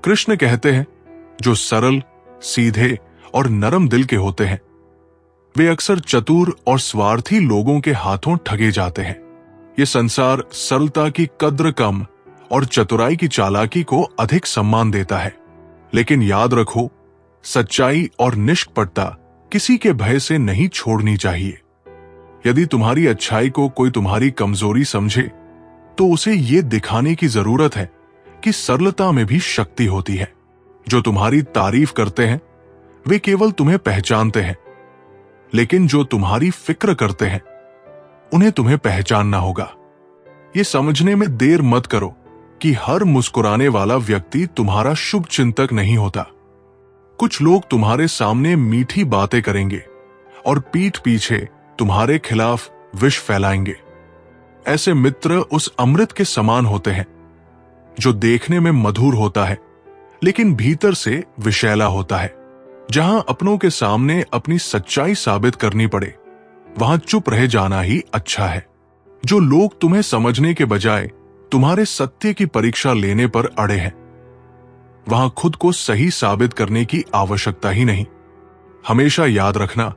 कृष्ण कहते हैं, जो सरल, सीधे और नरम दिल के होते हैं, वे अक्सर चतुर और स्वार्थी लोगों के हाथों ठगे जाते हैं। ये संसार सरलता की कद्र कम और चतुराई की चालाकी को अधिक सम्मान देता है। लेकिन याद रखो, सच्चाई और निष्कपटता किसी के भय से नहीं छोड़नी चाहिए। यदि तुम्हारी अच्छाई को कोई तुम्हारी कमजोरी समझे, तो उसे ये दिखाने की जरूरत है कि सरलता में भी शक्ति होती है। जो तुम्हारी तारीफ करते हैं, वे केवल तुम्हें पहचानते हैं, लेकिन जो तुम्हारी फिक्र करते हैं, उन्हें तुम्हें पहचानना होगा। ये समझने में देर मत करो कि हर मुस्कुराने वाला व्यक्ति तुम्हारा शुभ चिंतक नहीं होता। कुछ लोग तुम्हारे सामने मीठी बातें करेंगे और पीठ पीछे तुम्हारे खिलाफ विष फैलाएंगे। ऐसे मित्र उस अमृत के समान होते हैं जो देखने में मधुर होता है, लेकिन भीतर से विषैला होता है। जहां अपनों के सामने अपनी सच्चाई साबित करनी पड़े, वहां चुप रह जाना ही अच्छा है। जो लोग तुम्हें समझने के बजाय तुम्हारे सत्य की परीक्षा लेने पर अड़े हैं, वहां खुद को सही साबित करने की आवश्यकता ही नहीं। हमेशा याद रखना,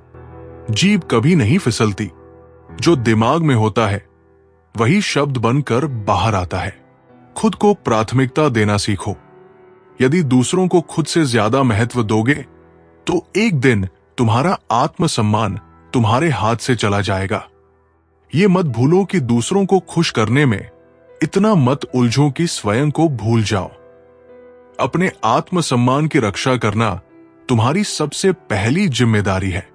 जीभ कभी नहीं फिसलती। जो दिमाग में होता है, वही शब्द बनकर बाहर आता है। खुद को प्राथमिकता देना सीखो। यदि दूसरों को खुद से ज्यादा महत्व दोगे, तो एक दिन तुम्हारा आत्मसम्मान तुम्हारे हाथ से चला जाएगा। ये मत भूलो कि दूसरों को खुश करने में इतना मत उलझो कि स्वयं को भूल जाओ। अपने आत्मसम्मान की रक्षा करना तुम्हारी सबसे पहली जिम्मेदारी है।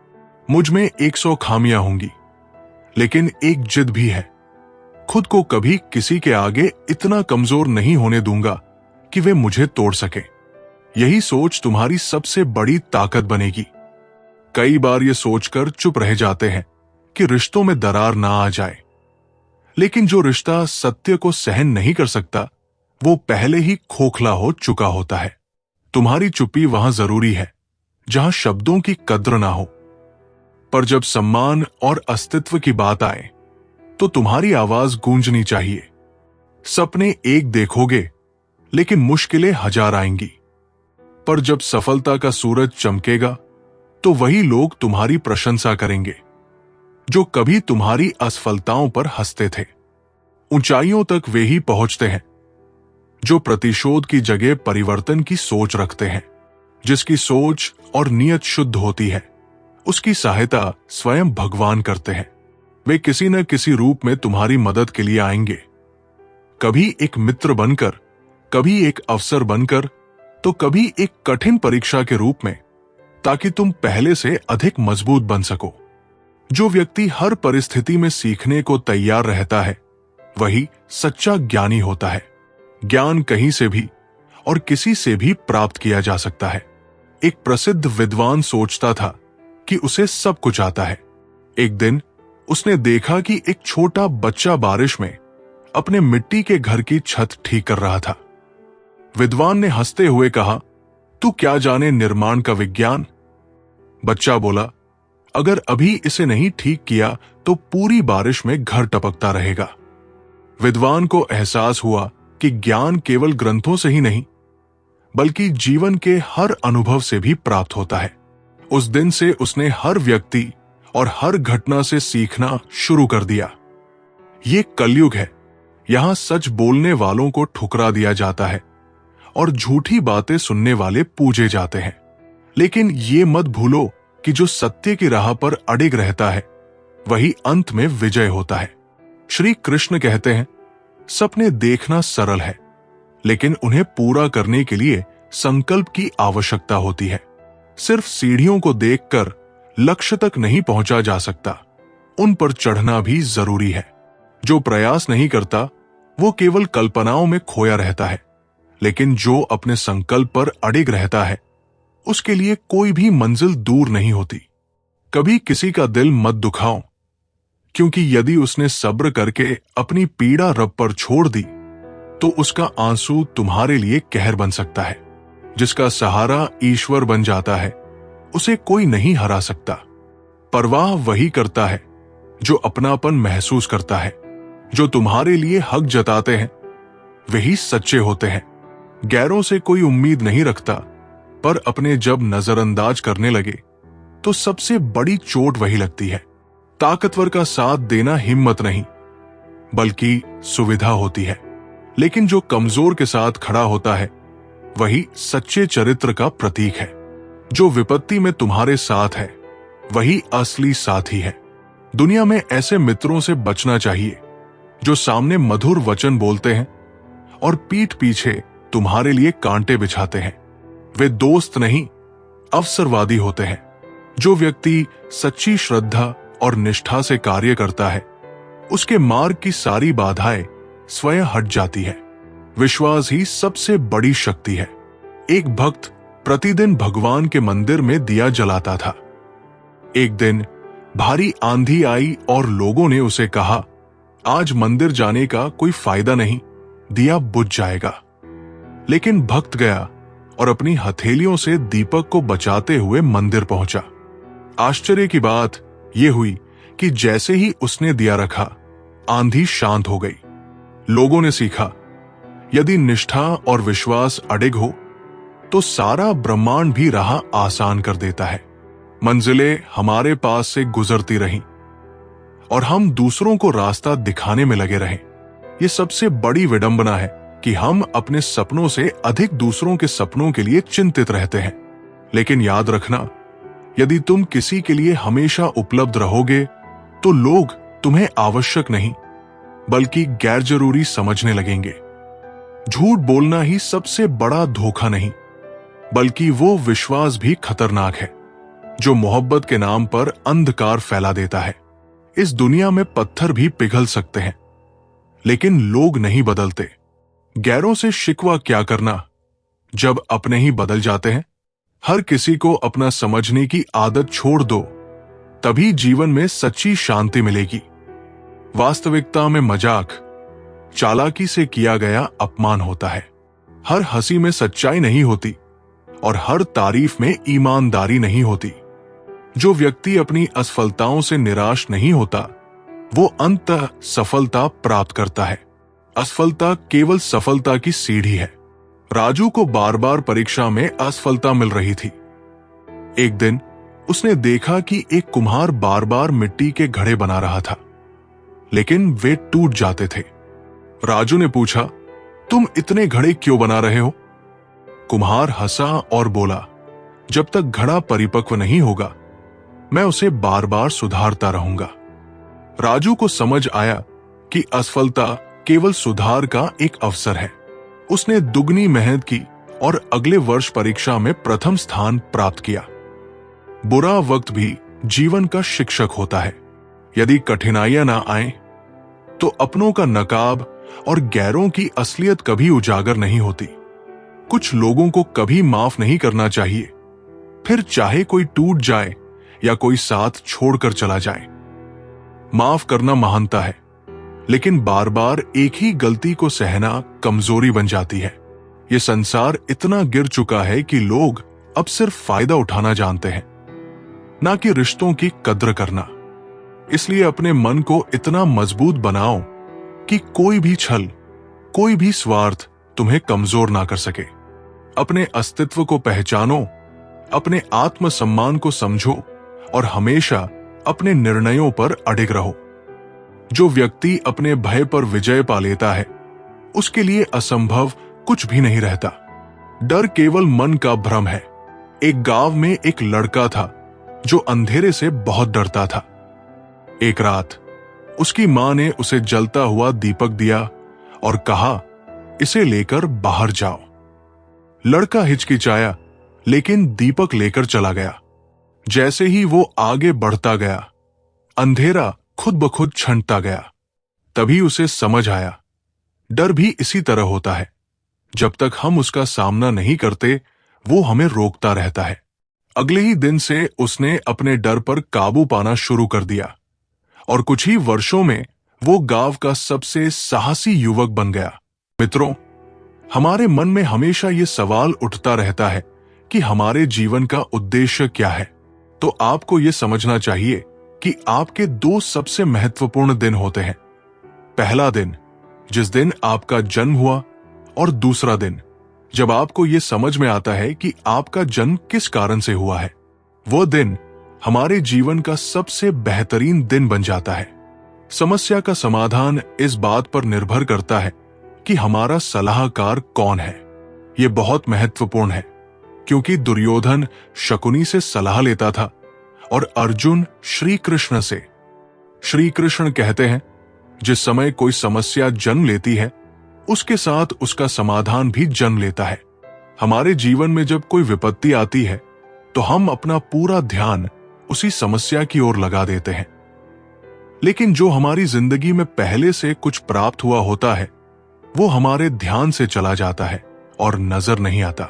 मुझ में 100 खामियां होंगी, लेकिन एक जिद भी है। खुद को कभी किसी के आगे इतना कमजोर नहीं होने दूंगा कि वे मुझे तोड़ सके। यही सोच तुम्हारी सबसे बड़ी ताकत बनेगी। कई बार ये सोचकर चुप रह जाते हैं कि रिश्तों में दरार ना आ जाए, लेकिन जो रिश्ता सत्य को सहन नहीं कर सकता, वो पहले ही खोखला हो चुका होता है। तुम्हारी चुप्पी वहां जरूरी है जहां शब्दों की कद्र ना हो, पर जब सम्मान और अस्तित्व की बात आए, तो तुम्हारी आवाज गूंजनी चाहिए। सपने एक देखोगे, लेकिन मुश्किलें 1000 आएंगी, पर जब सफलता का सूरज चमकेगा, तो वही लोग तुम्हारी प्रशंसा करेंगे जो कभी तुम्हारी असफलताओं पर हंसते थे। ऊंचाइयों तक वे ही पहुंचते हैं जो प्रतिशोध की जगह परिवर्तन की सोच रखते हैं। जिसकी सोच और नीयत शुद्ध होती है, उसकी सहायता स्वयं भगवान करते हैं। वे किसी न किसी रूप में तुम्हारी मदद के लिए आएंगे, कभी एक मित्र बनकर, कभी एक अवसर बनकर, तो कभी एक कठिन परीक्षा के रूप में, ताकि तुम पहले से अधिक मजबूत बन सको। जो व्यक्ति हर परिस्थिति में सीखने को तैयार रहता है, वही सच्चा ज्ञानी होता है। ज्ञान कहीं से भी और किसी से भी प्राप्त किया जा सकता है। एक प्रसिद्ध विद्वान सोचता था कि उसे सब कुछ आता है। एक दिन उसने देखा कि एक छोटा बच्चा बारिश में अपने मिट्टी के घर की छत ठीक कर रहा था। विद्वान ने हंसते हुए कहा, तू क्या जाने निर्माण का विज्ञान? बच्चा बोला, अगर अभी इसे नहीं ठीक किया तो पूरी बारिश में घर टपकता रहेगा। विद्वान को एहसास हुआ कि ज्ञान केवल ग्रंथों से ही नहीं, बल्कि जीवन के हर अनुभव से भी प्राप्त होता है। उस दिन से उसने हर व्यक्ति और हर घटना से सीखना शुरू कर दिया। ये कलयुग है। यहां सच बोलने वालों को ठुकरा दिया जाता है और झूठी बातें सुनने वाले पूजे जाते हैं। लेकिन ये मत भूलो कि जो सत्य की राह पर अडिग रहता है, वही अंत में विजय होता है। श्री कृष्ण कहते हैं, सपने देखना सरल है, लेकिन उन्हें पूरा करने के लिए संकल्प की आवश्यकता होती है। सिर्फ सीढ़ियों को देखकर लक्ष्य तक नहीं पहुंचा जा सकता, उन पर चढ़ना भी जरूरी है। जो प्रयास नहीं करता, वो केवल कल्पनाओं में खोया रहता है, लेकिन जो अपने संकल्प पर अडिग रहता है, उसके लिए कोई भी मंजिल दूर नहीं होती। कभी किसी का दिल मत दुखाओ, क्योंकि यदि उसने सब्र करके अपनी पीड़ा रब पर छोड़ दी, तो उसका आंसू तुम्हारे लिए कहर बन सकता है। जिसका सहारा ईश्वर बन जाता है, उसे कोई नहीं हरा सकता। परवाह वही करता है जो अपनापन महसूस करता है। जो तुम्हारे लिए हक जताते हैं वही सच्चे होते हैं। गैरों से कोई उम्मीद नहीं रखता, पर अपने जब नजरअंदाज करने लगे तो सबसे बड़ी चोट वही लगती है। ताकतवर का साथ देना हिम्मत नहीं बल्कि सुविधा होती है, लेकिन जो कमजोर के साथ खड़ा होता है वही सच्चे चरित्र का प्रतीक है। जो विपत्ति में तुम्हारे साथ है वही असली साथी है। दुनिया में ऐसे मित्रों से बचना चाहिए जो सामने मधुर वचन बोलते हैं और पीठ पीछे तुम्हारे लिए कांटे बिछाते हैं। वे दोस्त नहीं, अवसरवादी होते हैं। जो व्यक्ति सच्ची श्रद्धा और निष्ठा से कार्य करता है उसके मार्ग की सारी बाधाएं स्वयं हट जाती है। विश्वास ही सबसे बड़ी शक्ति है। एक भक्त प्रतिदिन भगवान के मंदिर में दिया जलाता था। एक दिन भारी आंधी आई और लोगों ने उसे कहा, आज मंदिर जाने का कोई फायदा नहीं, दिया बुझ जाएगा। लेकिन भक्त गया और अपनी हथेलियों से दीपक को बचाते हुए मंदिर पहुंचा। आश्चर्य की बात यह हुई कि जैसे ही उसने दिया रखा, आंधी शांत हो गई। लोगों ने सीखा, यदि निष्ठा और विश्वास अडिग हो तो सारा ब्रह्मांड भी राह आसान कर देता है। मंजिलें हमारे पास से गुजरती रहीं और हम दूसरों को रास्ता दिखाने में लगे रहें। ये सबसे बड़ी विडंबना है कि हम अपने सपनों से अधिक दूसरों के सपनों के लिए चिंतित रहते हैं। लेकिन याद रखना, यदि तुम किसी के लिए हमेशा उपलब्ध रहोगे तो लोग तुम्हें आवश्यक नहीं बल्कि गैर जरूरी समझने लगेंगे। झूठ बोलना ही सबसे बड़ा धोखा नहीं बल्कि वो विश्वास भी खतरनाक है जो मोहब्बत के नाम पर अंधकार फैला देता है। इस दुनिया में पत्थर भी पिघल सकते हैं लेकिन लोग नहीं बदलते। गैरों से शिकवा क्या करना जब अपने ही बदल जाते हैं। हर किसी को अपना समझने की आदत छोड़ दो, तभी जीवन में सच्ची शांति मिलेगी। वास्तविकता में मजाक, चालाकी से किया गया अपमान होता है। हर हंसी में सच्चाई नहीं होती और हर तारीफ में ईमानदारी नहीं होती। जो व्यक्ति अपनी असफलताओं से निराश नहीं होता वो अंततः सफलता प्राप्त करता है। असफलता केवल सफलता की सीढ़ी है। राजू को बार बार परीक्षा में असफलता मिल रही थी। एक दिन उसने देखा कि एक कुम्हार बार बार मिट्टी के घड़े बना रहा था, लेकिन वे टूट जाते थे। राजू ने पूछा, तुम इतने घड़े क्यों बना रहे हो? कुम्हार हंसा और बोला, जब तक घड़ा परिपक्व नहीं होगा मैं उसे बार बार सुधारता रहूंगा। राजू को समझ आया कि असफलता केवल सुधार का एक अवसर है। उसने दुगनी मेहनत की और अगले वर्ष परीक्षा में प्रथम स्थान प्राप्त किया। बुरा वक्त भी जीवन का शिक्षक होता है। यदि कठिनाइयां ना आए तो अपनों का नकाब और गैरों की असलियत कभी उजागर नहीं होती। कुछ लोगों को कभी माफ नहीं करना चाहिए, फिर चाहे कोई टूट जाए या कोई साथ छोड़कर चला जाए। माफ करना महानता है, लेकिन बार बार एक ही गलती को सहना कमजोरी बन जाती है। ये संसार इतना गिर चुका है कि लोग अब सिर्फ फायदा उठाना जानते हैं, ना कि रिश्तों की कद्र करना। इसलिए अपने मन को इतना मजबूत बनाओ कि कोई भी छल, कोई भी स्वार्थ तुम्हें कमजोर ना कर सके। अपने अस्तित्व को पहचानो, अपने आत्मसम्मान को समझो और हमेशा अपने निर्णयों पर अडिग रहो। जो व्यक्ति अपने भय पर विजय पा लेता है उसके लिए असंभव कुछ भी नहीं रहता। डर केवल मन का भ्रम है। एक गांव में एक लड़का था जो अंधेरे से बहुत डरता था। एक रात उसकी मां ने उसे जलता हुआ दीपक दिया और कहा, इसे लेकर बाहर जाओ। लड़का हिचकिचाया लेकिन दीपक लेकर चला गया। जैसे ही वो आगे बढ़ता गया, अंधेरा खुद ब खुद छंटता गया। तभी उसे समझ आया, डर भी इसी तरह होता है। जब तक हम उसका सामना नहीं करते वो हमें रोकता रहता है। अगले ही दिन से उसने अपने डर पर काबू पाना शुरू कर दिया और कुछ ही वर्षों में वो गांव का सबसे साहसी युवक बन गया। मित्रों, हमारे मन में हमेशा ये सवाल उठता रहता है कि हमारे जीवन का उद्देश्य क्या है। तो आपको ये समझना चाहिए कि आपके दो सबसे महत्वपूर्ण दिन होते हैं। पहला दिन जिस दिन आपका जन्म हुआ और दूसरा दिन जब आपको यह समझ में आता है कि आपका जन्म किस कारण से हुआ है, वो दिन हमारे जीवन का सबसे बेहतरीन दिन बन जाता है। समस्या का समाधान इस बात पर निर्भर करता है कि हमारा सलाहकार कौन है। यह बहुत महत्वपूर्ण है क्योंकि दुर्योधन शकुनी से सलाह लेता था और अर्जुन श्री कृष्ण से। श्री कृष्ण कहते हैं, जिस समय कोई समस्या जन्म लेती है उसके साथ उसका समाधान भी जन्म लेता है। हमारे जीवन में जब कोई विपत्ति आती है तो हम अपना पूरा ध्यान उसी समस्या की ओर लगा देते हैं, लेकिन जो हमारी जिंदगी में पहले से कुछ प्राप्त हुआ होता है वो हमारे ध्यान से चला जाता है और नजर नहीं आता।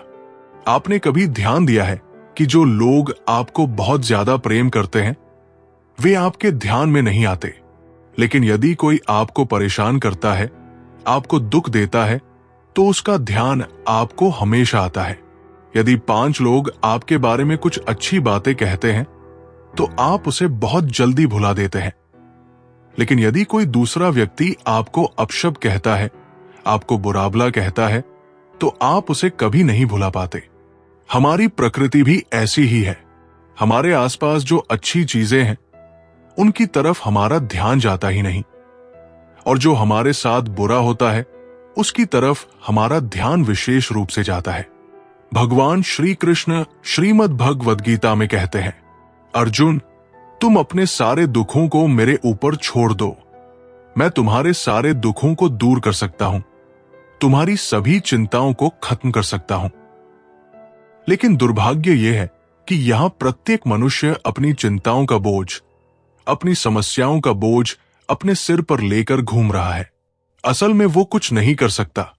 आपने कभी ध्यान दिया है कि जो लोग आपको बहुत ज्यादा प्रेम करते हैं वे आपके ध्यान में नहीं आते, लेकिन यदि कोई आपको परेशान करता है, आपको दुख देता है, तो उसका ध्यान आपको हमेशा आता है। यदि 5 लोग आपके बारे में कुछ अच्छी बातें कहते हैं तो आप उसे बहुत जल्दी भुला देते हैं, लेकिन यदि कोई दूसरा व्यक्ति आपको अपशब्द कहता है, आपको बुरा-भला कहता है, तो आप उसे कभी नहीं भुला पाते। हमारी प्रकृति भी ऐसी ही है। हमारे आसपास जो अच्छी चीजें हैं उनकी तरफ हमारा ध्यान जाता ही नहीं, और जो हमारे साथ बुरा होता है उसकी तरफ हमारा ध्यान विशेष रूप से जाता है। भगवान श्री कृष्ण श्रीमद् भगवद गीता में कहते हैं, अर्जुन, तुम अपने सारे दुखों को मेरे ऊपर छोड़ दो, मैं तुम्हारे सारे दुखों को दूर कर सकता हूं, तुम्हारी सभी चिंताओं को खत्म कर सकता हूं। लेकिन दुर्भाग्य यह है कि यहां प्रत्येक मनुष्य अपनी चिंताओं का बोझ, अपनी समस्याओं का बोझ अपने सिर पर लेकर घूम रहा है। असल में वो कुछ नहीं कर सकता।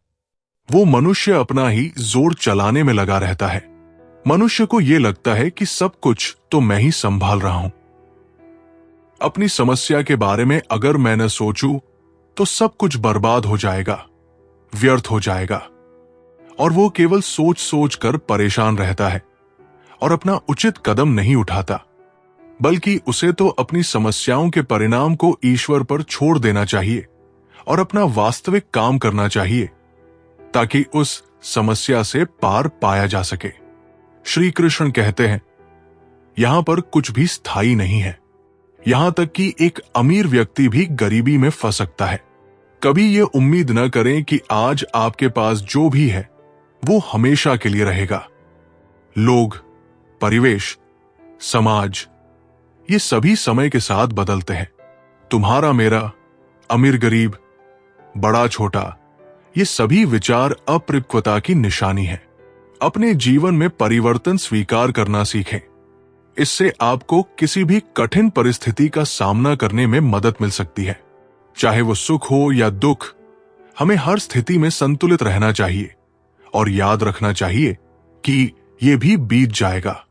वो मनुष्य अपना ही जोर चलाने में लगा रहता है। मनुष्य को यह लगता है कि सब कुछ तो मैं ही संभाल रहा हूं। अपनी समस्या के बारे में अगर मैं न सोचूं तो सब कुछ बर्बाद हो जाएगा, व्यर्थ हो जाएगा, और वो केवल सोच सोच कर परेशान रहता है और अपना उचित कदम नहीं उठाता, बल्कि उसे तो अपनी समस्याओं के परिणाम को ईश्वर पर छोड़ देना चाहिए और अपना वास्तविक काम करना चाहिए ताकि उस समस्या से पार पाया जा सके। श्री कृष्ण कहते हैं, यहां पर कुछ भी स्थायी नहीं है, यहां तक कि एक अमीर व्यक्ति भी गरीबी में फंस सकता है। कभी ये उम्मीद न करें कि आज आपके पास जो भी है वो हमेशा के लिए रहेगा। लोग, परिवेश, समाज, ये सभी समय के साथ बदलते हैं। तुम्हारा मेरा, अमीर गरीब, बड़ा छोटा, ये सभी विचार अपरिपक्वता की निशानी है। अपने जीवन में परिवर्तन स्वीकार करना सीखें। इससे आपको किसी भी कठिन परिस्थिति का सामना करने में मदद मिल सकती है। चाहे वो सुख हो या दुख, हमें हर स्थिति में संतुलित रहना चाहिए और याद रखना चाहिए कि ये भी बीत जाएगा।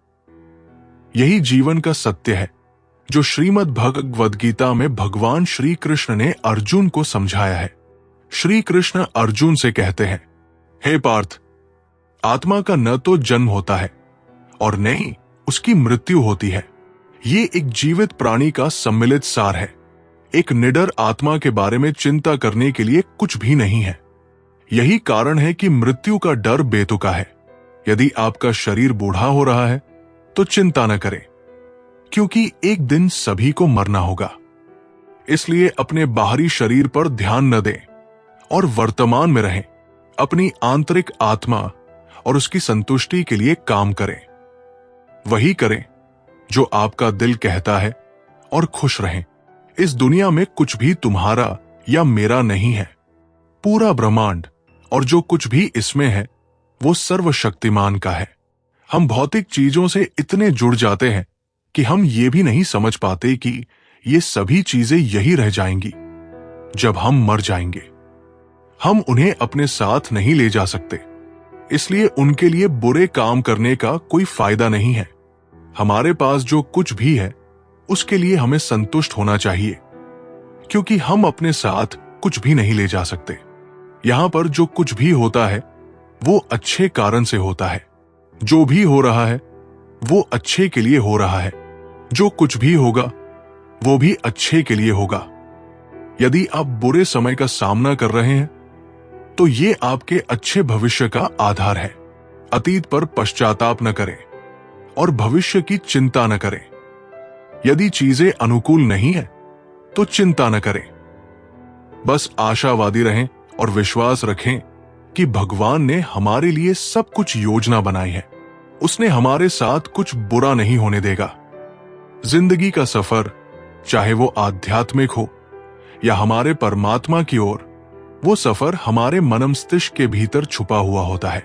यही जीवन का सत्य है जो श्रीमद् भगवद गीता में भगवान श्री कृष्ण ने अर्जुन को समझाया है। श्री कृष्ण अर्जुन से कहते हैं, हे पार्थ, आत्मा का न तो जन्म होता है और न ही उसकी मृत्यु होती है। ये एक जीवित प्राणी का सम्मिलित सार है। एक निडर आत्मा के बारे में चिंता करने के लिए कुछ भी नहीं है। यही कारण है कि मृत्यु का डर बेतुका है। यदि आपका शरीर बूढ़ा हो रहा है तो चिंता न करें, क्योंकि एक दिन सभी को मरना होगा। इसलिए अपने बाहरी शरीर पर ध्यान न दें और वर्तमान में रहें। अपनी आंतरिक आत्मा और उसकी संतुष्टि के लिए काम करें। वही करें जो आपका दिल कहता है और खुश रहें। इस दुनिया में कुछ भी तुम्हारा या मेरा नहीं है। पूरा ब्रह्मांड और जो कुछ भी इसमें है वो सर्वशक्तिमान का है। हम भौतिक चीजों से इतने जुड़ जाते हैं कि हम ये भी नहीं समझ पाते कि ये सभी चीजें यही रह जाएंगी जब हम मर जाएंगे। हम उन्हें अपने साथ नहीं ले जा सकते, इसलिए उनके लिए बुरे काम करने का कोई फायदा नहीं है। हमारे पास जो कुछ भी है उसके लिए हमें संतुष्ट होना चाहिए, क्योंकि हम अपने साथ कुछ भी नहीं ले जा सकते। यहां पर जो कुछ भी होता है वो अच्छे कारण से होता है। जो भी हो रहा है वो अच्छे के लिए हो रहा है। जो कुछ भी होगा वो भी अच्छे के लिए होगा। यदि आप बुरे समय का सामना कर रहे हैं तो ये आपके अच्छे भविष्य का आधार है। अतीत पर पश्चाताप न करें और भविष्य की चिंता न करें। यदि चीजें अनुकूल नहीं है तो चिंता न करें। बस आशावादी रहें और विश्वास रखें कि भगवान ने हमारे लिए सब कुछ योजना बनाई है। उसने हमारे साथ कुछ बुरा नहीं होने देगा। जिंदगी का सफर, चाहे वो आध्यात्मिक हो या हमारे परमात्मा की ओर, वो सफर हमारे मन मस्तिष्क के भीतर छुपा हुआ होता है।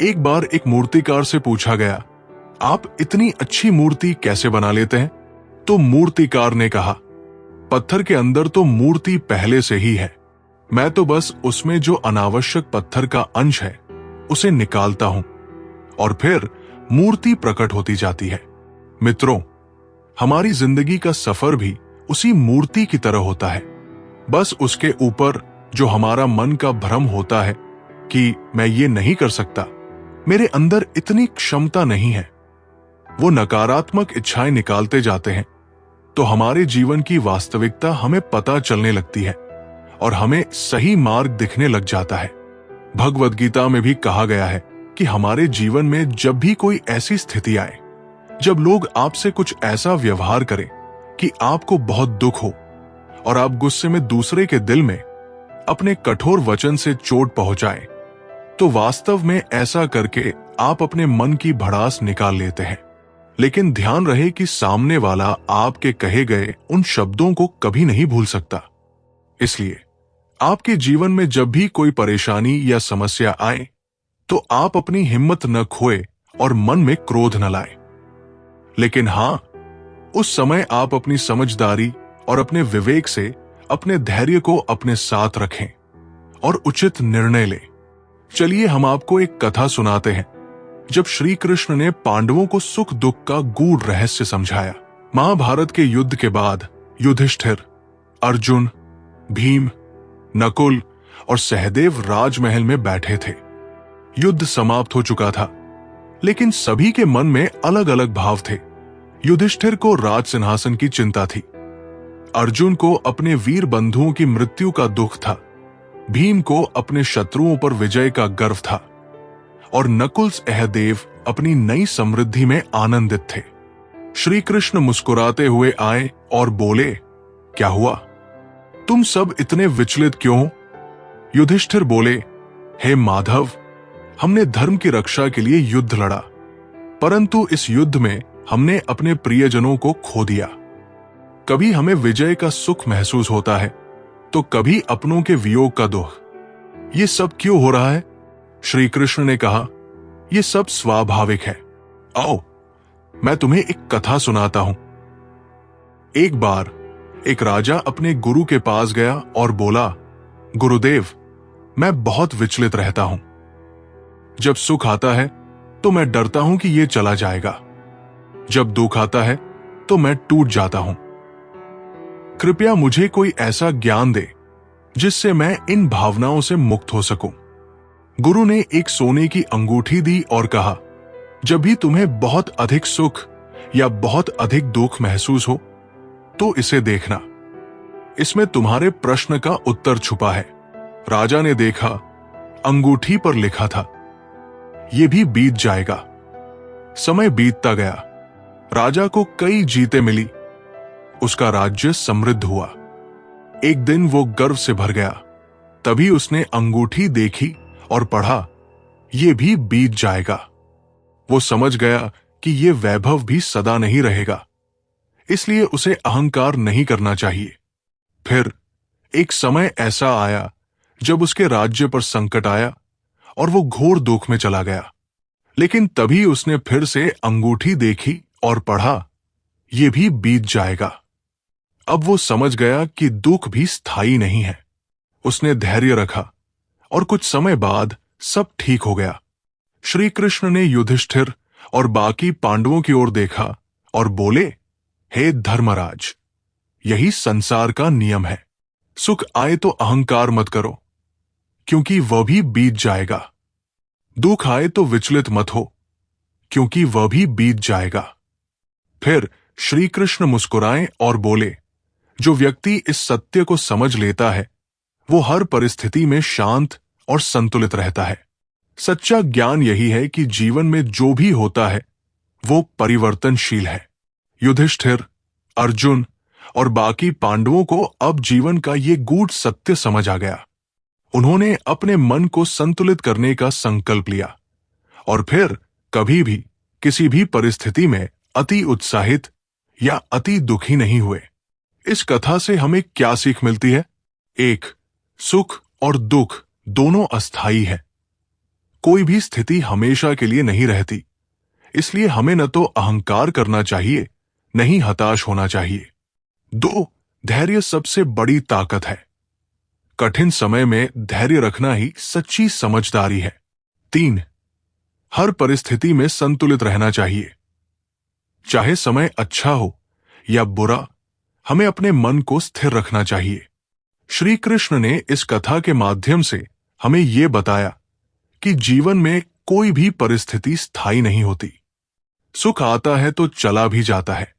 एक बार एक मूर्तिकार से पूछा गया, आप इतनी अच्छी मूर्ति कैसे बना लेते हैं? तो मूर्तिकार ने कहा, पत्थर के अंदर तो मूर्ति पहले से ही है, मैं तो बस उसमें जो अनावश्यक पत्थर का अंश है उसे निकालता हूं और फिर मूर्ति प्रकट होती जाती है। मित्रों, हमारी जिंदगी का सफर भी उसी मूर्ति की तरह होता है। बस उसके ऊपर जो हमारा मन का भ्रम होता है कि मैं ये नहीं कर सकता, मेरे अंदर इतनी क्षमता नहीं है, वो नकारात्मक इच्छाएं निकालते जाते हैं तो हमारे जीवन की वास्तविकता हमें पता चलने लगती है और हमें सही मार्ग दिखने लग जाता है। भगवद गीता में भी कहा गया है कि हमारे जीवन में जब भी कोई ऐसी स्थिति आए, जब लोग आपसे कुछ ऐसा व्यवहार करें कि आपको बहुत दुख हो और आप गुस्से में दूसरे के दिल में अपने कठोर वचन से चोट पहुंचाएं, तो वास्तव में ऐसा करके आप अपने मन की भड़ास निकाल लेते हैं। लेकिन ध्यान रहे कि सामने वाला आपके कहे गए उन शब्दों को कभी नहीं भूल सकता। इसलिए आपके जीवन में जब भी कोई परेशानी या समस्या आए तो आप अपनी हिम्मत न खोए और मन में क्रोध न लाएं। लेकिन हां, उस समय आप अपनी समझदारी और अपने विवेक से अपने धैर्य को अपने साथ रखें और उचित निर्णय लें। चलिए हम आपको एक कथा सुनाते हैं जब श्री कृष्ण ने पांडवों को सुख दुख का गूढ़ रहस्य समझाया। महाभारत के युद्ध के बाद युधिष्ठिर, अर्जुन, भीम, नकुल और सहदेव राजमहल में बैठे थे। युद्ध समाप्त हो चुका था, लेकिन सभी के मन में अलग अलग भाव थे। युधिष्ठिर को राज सिंहासन की चिंता थी, अर्जुन को अपने वीर बंधुओं की मृत्यु का दुख था, भीम को अपने शत्रुओं पर विजय का गर्व था और नकुल सहदेव अपनी नई समृद्धि में आनंदित थे। श्री कृष्ण मुस्कुराते हुए आए और बोले, क्या हुआ? तुम सब इतने विचलित क्यों हो? युधिष्ठिर बोले, हे माधव, हमने धर्म की रक्षा के लिए युद्ध लड़ा, परंतु इस युद्ध में हमने अपने प्रियजनों को खो दिया। कभी हमें विजय का सुख महसूस होता है तो कभी अपनों के वियोग का दुख। ये सब क्यों हो रहा है? श्री कृष्ण ने कहा, यह सब स्वाभाविक है। आओ, मैं तुम्हें एक कथा सुनाता हूं। एक बार एक राजा अपने गुरु के पास गया और बोला, गुरुदेव, मैं बहुत विचलित रहता हूं। जब सुख आता है तो मैं डरता हूं कि यह चला जाएगा, जब दुख आता है तो मैं टूट जाता हूं। कृपया मुझे कोई ऐसा ज्ञान दे जिससे मैं इन भावनाओं से मुक्त हो सकूं। गुरु ने एक सोने की अंगूठी दी और कहा, जब भी तुम्हें बहुत अधिक सुख या बहुत अधिक दुख महसूस हो तो इसे देखना, इसमें तुम्हारे प्रश्न का उत्तर छुपा है। राजा ने देखा, अंगूठी पर लिखा था, यह भी बीत जाएगा। समय बीतता गया, राजा को कई जीतें मिली, उसका राज्य समृद्ध हुआ। एक दिन वो गर्व से भर गया, तभी उसने अंगूठी देखी और पढ़ा, यह भी बीत जाएगा। वो समझ गया कि यह वैभव भी सदा नहीं रहेगा, इसलिए उसे अहंकार नहीं करना चाहिए। फिर एक समय ऐसा आया जब उसके राज्य पर संकट आया और वो घोर दुख में चला गया। लेकिन तभी उसने फिर से अंगूठी देखी और पढ़ा, यह भी बीत जाएगा। अब वो समझ गया कि दुख भी स्थायी नहीं है। उसने धैर्य रखा और कुछ समय बाद सब ठीक हो गया। श्री कृष्ण ने युधिष्ठिर और बाकी पांडवों की ओर देखा और बोले, हे धर्मराज, यही संसार का नियम है। सुख आए तो अहंकार मत करो, क्योंकि वह भी बीत जाएगा। दुख आए तो विचलित मत हो, क्योंकि वह भी बीत जाएगा। फिर श्री कृष्ण मुस्कुराए और बोले, जो व्यक्ति इस सत्य को समझ लेता है वो हर परिस्थिति में शांत और संतुलित रहता है। सच्चा ज्ञान यही है कि जीवन में जो भी होता है वो परिवर्तनशील है। युधिष्ठिर, अर्जुन और बाकी पांडवों को अब जीवन का ये गूढ़ सत्य समझ आ गया। उन्होंने अपने मन को संतुलित करने का संकल्प लिया और फिर कभी भी किसी भी परिस्थिति में अति उत्साहित या अति दुखी नहीं हुए। इस कथा से हमें क्या सीख मिलती है? एक, सुख और दुख दोनों अस्थायी है। कोई भी स्थिति हमेशा के लिए नहीं रहती, इसलिए हमें न तो अहंकार करना चाहिए न ही हताश होना चाहिए। दो, धैर्य सबसे बड़ी ताकत है। कठिन समय में धैर्य रखना ही सच्ची समझदारी है। तीन, हर परिस्थिति में संतुलित रहना चाहिए। चाहे समय अच्छा हो या बुरा, हमें अपने मन को स्थिर रखना चाहिए। श्री कृष्ण ने इस कथा के माध्यम से हमें यह बताया कि जीवन में कोई भी परिस्थिति स्थायी नहीं होती। सुख आता है तो चला भी जाता है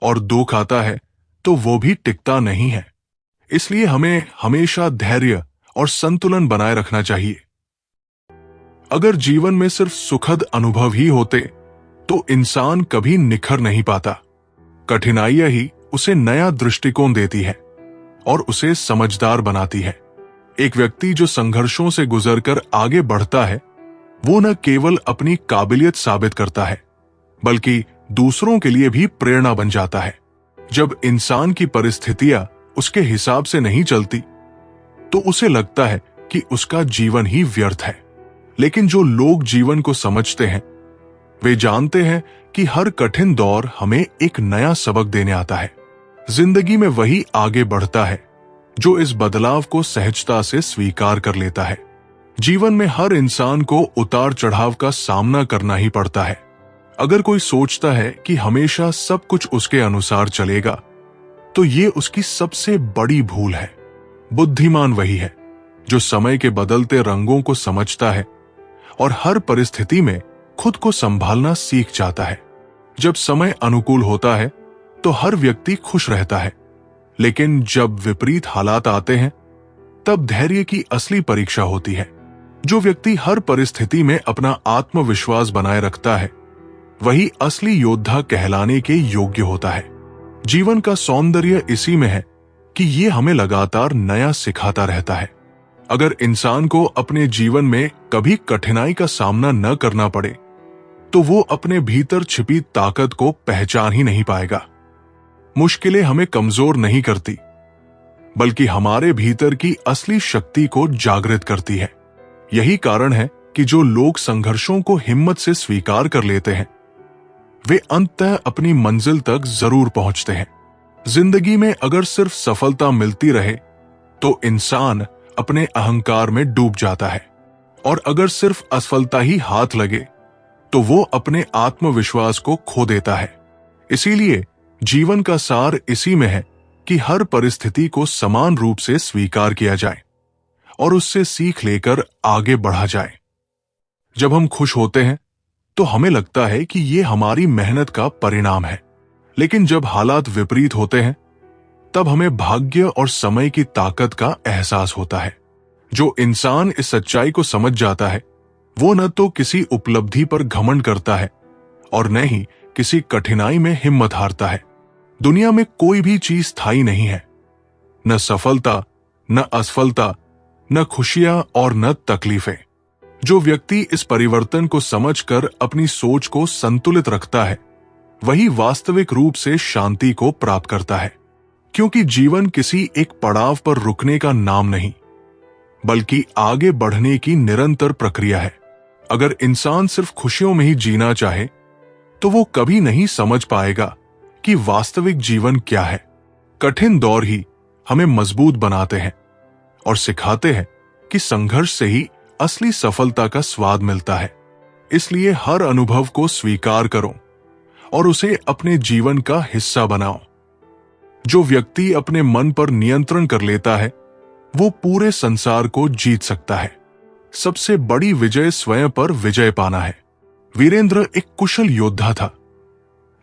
और दुख आता है तो वो भी टिकता नहीं है। इसलिए हमें हमेशा धैर्य और संतुलन बनाए रखना चाहिए। अगर जीवन में सिर्फ सुखद अनुभव ही होते तो इंसान कभी निखर नहीं पाता। कठिनाइयां ही उसे नया दृष्टिकोण देती है और उसे समझदार बनाती है। एक व्यक्ति जो संघर्षों से गुजरकर आगे बढ़ता है वो न केवल अपनी काबिलियत साबित करता है बल्कि दूसरों के लिए भी प्रेरणा बन जाता है। जब इंसान की परिस्थितियां उसके हिसाब से नहीं चलती तो उसे लगता है कि उसका जीवन ही व्यर्थ है। लेकिन जो लोग जीवन को समझते हैं वे जानते हैं कि हर कठिन दौर हमें एक नया सबक देने आता है। जिंदगी में वही आगे बढ़ता है जो इस बदलाव को सहजता से स्वीकार कर लेता है। जीवन में हर इंसान को उतार चढ़ाव का सामना करना ही पड़ता है। अगर कोई सोचता है कि हमेशा सब कुछ उसके अनुसार चलेगा तो ये उसकी सबसे बड़ी भूल है। बुद्धिमान वही है जो समय के बदलते रंगों को समझता है और हर परिस्थिति में खुद को संभालना सीख जाता है। जब समय अनुकूल होता है तो हर व्यक्ति खुश रहता है, लेकिन जब विपरीत हालात आते हैं तब धैर्य की असली परीक्षा होती है। जो व्यक्ति हर परिस्थिति में अपना आत्मविश्वास बनाए रखता है वही असली योद्धा कहलाने के योग्य होता है। जीवन का सौंदर्य इसी में है कि ये हमें लगातार नया सिखाता रहता है। अगर इंसान को अपने जीवन में कभी कठिनाई का सामना न करना पड़े तो वो अपने भीतर छिपी ताकत को पहचान ही नहीं पाएगा। मुश्किलें हमें कमजोर नहीं करती बल्कि हमारे भीतर की असली शक्ति को जागृत करती है। यही कारण है कि जो लोग संघर्षों को हिम्मत से स्वीकार कर लेते हैं वे अंततः अपनी मंजिल तक जरूर पहुंचते हैं। जिंदगी में अगर सिर्फ सफलता मिलती रहे तो इंसान अपने अहंकार में डूब जाता है और अगर सिर्फ असफलता ही हाथ लगे तो वो अपने आत्मविश्वास को खो देता है। इसीलिए जीवन का सार इसी में है कि हर परिस्थिति को समान रूप से स्वीकार किया जाए और उससे सीख लेकर आगे बढ़ा जाए। जब हम खुश होते हैं तो हमें लगता है कि ये हमारी मेहनत का परिणाम है, लेकिन जब हालात विपरीत होते हैं तब हमें भाग्य और समय की ताकत का एहसास होता है। जो इंसान इस सच्चाई को समझ जाता है वो न तो किसी उपलब्धि पर घमंड करता है और न ही किसी कठिनाई में हिम्मत हारता है। दुनिया में कोई भी चीज स्थायी नहीं है, न सफलता, न असफलता, न खुशियां और न तकलीफें। जो व्यक्ति इस परिवर्तन को समझकर अपनी सोच को संतुलित रखता है वही वास्तविक रूप से शांति को प्राप्त करता है, क्योंकि जीवन किसी एक पड़ाव पर रुकने का नाम नहीं बल्कि आगे बढ़ने की निरंतर प्रक्रिया है। अगर इंसान सिर्फ खुशियों में ही जीना चाहे तो वो कभी नहीं समझ पाएगा कि वास्तविक जीवन क्या है। कठिन दौर ही हमें मजबूत बनाते हैं और सिखाते हैं कि संघर्ष से ही असली सफलता का स्वाद मिलता है। इसलिए हर अनुभव को स्वीकार करो और उसे अपने जीवन का हिस्सा बनाओ। जो व्यक्ति अपने मन पर नियंत्रण कर लेता है वो पूरे संसार को जीत सकता है। सबसे बड़ी विजय स्वयं पर विजय पाना है। वीरेंद्र एक कुशल योद्धा था,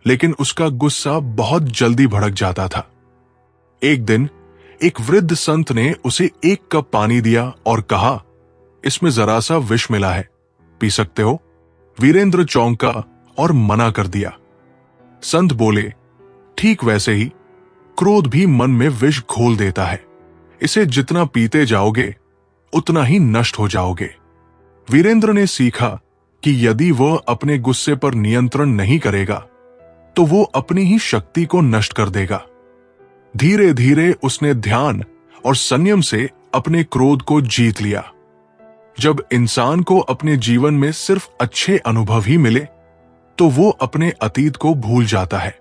लेकिन उसका गुस्सा बहुत जल्दी भड़क जाता था। एक दिन एक वृद्ध संत ने उसे एक कप पानी दिया और कहा, इसमें जरा सा विष मिला है, पी सकते हो? वीरेंद्र चौंका और मना कर दिया। संत बोले, ठीक वैसे ही क्रोध भी मन में विष घोल देता है, इसे जितना पीते जाओगे उतना ही नष्ट हो जाओगे। वीरेंद्र ने सीखा कि यदि वह अपने गुस्से पर नियंत्रण नहीं करेगा तो वो अपनी ही शक्ति को नष्ट कर देगा। धीरे धीरे उसने ध्यान और संयम से अपने क्रोध को जीत लिया। जब इंसान को अपने जीवन में सिर्फ अच्छे अनुभव ही मिले तो वो अपने अतीत को भूल जाता है,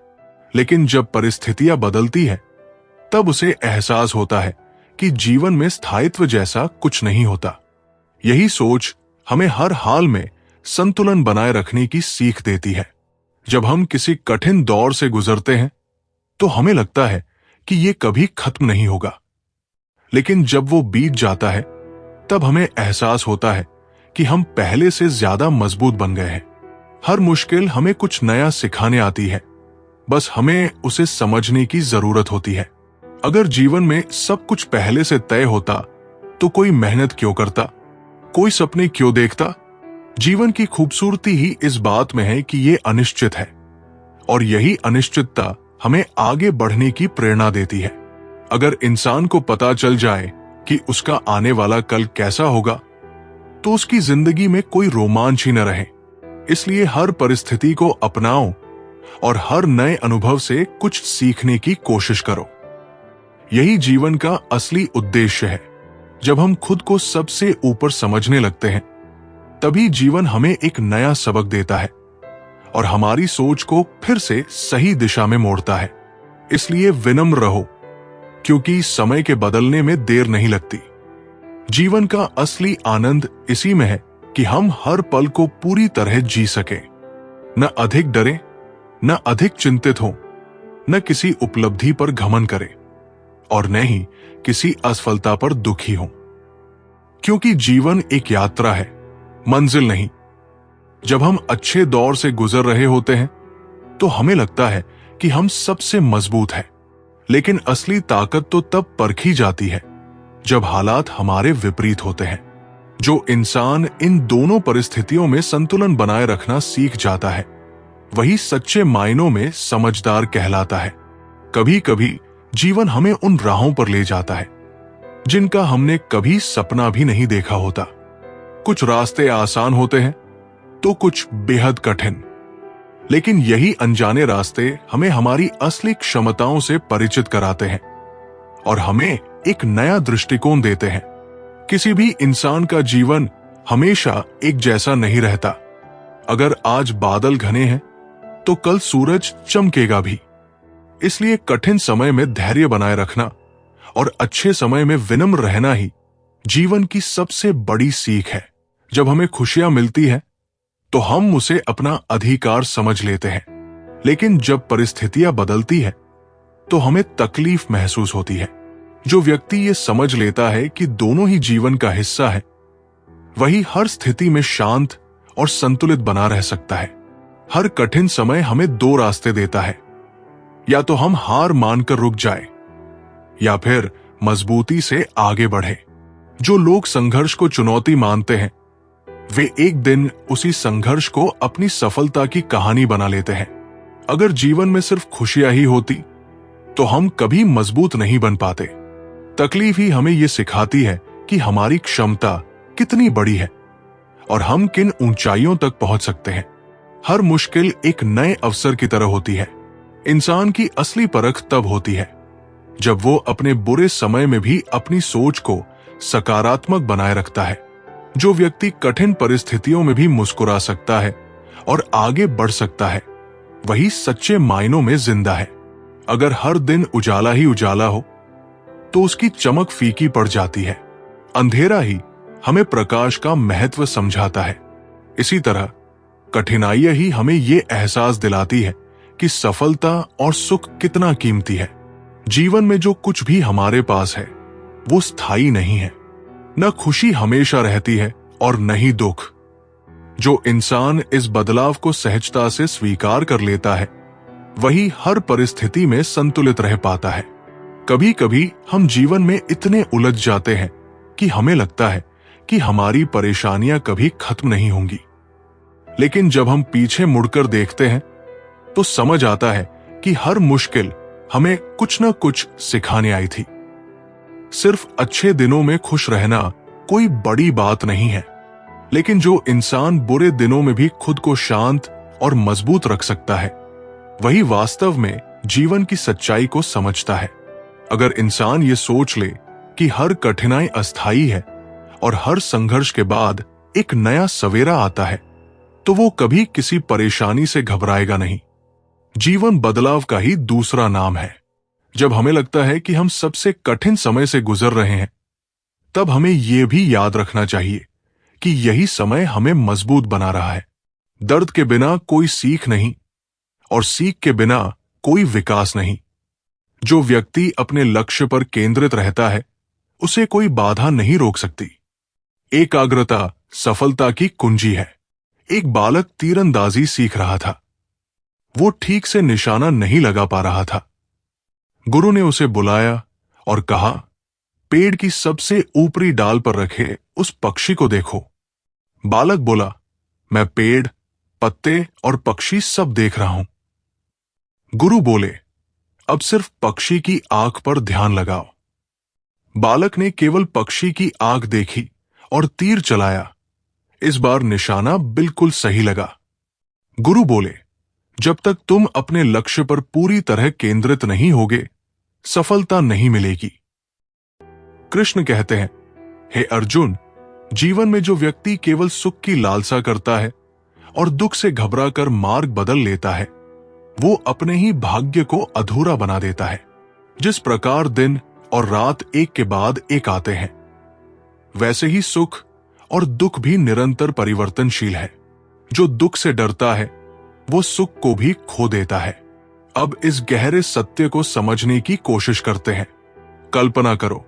लेकिन जब परिस्थितियां बदलती है तब उसे एहसास होता है कि जीवन में स्थायित्व जैसा कुछ नहीं होता। यही सोच हमें हर हाल में संतुलन बनाए रखने की सीख देती है। जब हम किसी कठिन दौर से गुजरते हैं तो हमें लगता है कि ये कभी खत्म नहीं होगा, लेकिन जब वो बीत जाता है तब हमें एहसास होता है कि हम पहले से ज्यादा मजबूत बन गए हैं। हर मुश्किल हमें कुछ नया सिखाने आती है, बस हमें उसे समझने की जरूरत होती है। अगर जीवन में सब कुछ पहले से तय होता तो कोई मेहनत क्यों करता, कोई सपने क्यों देखता? जीवन की खूबसूरती ही इस बात में है कि ये अनिश्चित है, और यही अनिश्चितता हमें आगे बढ़ने की प्रेरणा देती है। अगर इंसान को पता चल जाए कि उसका आने वाला कल कैसा होगा तो उसकी जिंदगी में कोई रोमांच ही न रहे। इसलिए हर परिस्थिति को अपनाओ और हर नए अनुभव से कुछ सीखने की कोशिश करो। यही जीवन का असली उद्देश्य है। जब हम खुद को सबसे ऊपर समझने लगते हैं तभी जीवन हमें एक नया सबक देता है और हमारी सोच को फिर से सही दिशा में मोड़ता है। इसलिए विनम्र रहो, क्योंकि समय के बदलने में देर नहीं लगती। जीवन का असली आनंद इसी में है कि हम हर पल को पूरी तरह जी सके, न अधिक डरे, न अधिक चिंतित हो, न किसी उपलब्धि पर घमंड करें और न ही किसी असफलता पर दुखी हो, क्योंकि जीवन एक यात्रा है, मंजिल नहीं। जब हम अच्छे दौर से गुजर रहे होते हैं तो हमें लगता है कि हम सबसे मजबूत हैं, लेकिन असली ताकत तो तब परखी जाती है जब हालात हमारे विपरीत होते हैं। जो इंसान इन दोनों परिस्थितियों में संतुलन बनाए रखना सीख जाता है वही सच्चे मायनों में समझदार कहलाता है। कभी कभी जीवन हमें उन राहों पर ले जाता है जिनका हमने कभी सपना भी नहीं देखा होता। कुछ रास्ते आसान होते हैं तो कुछ बेहद कठिन, लेकिन यही अनजाने रास्ते हमें हमारी असली क्षमताओं से परिचित कराते हैं और हमें एक नया दृष्टिकोण देते हैं। किसी भी इंसान का जीवन हमेशा एक जैसा नहीं रहता। अगर आज बादल घने हैं तो कल सूरज चमकेगा भी। इसलिए कठिन समय में धैर्य बनाए रखना और अच्छे समय में विनम्र रहना ही जीवन की सबसे बड़ी सीख है। जब हमें खुशियां मिलती हैं तो हम उसे अपना अधिकार समझ लेते हैं, लेकिन जब परिस्थितियां बदलती है तो हमें तकलीफ महसूस होती है। जो व्यक्ति ये समझ लेता है कि दोनों ही जीवन का हिस्सा है, वही हर स्थिति में शांत और संतुलित बना रह सकता है। हर कठिन समय हमें दो रास्ते देता है, या तो हम हार मानकर रुक जाए या फिर मजबूती से आगे बढ़े। जो लोग संघर्ष को चुनौती मानते हैं वे एक दिन उसी संघर्ष को अपनी सफलता की कहानी बना लेते हैं। अगर जीवन में सिर्फ खुशियां ही होती तो हम कभी मजबूत नहीं बन पाते। तकलीफ ही हमें यह सिखाती है कि हमारी क्षमता कितनी बड़ी है और हम किन ऊंचाइयों तक पहुंच सकते हैं। हर मुश्किल एक नए अवसर की तरह होती है। इंसान की असली परख तब होती है जब वो अपने बुरे समय में भी अपनी सोच को सकारात्मक बनाए रखता है। जो व्यक्ति कठिन परिस्थितियों में भी मुस्कुरा सकता है और आगे बढ़ सकता है वही सच्चे मायनों में जिंदा है। अगर हर दिन उजाला ही उजाला हो तो उसकी चमक फीकी पड़ जाती है। अंधेरा ही हमें प्रकाश का महत्व समझाता है। इसी तरह कठिनाइयां ही हमें ये एहसास दिलाती है कि सफलता और सुख कितना कीमती है। जीवन में जो कुछ भी हमारे पास है वो स्थायी नहीं है। न खुशी हमेशा रहती है और न ही दुख। जो इंसान इस बदलाव को सहजता से स्वीकार कर लेता है वही हर परिस्थिति में संतुलित रह पाता है। कभी कभी हम जीवन में इतने उलझ जाते हैं कि हमें लगता है कि हमारी परेशानियां कभी खत्म नहीं होंगी। लेकिन जब हम पीछे मुड़कर देखते हैं तो समझ आता है कि हर मुश्किल हमें कुछ न कुछ सिखाने आई थी। सिर्फ अच्छे दिनों में खुश रहना कोई बड़ी बात नहीं है, लेकिन जो इंसान बुरे दिनों में भी खुद को शांत और मजबूत रख सकता है, वही वास्तव में जीवन की सच्चाई को समझता है। अगर इंसान ये सोच ले कि हर कठिनाई अस्थायी है और हर संघर्ष के बाद एक नया सवेरा आता है, तो वो कभी किसी परेशानी से घबराएगा नहीं। जीवन बदलाव का ही दूसरा नाम है। जब हमें लगता है कि हम सबसे कठिन समय से गुजर रहे हैं, तब हमें यह भी याद रखना चाहिए कि यही समय हमें मजबूत बना रहा है। दर्द के बिना कोई सीख नहीं और सीख के बिना कोई विकास नहीं। जो व्यक्ति अपने लक्ष्य पर केंद्रित रहता है, उसे कोई बाधा नहीं रोक सकती। एकाग्रता सफलता की कुंजी है। एक बालक तीरंदाजी सीख रहा था। वो ठीक से निशाना नहीं लगा पा रहा था। गुरु ने उसे बुलाया और कहा, पेड़ की सबसे ऊपरी डाल पर रखे उस पक्षी को देखो। बालक बोला, मैं पेड़, पत्ते और पक्षी सब देख रहा हूं। गुरु बोले, अब सिर्फ पक्षी की आंख पर ध्यान लगाओ। बालक ने केवल पक्षी की आंख देखी और तीर चलाया। इस बार निशाना बिल्कुल सही लगा। गुरु बोले, जब तक तुम अपने लक्ष्य पर पूरी तरह केंद्रित नहीं होगे, सफलता नहीं मिलेगी। कृष्ण कहते हैं, हे अर्जुन, जीवन में जो व्यक्ति केवल सुख की लालसा करता है और दुख से घबराकर मार्ग बदल लेता है, वो अपने ही भाग्य को अधूरा बना देता है। जिस प्रकार दिन और रात एक के बाद एक आते हैं, वैसे ही सुख और दुख भी निरंतर परिवर्तनशील है। जो दुख से डरता है, वो सुख को भी खो देता है। अब इस गहरे सत्य को समझने की कोशिश करते हैं। कल्पना करो,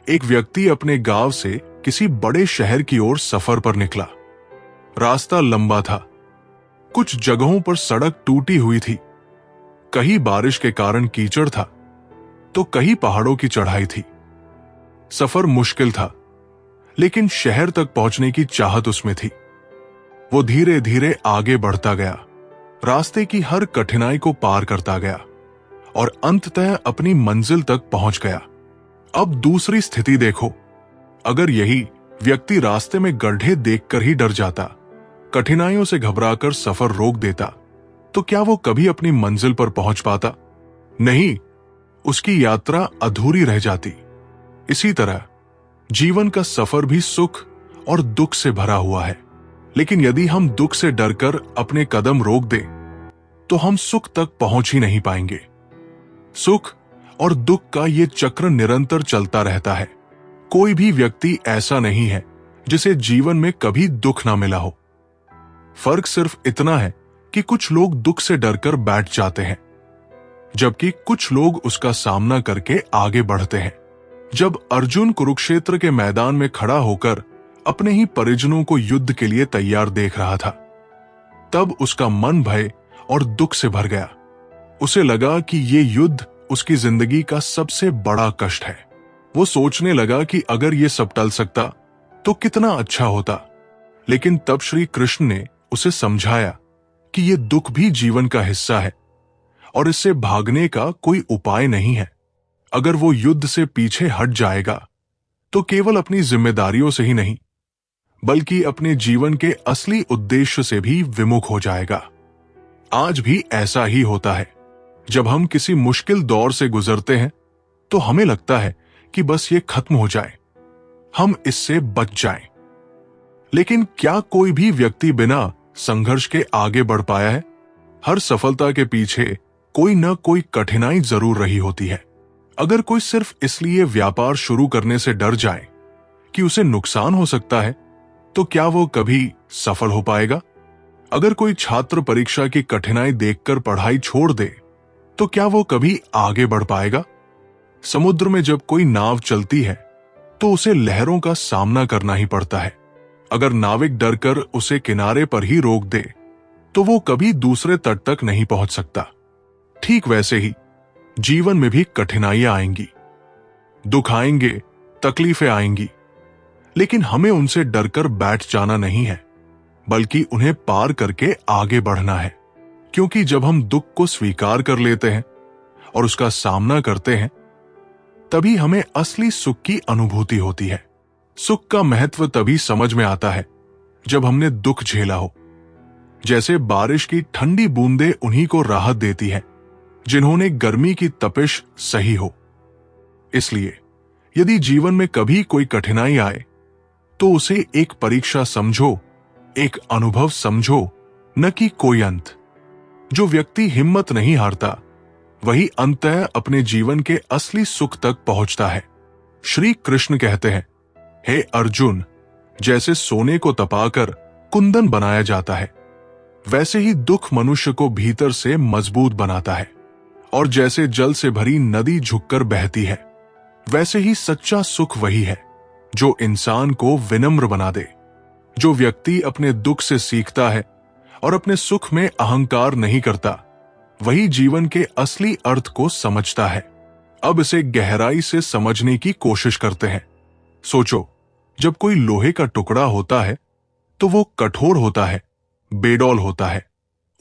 एक व्यक्ति अपने गांव से किसी बड़े शहर की ओर सफर पर निकला। रास्ता लंबा था। कुछ जगहों पर सड़क टूटी हुई थी। कहीं बारिश के कारण कीचड़ था, तो कहीं पहाड़ों की चढ़ाई थी। सफर मुश्किल था, लेकिन शहर तक पहुंचने की चाहत उसमें थी। वो धीरे धीरे आगे बढ़ता गया, रास्ते की हर कठिनाई को पार करता गया और अंततः अपनी मंजिल तक पहुंच गया। अब दूसरी स्थिति देखो। अगर यही व्यक्ति रास्ते में गड्ढे देखकर ही डर जाता, कठिनाइयों से घबराकर सफर रोक देता, तो क्या वो कभी अपनी मंजिल पर पहुंच पाता? नहीं, उसकी यात्रा अधूरी रह जाती। इसी तरह जीवन का सफर भी सुख और दुख से भरा हुआ है। लेकिन यदि हम दुख से डरकर अपने कदम रोक दें, तो हम सुख तक पहुंच ही नहीं पाएंगे। सुख और दुख का ये चक्र निरंतर चलता रहता है। कोई भी व्यक्ति ऐसा नहीं है जिसे जीवन में कभी दुख ना मिला हो। फर्क सिर्फ इतना है कि कुछ लोग दुख से डरकर बैठ जाते हैं, जबकि कुछ लोग उसका सामना करके आगे बढ़ते हैं। जब अर्जुन कुरुक्षेत्र के मैदान में खड़ा होकर अपने ही परिजनों को युद्ध के लिए तैयार देख रहा था, तब उसका मन भय और दुख से भर गया। उसे लगा कि ये युद्ध उसकी जिंदगी का सबसे बड़ा कष्ट है। वो सोचने लगा कि अगर ये सब टल सकता तो कितना अच्छा होता। लेकिन तब श्री कृष्ण ने उसे समझाया कि ये दुख भी जीवन का हिस्सा है और इससे भागने का कोई उपाय नहीं है। अगर वो युद्ध से पीछे हट जाएगा तो केवल अपनी जिम्मेदारियों से ही नहीं, बल्कि अपने जीवन के असली उद्देश्य से भी विमुख हो जाएगा। आज भी ऐसा ही होता है। जब हम किसी मुश्किल दौर से गुजरते हैं तो हमें लगता है कि बस ये खत्म हो जाए, हम इससे बच जाएं। लेकिन क्या कोई भी व्यक्ति बिना संघर्ष के आगे बढ़ पाया है? हर सफलता के पीछे कोई न कोई कठिनाई जरूर रही होती है। अगर कोई सिर्फ इसलिए व्यापार शुरू करने से डर जाए कि उसे नुकसान हो सकता है, तो क्या वो कभी सफल हो पाएगा? अगर कोई छात्र परीक्षा की कठिनाई देखकर पढ़ाई छोड़ दे, तो क्या वो कभी आगे बढ़ पाएगा? समुद्र में जब कोई नाव चलती है तो उसे लहरों का सामना करना ही पड़ता है। अगर नाविक डरकर उसे किनारे पर ही रोक दे, तो वो कभी दूसरे तट तक नहीं पहुंच सकता। ठीक वैसे ही जीवन में भी कठिनाइयां आएंगी, दुख आएंगे, तकलीफें आएंगी, लेकिन हमें उनसे डरकर बैठ जाना नहीं है, बल्कि उन्हें पार करके आगे बढ़ना है। क्योंकि जब हम दुख को स्वीकार कर लेते हैं और उसका सामना करते हैं, तभी हमें असली सुख की अनुभूति होती है। सुख का महत्व तभी समझ में आता है जब हमने दुख झेला हो। जैसे बारिश की ठंडी बूंदें उन्हीं को राहत देती है जिन्होंने गर्मी की तपिश सही हो। इसलिए यदि जीवन में कभी कोई कठिनाई आए तो उसे एक परीक्षा समझो, एक अनुभव समझो, न कि कोई अंत। जो व्यक्ति हिम्मत नहीं हारता वही अंततः अपने जीवन के असली सुख तक पहुंचता है। श्री कृष्ण कहते हैं, हे अर्जुन, जैसे सोने को तपाकर कुंदन बनाया जाता है, वैसे ही दुख मनुष्य को भीतर से मजबूत बनाता है। और जैसे जल से भरी नदी झुककर बहती है, वैसे ही सच्चा सुख वही है जो इंसान को विनम्र बना दे। जो व्यक्ति अपने दुख से सीखता है और अपने सुख में अहंकार नहीं करता, वही जीवन के असली अर्थ को समझता है। अब इसे गहराई से समझने की कोशिश करते हैं। सोचो, जब कोई लोहे का टुकड़ा होता है तो वो कठोर होता है, बेडौल होता है,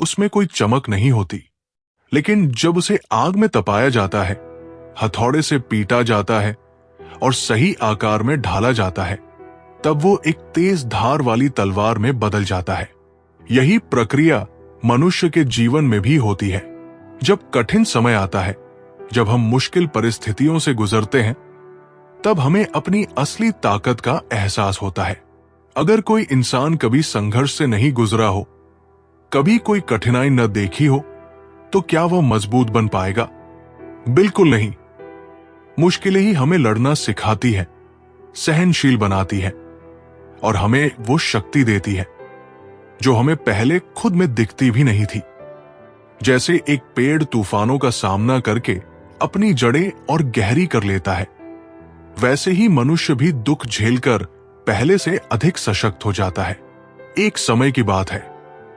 उसमें कोई चमक नहीं होती। लेकिन जब उसे आग में तपाया जाता है, हथौड़े से पीटा जाता है और सही आकार में ढाला जाता है, तब वो एक तेज धार वाली तलवार में बदल जाता है। यही प्रक्रिया मनुष्य के जीवन में भी होती है। जब कठिन समय आता है, जब हम मुश्किल परिस्थितियों से गुजरते हैं, तब हमें अपनी असली ताकत का एहसास होता है। अगर कोई इंसान कभी संघर्ष से नहीं गुजरा हो, कभी कोई कठिनाई न देखी हो, तो क्या वह मजबूत बन पाएगा? बिल्कुल नहीं। मुश्किलें ही हमें लड़ना सिखाती है, सहनशील बनाती है और हमें वो शक्ति देती है जो हमें पहले खुद में दिखती भी नहीं थी। जैसे एक पेड़ तूफानों का सामना करके अपनी जड़ें और गहरी कर लेता है, वैसे ही मनुष्य भी दुख झेलकर पहले से अधिक सशक्त हो जाता है। एक समय की बात है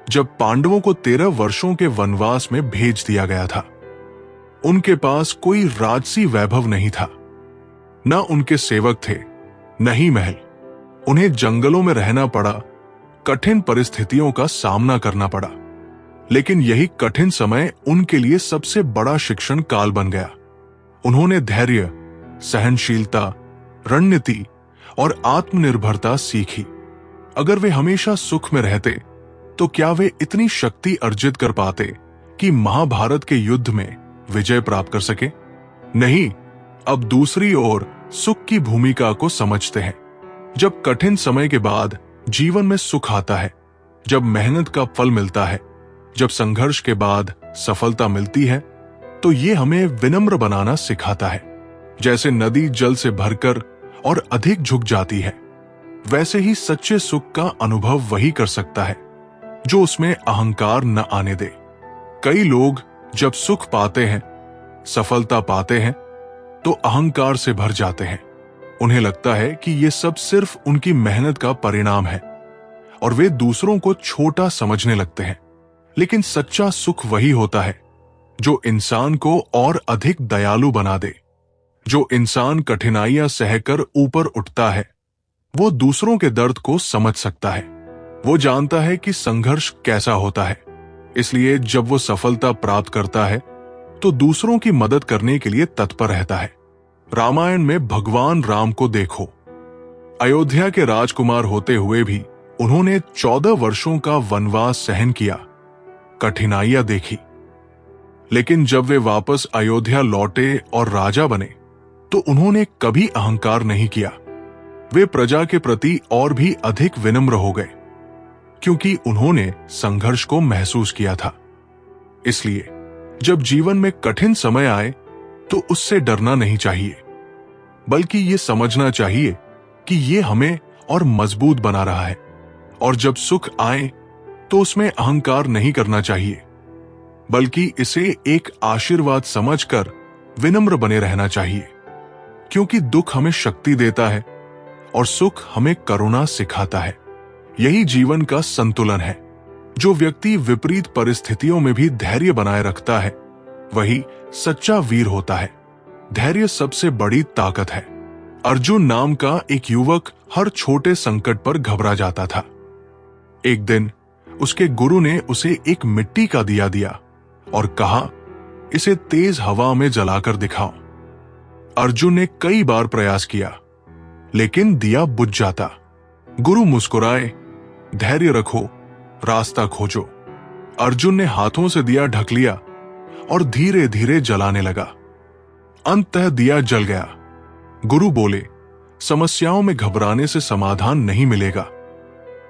जब पांडवों को 13 वर्षों के वनवास में भेज दिया गया था। उनके पास कोई राजसी वैभव नहीं था, न उनके सेवक थे, न ही महल। उन्हें जंगलों में रहना पड़ा, कठिन परिस्थितियों का सामना करना पड़ा। लेकिन यही कठिन समय उनके लिए सबसे बड़ा शिक्षण काल बन गया। उन्होंने धैर्य, सहनशीलता, रणनीति और आत्मनिर्भरता सीखी। अगर वे हमेशा सुख में रहते तो क्या वे इतनी शक्ति अर्जित कर पाते कि महाभारत के युद्ध में विजय प्राप्त कर सके? नहीं। अब दूसरी ओर सुख की भूमिका को समझते हैं। जब कठिन समय के बाद जीवन में सुख आता है, जब मेहनत का फल मिलता है, जब संघर्ष के बाद सफलता मिलती है, तो ये हमें विनम्र बनाना सिखाता है। जैसे नदी जल से भरकर और अधिक झुक जाती है, वैसे ही सच्चे सुख का अनुभव वही कर सकता है जो उसमें अहंकार न आने दे। कई लोग जब सुख पाते हैं, सफलता पाते हैं, तो अहंकार से भर जाते हैं। उन्हें लगता है कि ये सब सिर्फ उनकी मेहनत का परिणाम है और वे दूसरों को छोटा समझने लगते हैं। लेकिन सच्चा सुख वही होता है जो इंसान को और अधिक दयालु बना दे। जो इंसान कठिनाइयां सहकर ऊपर उठता है, वो दूसरों के दर्द को समझ सकता है। वो जानता है कि संघर्ष कैसा होता है, इसलिए जब वो सफलता प्राप्त करता है तो दूसरों की मदद करने के लिए तत्पर रहता है। रामायण में भगवान राम को देखो। अयोध्या के राजकुमार होते हुए भी उन्होंने 14 वर्षों का वनवास सहन किया, कठिनाइयां देखी। लेकिन जब वे वापस अयोध्या लौटे और राजा बने तो उन्होंने कभी अहंकार नहीं किया। वे प्रजा के प्रति और भी अधिक विनम्र हो गए, क्योंकि उन्होंने संघर्ष को महसूस किया था। इसलिए जब जीवन में कठिन समय आए तो उससे डरना नहीं चाहिए, बल्कि ये समझना चाहिए कि ये हमें और मजबूत बना रहा है। और जब सुख आए तो उसमें अहंकार नहीं करना चाहिए, बल्कि इसे एक आशीर्वाद समझकर विनम्र बने रहना चाहिए। क्योंकि दुख हमें शक्ति देता है और सुख हमें करुणा सिखाता है। यही जीवन का संतुलन है। जो व्यक्ति विपरीत परिस्थितियों में भी धैर्य बनाए रखता है, वही सच्चा वीर होता है। धैर्य सबसे बड़ी ताकत है। अर्जुन नाम का एक युवक हर छोटे संकट पर घबरा जाता था। एक दिन उसके गुरु ने उसे एक मिट्टी का दिया दिया और कहा, इसे तेज हवा में जलाकर दिखाओ। अर्जुन ने कई बार प्रयास किया, लेकिन दिया बुझ जाता। गुरु मुस्कुराए, धैर्य रखो, रास्ता खोजो। अर्जुन ने हाथों से दिया ढक लिया और धीरे धीरे जलाने लगा। अंततः दिया जल गया। गुरु बोले, समस्याओं में घबराने से समाधान नहीं मिलेगा।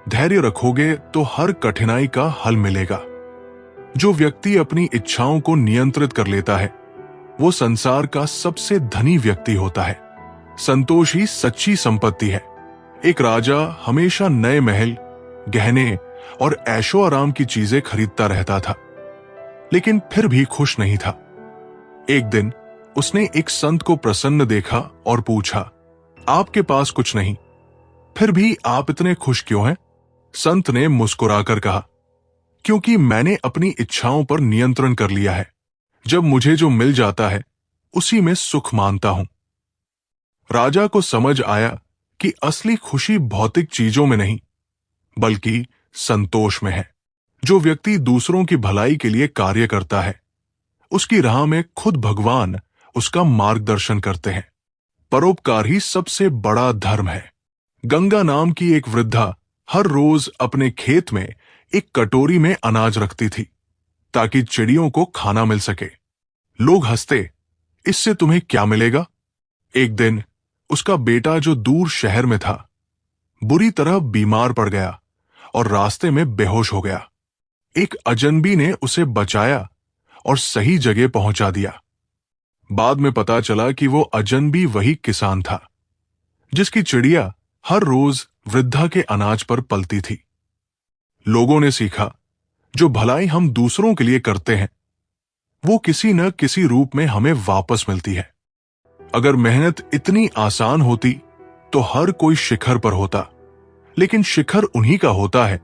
धैर्य रखोगे तो हर कठिनाई का हल मिलेगा। जो व्यक्ति अपनी इच्छाओं को नियंत्रित कर लेता है, वो संसार का सबसे धनी व्यक्ति होता है। संतोष ही सच्ची संपत्ति है। एक राजा हमेशा नए महल, गहने और ऐशो आराम की चीजें खरीदता रहता था, लेकिन फिर भी खुश नहीं था। एक दिन उसने एक संत को प्रसन्न देखा और पूछा, आपके पास कुछ नहीं, फिर भी आप इतने खुश क्यों हैं? संत ने मुस्कुराकर कहा, क्योंकि मैंने अपनी इच्छाओं पर नियंत्रण कर लिया है। जब मुझे जो मिल जाता है उसी में सुख मानता हूं। राजा को समझ आया कि असली खुशी भौतिक चीजों में नहीं, बल्कि संतोष में है। जो व्यक्ति दूसरों की भलाई के लिए कार्य करता है, उसकी राह में खुद भगवान उसका मार्गदर्शन करते हैं। परोपकार ही सबसे बड़ा धर्म है। गंगा नाम की एक वृद्धा हर रोज अपने खेत में एक कटोरी में अनाज रखती थी, ताकि चिड़ियों को खाना मिल सके। लोग हंसते, इससे तुम्हें क्या मिलेगा? एक दिन उसका बेटा, जो दूर शहर में था, बुरी तरह बीमार पड़ गया और रास्ते में बेहोश हो गया। एक अजनबी ने उसे बचाया और सही जगह पहुंचा दिया। बाद में पता चला कि वो अजनबी वही किसान था, जिसकी चिड़िया हर रोज वृद्धा के अनाज पर पलती थी। लोगों ने सीखा, जो भलाई हम दूसरों के लिए करते हैं, वो किसी न किसी रूप में हमें वापस मिलती है। अगर मेहनत इतनी आसान होती तो हर कोई शिखर पर होता, लेकिन शिखर उन्हीं का होता है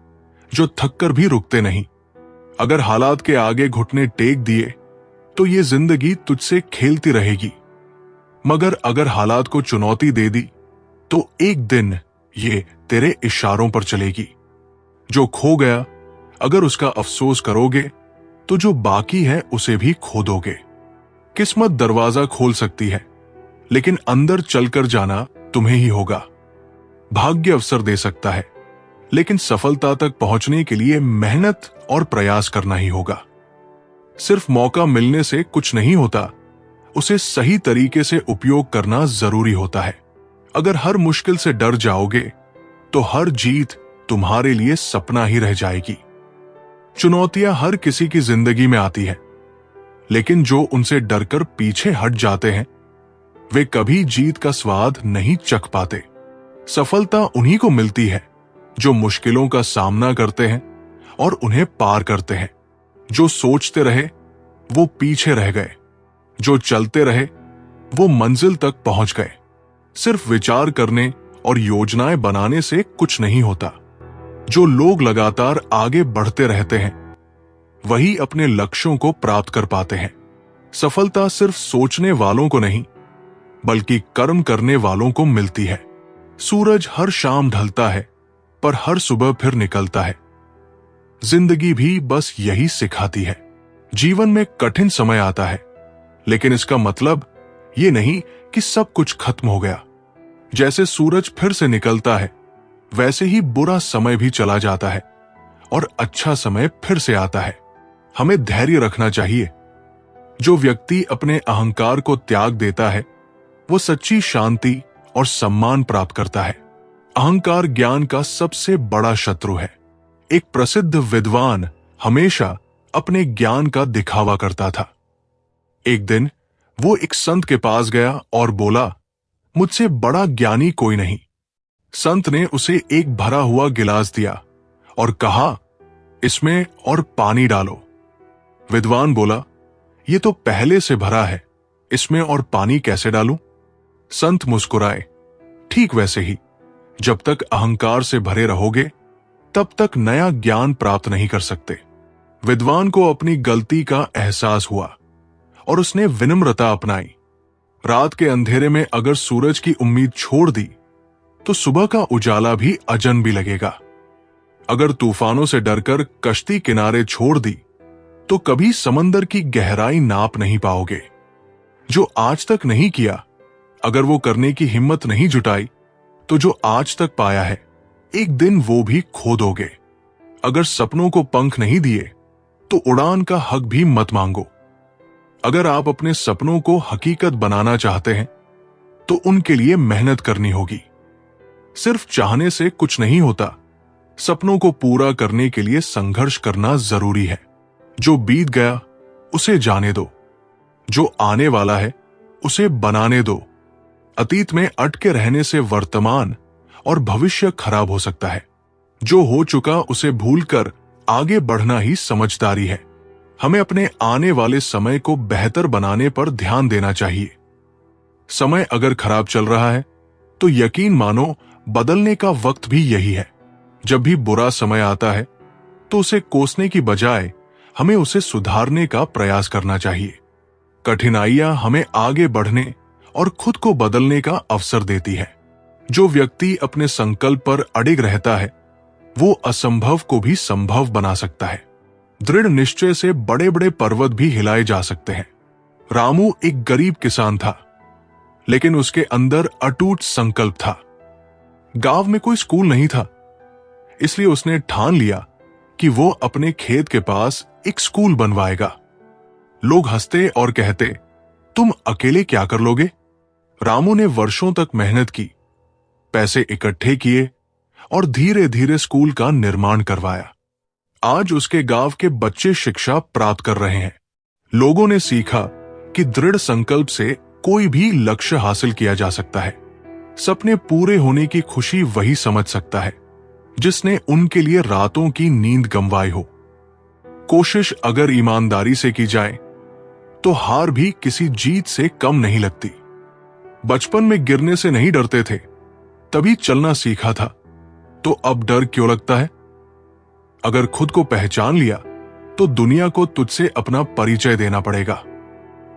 जो थककर भी रुकते नहीं। अगर हालात के आगे घुटने टेक दिए तो ये जिंदगी तुझसे खेलती रहेगी, मगर अगर हालात को चुनौती दे दी तो एक दिन ये तेरे इशारों पर चलेगी। जो खो गया, अगर उसका अफसोस करोगे तो जो बाकी है उसे भी खो दोगे। किस्मत दरवाजा खोल सकती है, लेकिन अंदर चलकर जाना तुम्हें ही होगा। भाग्य अवसर दे सकता है, लेकिन सफलता तक पहुंचने के लिए मेहनत और प्रयास करना ही होगा। सिर्फ मौका मिलने से कुछ नहीं होता, उसे सही तरीके से उपयोग करना जरूरी होता है। अगर हर मुश्किल से डर जाओगे तो हर जीत तुम्हारे लिए सपना ही रह जाएगी। चुनौतियां हर किसी की जिंदगी में आती है, लेकिन जो उनसे डरकर पीछे हट जाते हैं, वे कभी जीत का स्वाद नहीं चख पाते। सफलता उन्हीं को मिलती है जो मुश्किलों का सामना करते हैं और उन्हें पार करते हैं। जो सोचते रहे वो पीछे रह गए, जो चलते रहे वो मंजिल तक पहुंच गए। सिर्फ विचार करने और योजनाएं बनाने से कुछ नहीं होता। जो लोग लगातार आगे बढ़ते रहते हैं, वही अपने लक्ष्यों को प्राप्त कर पाते हैं। सफलता सिर्फ सोचने वालों को नहीं, बल्कि कर्म करने वालों को मिलती है। सूरज हर शाम ढलता है, पर हर सुबह फिर निकलता है। जिंदगी भी बस यही सिखाती है। जीवन में कठिन समय आता है, लेकिन इसका मतलब ये नहीं कि सब कुछ खत्म हो गया। जैसे सूरज फिर से निकलता है, वैसे ही बुरा समय भी चला जाता है और अच्छा समय फिर से आता है। हमें धैर्य रखना चाहिए। जो व्यक्ति अपने अहंकार को त्याग देता है, वो सच्ची शांति और सम्मान प्राप्त करता है। अहंकार ज्ञान का सबसे बड़ा शत्रु है। एक प्रसिद्ध विद्वान हमेशा अपने ज्ञान का दिखावा करता था। एक दिन वो एक संत के पास गया और बोला, मुझसे बड़ा ज्ञानी कोई नहीं। संत ने उसे एक भरा हुआ गिलास दिया और कहा, इसमें और पानी डालो। विद्वान बोला, ये तो पहले से भरा है, इसमें और पानी कैसे डालूं? संत मुस्कुराए, ठीक वैसे ही, जब तक अहंकार से भरे रहोगे तब तक नया ज्ञान प्राप्त नहीं कर सकते। विद्वान को अपनी गलती का एहसास हुआ, और उसने विनम्रता अपनाई। रात के अंधेरे में अगर सूरज की उम्मीद छोड़ दी तो सुबह का उजाला भी अजनबी लगेगा। अगर तूफानों से डरकर कश्ती किनारे छोड़ दी तो कभी समंदर की गहराई नाप नहीं पाओगे। जो आज तक नहीं किया, अगर वो करने की हिम्मत नहीं जुटाई, तो जो आज तक पाया है एक दिन वो भी खो दोगे। अगर सपनों को पंख नहीं दिए तो उड़ान का हक भी मत मांगो। अगर आप अपने सपनों को हकीकत बनाना चाहते हैं तो उनके लिए मेहनत करनी होगी। सिर्फ चाहने से कुछ नहीं होता, सपनों को पूरा करने के लिए संघर्ष करना जरूरी है। जो बीत गया उसे जाने दो, जो आने वाला है उसे बनाने दो। अतीत में अटके रहने से वर्तमान और भविष्य खराब हो सकता है। जो हो चुका उसे भूलकर आगे बढ़ना ही समझदारी है। हमें अपने आने वाले समय को बेहतर बनाने पर ध्यान देना चाहिए। समय अगर खराब चल रहा है तो यकीन मानो बदलने का वक्त भी यही है। जब भी बुरा समय आता है तो उसे कोसने की बजाय हमें उसे सुधारने का प्रयास करना चाहिए। कठिनाइयां हमें आगे बढ़ने और खुद को बदलने का अवसर देती है। जो व्यक्ति अपने संकल्प पर अडिग रहता है वो असंभव को भी संभव बना सकता है। दृढ़ निश्चय से बड़े बड़े पर्वत भी हिलाए जा सकते हैं। रामू एक गरीब किसान था, लेकिन उसके अंदर अटूट संकल्प था। गांव में कोई स्कूल नहीं था, इसलिए उसने ठान लिया कि वो अपने खेत के पास एक स्कूल बनवाएगा। लोग हंसते और कहते, तुम अकेले क्या कर लोगे? रामू ने वर्षों तक मेहनत की, पैसे इकट्ठे किए और धीरे धीरे स्कूल का निर्माण करवाया। आज उसके गांव के बच्चे शिक्षा प्राप्त कर रहे हैं। लोगों ने सीखा कि दृढ़ संकल्प से कोई भी लक्ष्य हासिल किया जा सकता है। सपने पूरे होने की खुशी वही समझ सकता है जिसने उनके लिए रातों की नींद गंवाई हो। कोशिश अगर ईमानदारी से की जाए तो हार भी किसी जीत से कम नहीं लगती। बचपन में गिरने से नहीं डरते थे, तभी चलना सीखा था, तो अब डर क्यों लगता है? अगर खुद को पहचान लिया तो दुनिया को तुझसे अपना परिचय देना पड़ेगा।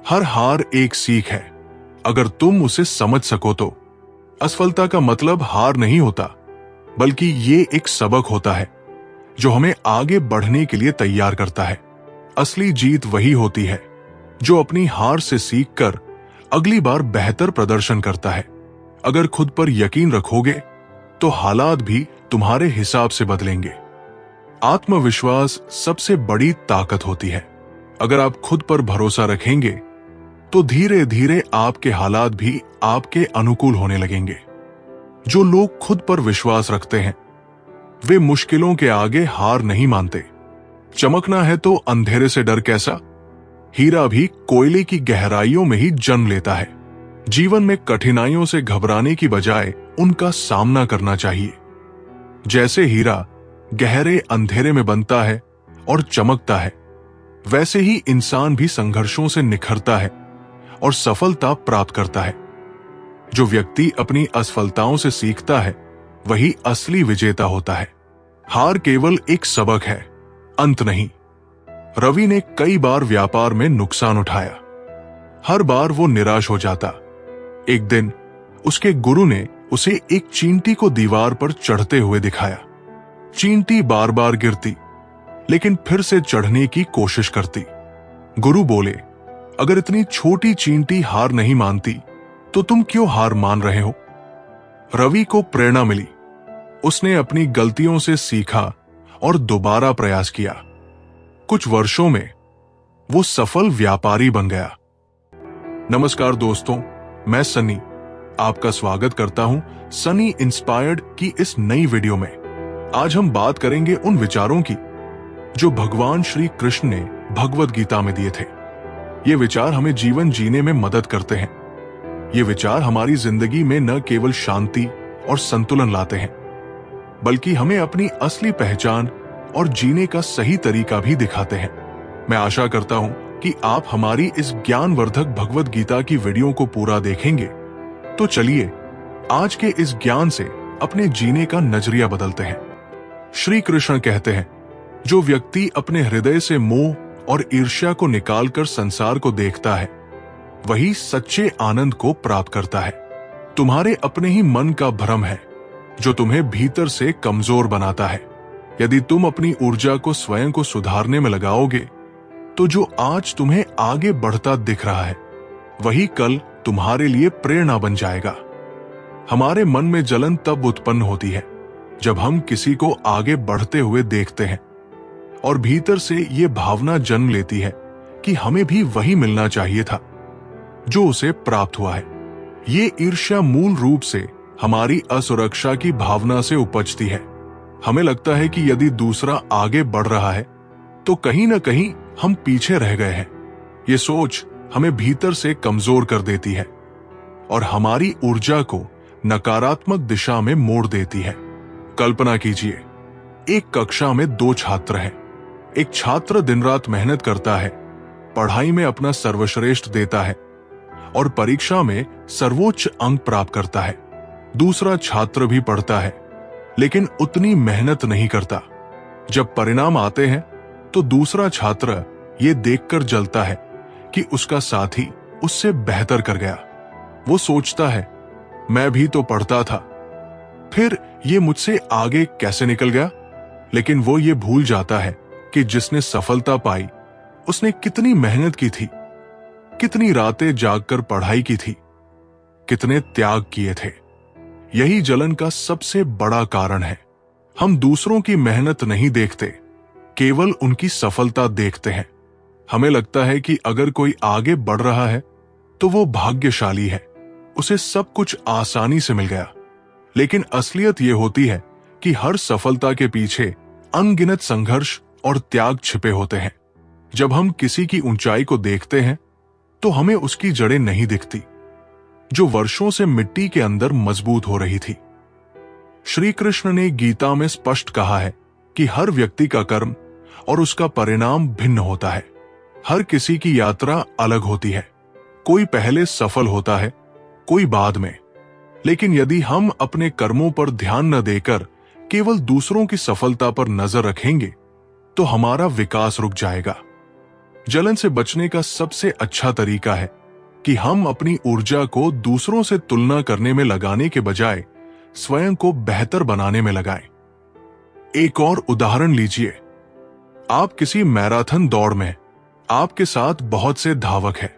हर हार एक सीख है, अगर तुम उसे समझ सको तो। असफलता का मतलब हार नहीं होता, बल्कि ये एक सबक होता है जो हमें आगे बढ़ने के लिए तैयार करता है। असली जीत वही होती है जो अपनी हार से सीखकर अगली बार बेहतर प्रदर्शन करता है। अगर खुद पर यकीन रखोगे तो हालात भी तुम्हारे हिसाब से बदलेंगे। आत्मविश्वास सबसे बड़ी ताकत होती है। अगर आप खुद पर भरोसा रखेंगे तो धीरे धीरे आपके हालात भी आपके अनुकूल होने लगेंगे। जो लोग खुद पर विश्वास रखते हैं वे मुश्किलों के आगे हार नहीं मानते। चमकना है तो अंधेरे से डर कैसा? हीरा भी कोयले की गहराइयों में ही जन्म लेता है। जीवन में कठिनाइयों से घबराने की बजाय उनका सामना करना चाहिए। जैसे हीरा गहरे अंधेरे में बनता है और चमकता है, वैसे ही इंसान भी संघर्षों से निखरता है और सफलता प्राप्त करता है। जो व्यक्ति अपनी असफलताओं से सीखता है वही असली विजेता होता है। हार केवल एक सबक है, अंत नहीं। रवि ने कई बार व्यापार में नुकसान उठाया। हर बार वो निराश हो जाता। एक दिन उसके गुरु ने उसे एक चींटी को दीवार पर चढ़ते हुए दिखाया। चींटी बार बार गिरती, लेकिन फिर से चढ़ने की कोशिश करती। गुरु बोले, अगर इतनी छोटी चींटी हार नहीं मानती तो तुम क्यों हार मान रहे हो? रवि को प्रेरणा मिली। उसने अपनी गलतियों से सीखा और दोबारा प्रयास किया। कुछ वर्षों में वो सफल व्यापारी बन गया। नमस्कार दोस्तों, मैं सनी आपका स्वागत करता हूं सनी इंस्पायर्ड की इस नई वीडियो में। आज हम बात करेंगे उन विचारों की जो भगवान श्री कृष्ण ने भगवद गीता में दिए थे। ये विचार हमें जीवन जीने में मदद करते हैं। ये विचार हमारी जिंदगी में न केवल शांति और संतुलन लाते हैं, बल्कि हमें अपनी असली पहचान और जीने का सही तरीका भी दिखाते हैं। मैं आशा करता हूं कि आप हमारी इस ज्ञानवर्धक भगवद गीता की वीडियो को पूरा देखेंगे। तो चलिए आज के इस ज्ञान से अपने जीने का नजरिया बदलते हैं। श्री कृष्ण कहते हैं, जो व्यक्ति अपने हृदय से मोह और ईर्ष्या को निकालकर संसार को देखता है, वही सच्चे आनंद को प्राप्त करता है। तुम्हारे अपने ही मन का भ्रम है जो तुम्हें भीतर से कमजोर बनाता है। यदि तुम अपनी ऊर्जा को स्वयं को सुधारने में लगाओगे, तो जो आज तुम्हें आगे बढ़ता दिख रहा है, वही कल तुम्हारे लिए प्रेरणा बन जाएगा। हमारे मन में जलन तब उत्पन्न होती है जब हम किसी को आगे बढ़ते हुए देखते हैं और भीतर से ये भावना जन्म लेती है कि हमें भी वही मिलना चाहिए था जो उसे प्राप्त हुआ है। ये ईर्ष्या मूल रूप से हमारी असुरक्षा की भावना से उपजती है। हमें लगता है कि यदि दूसरा आगे बढ़ रहा है तो कहीं ना कहीं हम पीछे रह गए हैं। ये सोच हमें भीतर से कमजोर कर देती है और हमारी ऊर्जा को नकारात्मक दिशा में मोड़ देती है। कल्पना कीजिए, एक कक्षा में 2 छात्र हैं। एक छात्र दिन रात मेहनत करता है, पढ़ाई में अपना सर्वश्रेष्ठ देता है और परीक्षा में सर्वोच्च अंक प्राप्त करता है। दूसरा छात्र भी पढ़ता है, लेकिन उतनी मेहनत नहीं करता। जब परिणाम आते हैं तो दूसरा छात्र ये देखकर जलता है कि उसका साथी उससे बेहतर कर गया। वो सोचता है, मैं भी तो पढ़ता था, फिर ये मुझसे आगे कैसे निकल गया। लेकिन वो ये भूल जाता है कि जिसने सफलता पाई उसने कितनी मेहनत की थी, कितनी रातें जागकर पढ़ाई की थी, कितने त्याग किए थे। यही जलन का सबसे बड़ा कारण है। हम दूसरों की मेहनत नहीं देखते, केवल उनकी सफलता देखते हैं। हमें लगता है कि अगर कोई आगे बढ़ रहा है तो वो भाग्यशाली है, उसे सब कुछ आसानी से मिल गया। लेकिन असलियत ये होती है कि हर सफलता के पीछे अनगिनत संघर्ष और त्याग छिपे होते हैं। जब हम किसी की ऊंचाई को देखते हैं तो हमें उसकी जड़ें नहीं दिखती, जो वर्षों से मिट्टी के अंदर मजबूत हो रही थी। श्री कृष्ण ने गीता में स्पष्ट कहा है कि हर व्यक्ति का कर्म और उसका परिणाम भिन्न होता है। हर किसी की यात्रा अलग होती है। कोई पहले सफल होता है, कोई बाद में। लेकिन यदि हम अपने कर्मों पर ध्यान न देकर केवल दूसरों की सफलता पर नजर रखेंगे तो हमारा विकास रुक जाएगा। जलन से बचने का सबसे अच्छा तरीका है कि हम अपनी ऊर्जा को दूसरों से तुलना करने में लगाने के बजाय स्वयं को बेहतर बनाने में लगाएं। एक और उदाहरण लीजिए। आप किसी मैराथन दौड़ में, आपके साथ बहुत से धावक हैं।